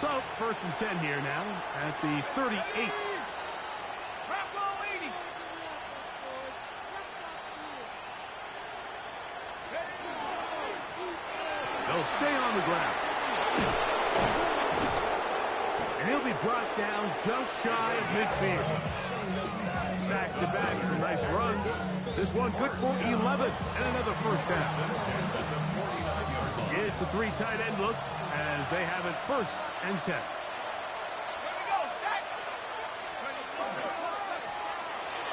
So, 1st and 10 here now at the 38. They'll stay on the ground. And he'll be brought down just shy of midfield. Back-to-back, some nice runs. This one good for 11 and another first down. It's a 3 tight end look as they have it 1st and 10.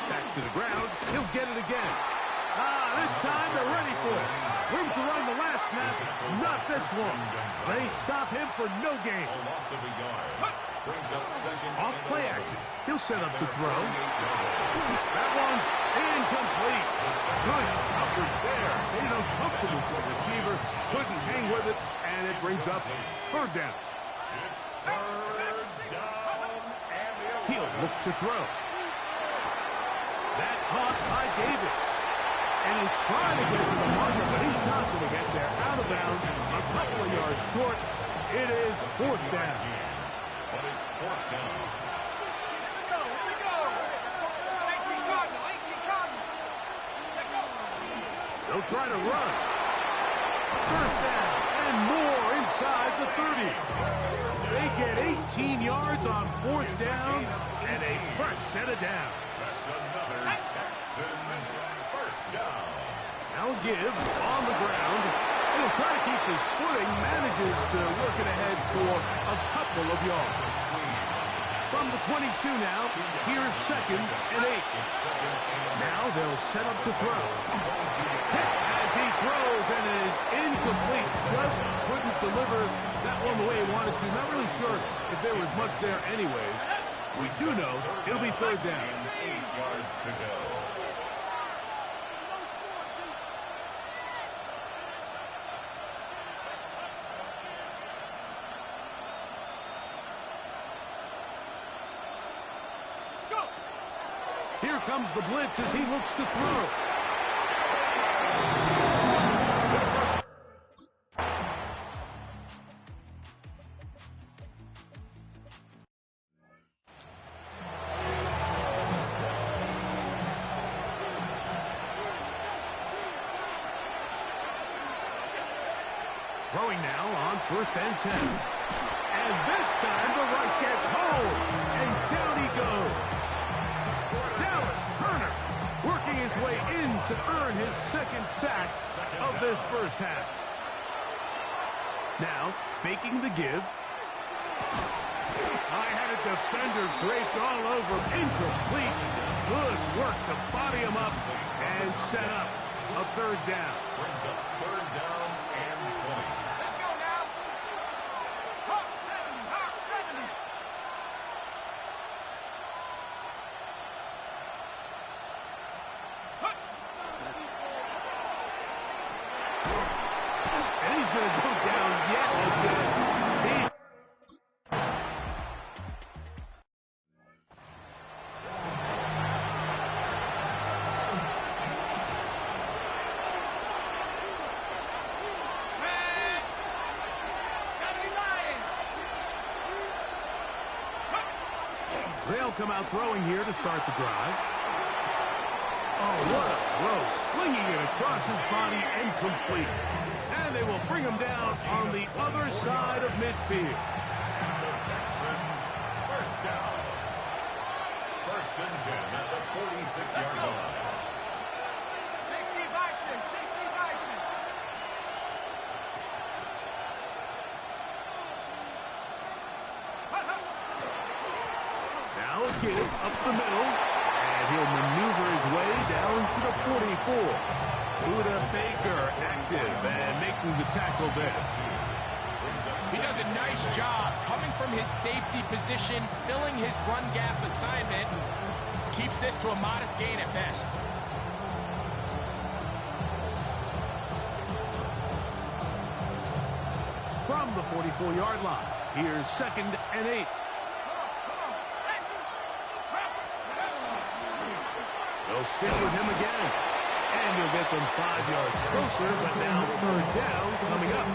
Back to the ground. He'll get it again. This time they're ready for it. Room to run the last snap. Not this one. They stop him for no gain. Off play action. He'll set up to throw. That one's incomplete. Good coverage there. Made it uncomfortable for the receiver. Couldn't hang with it, and it brings up 3rd down. He'll look to throw. That caught by Davis. And he's trying to get to the marker, but he's not going to get there. Out of bounds, a couple of yards short. It is 4th down. But it's 4th down. Here we go. 18 Cardinal. They'll try to run. 1st down and more inside the 30. They get 18 yards on 4th down and a fresh set of downs. That's another Texans 1st down. Now give on the ground. He'll try to keep his footing, manages to work it ahead for a couple of yards. From the 22 now, here's 2nd and 8. Now they'll set up to throw. As he throws, and it is incomplete. Just couldn't deliver that one the way he wanted to. Not really sure if there was much there anyways. We do know it'll be 3rd down. 8 yards to go. Here comes the blitz as he looks to throw. Throwing now on 1st and 10. And this time the rush gets home. And down he goes. Turner working his way in to earn his 2nd sack of this 1st half. Now, faking the give. I had a defender draped all over him. Incomplete. Good work to body him up and set up a 3rd down. Brings up 3rd down and 20. Let's go now. Hawk 70. Hawk 70. And he's going to go down yet again. They'll come out throwing here to start the drive. Oh, what a throw. Slinging it across his body and complete. And they will bring him down on the other side of midfield. The Texans 1st down. 1st and 10 at the 46-yard line. 60 Bison. 60 Bison. Now a give up the middle. And he'll maneuver his way down to the 44. Buda Baker active and making the tackle there. He does a nice job coming from his safety position, filling his run gap assignment. Keeps this to a modest gain at best. From the 44-yard line, here's 2nd and 8. They'll stick with him again. And he'll get them 5 yards closer, but now 3rd down coming up.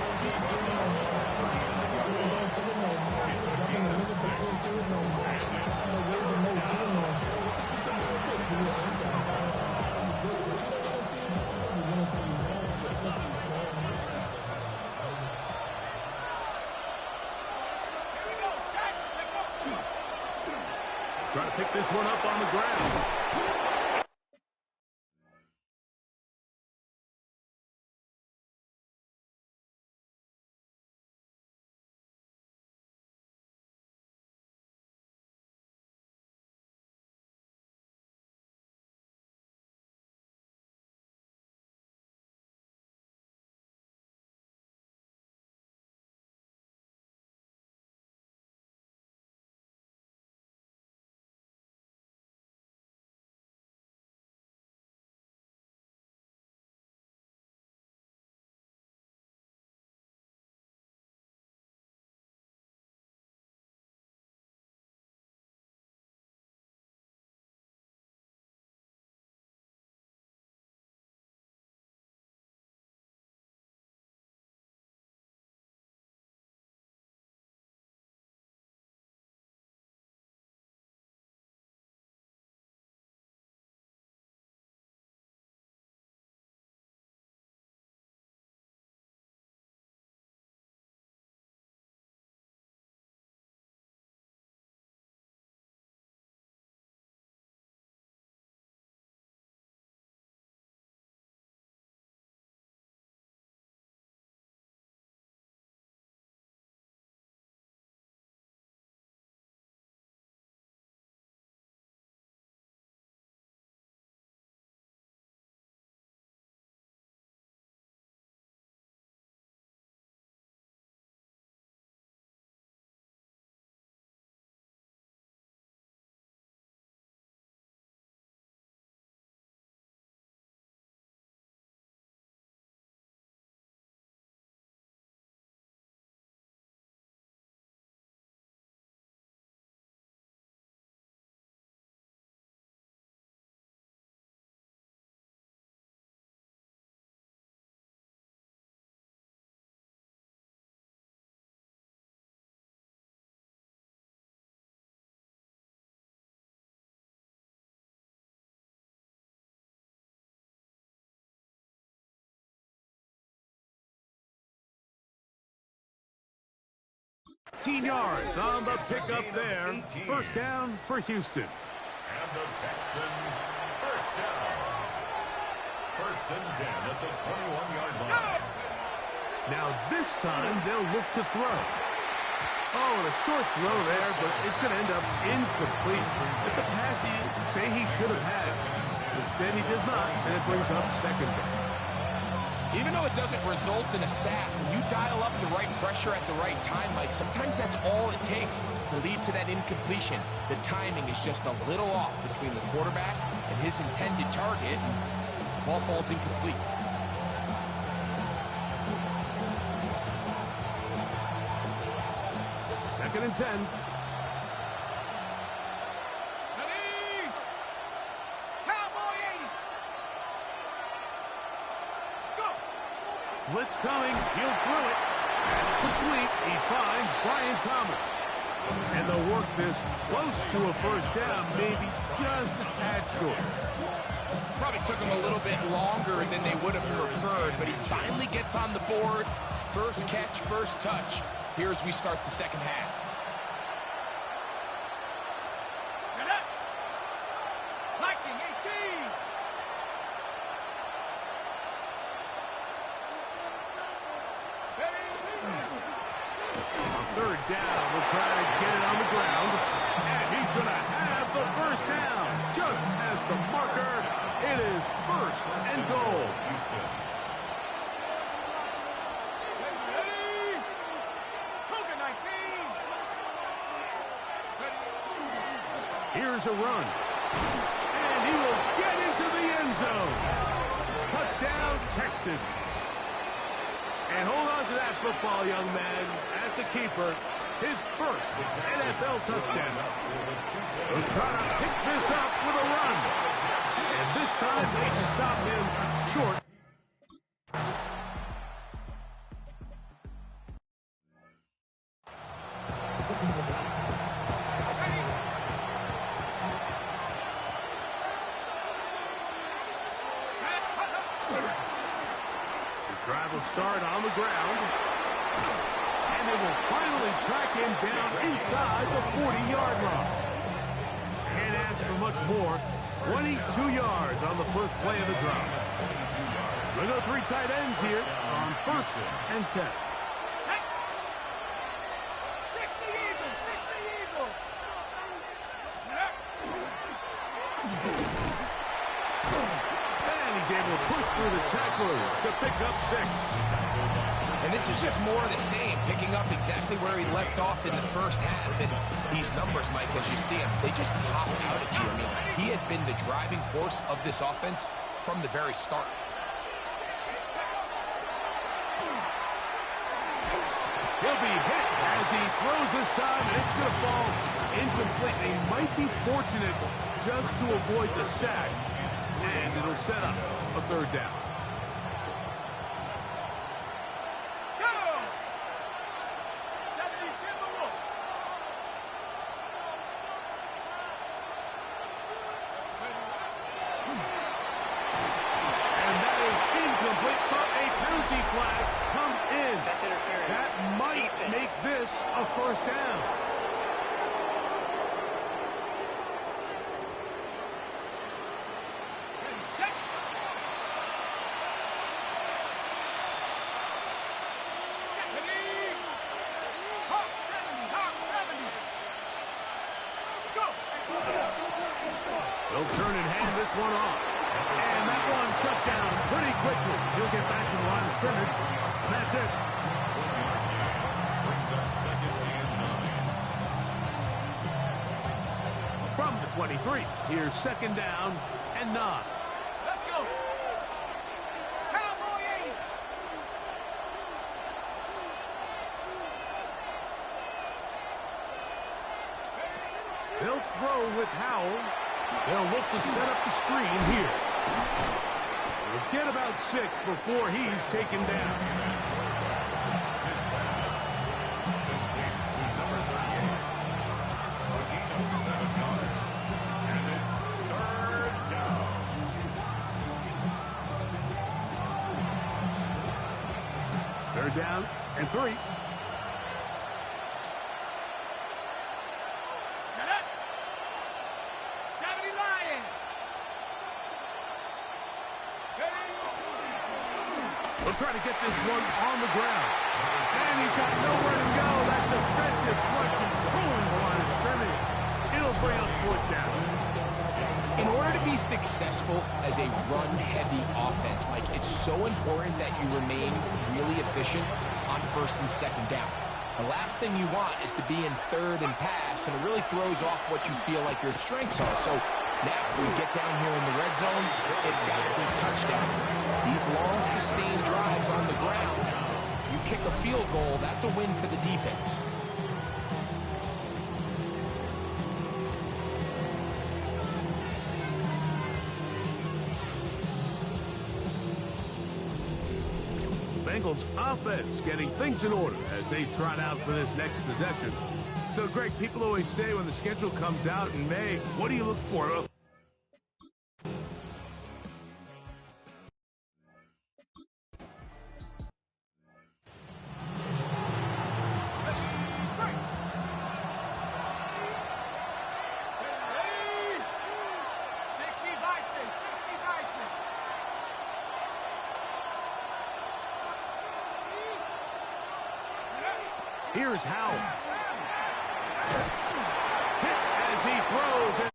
Trying to pick this one up on the ground. Yards on the pickup there. 1st down for Houston. And the Texans, 1st down. 1st and 10 at the 21-yard line. Now this time they'll look to throw. Oh, and a short throw there, but it's going to end up incomplete. It's a pass he say he should have had. Instead, he does not, and it brings up 2nd down. Even though it doesn't result in a sack, when you dial up the right pressure at the right time, Mike, sometimes that's all it takes to lead to that incompletion. The timing is just a little off between the quarterback and his intended target, and the ball falls incomplete. Second and 10. Blitz coming. He'll throw it. That's complete. He finds Brian Thomas. And they'll work this close to a 1st down, maybe just a tad short. Probably took him a little bit longer than they would have preferred, but he finally gets on the board. First catch, first touch. Here as we start the 2nd half. Set up. Viking 18. On 3rd down, we'll try to get it on the ground. And he's going to have the first down. Just as the marker, it is first and goal. Here's a run. And he will get into the end zone. Touchdown, Texans. And hold on to that football, young man. That's a keeper. His first NFL touchdown. He'll try to pick this up with a run. And this time they stop him short. Drive will start on the ground. And they will finally track him down inside the 40-yard line. Can't ask for much more. 22 yards on the first play of the drive. We'll go 3 tight ends here on 1st and 10. 60 Eagles, 60 Eagles. And he's able to push through the tacklers to pick up 6. And this is just more of the same, picking up exactly where he left off in the first half. And these numbers, Mike, as you see them, they just pop out at you. I mean, he has been the driving force of this offense from the very start. He'll be hit as he throws this time, and it's going to fall incomplete. They might be fortunate just to avoid the sack, and it'll set up a 3rd down. That might make this a 1st down. They'll turn and hand this one off. And that one shut down pretty quickly. He'll get back to the line of scrimmage. That's it. From the 23, here's 2nd down and 9. Let's go. Cowboy 80. They'll throw with Howell. They'll look to set up the screen here. They'll get about 6 before he's taken down. Third down and 3. We'll try to get this one on the ground. And he's got nowhere to go. That defensive front controlling the line of scrimmage. It'll bring up 4th down. In order to be successful as a run-heavy offense, Mike, it's so important that you remain really efficient on 1st and 2nd down. The last thing you want is to be in 3rd and pass, and it really throws off what you feel like your strengths are. So now, we get down here in the red zone, it's got to be touchdowns. These long, sustained drives on the ground, you kick a field goal, that's a win for the defense. Bengals offense getting things in order as they trot out for this next possession. So, Greg, people always say when the schedule comes out in May, what do you look for? Here's Howell. Hit as he throws.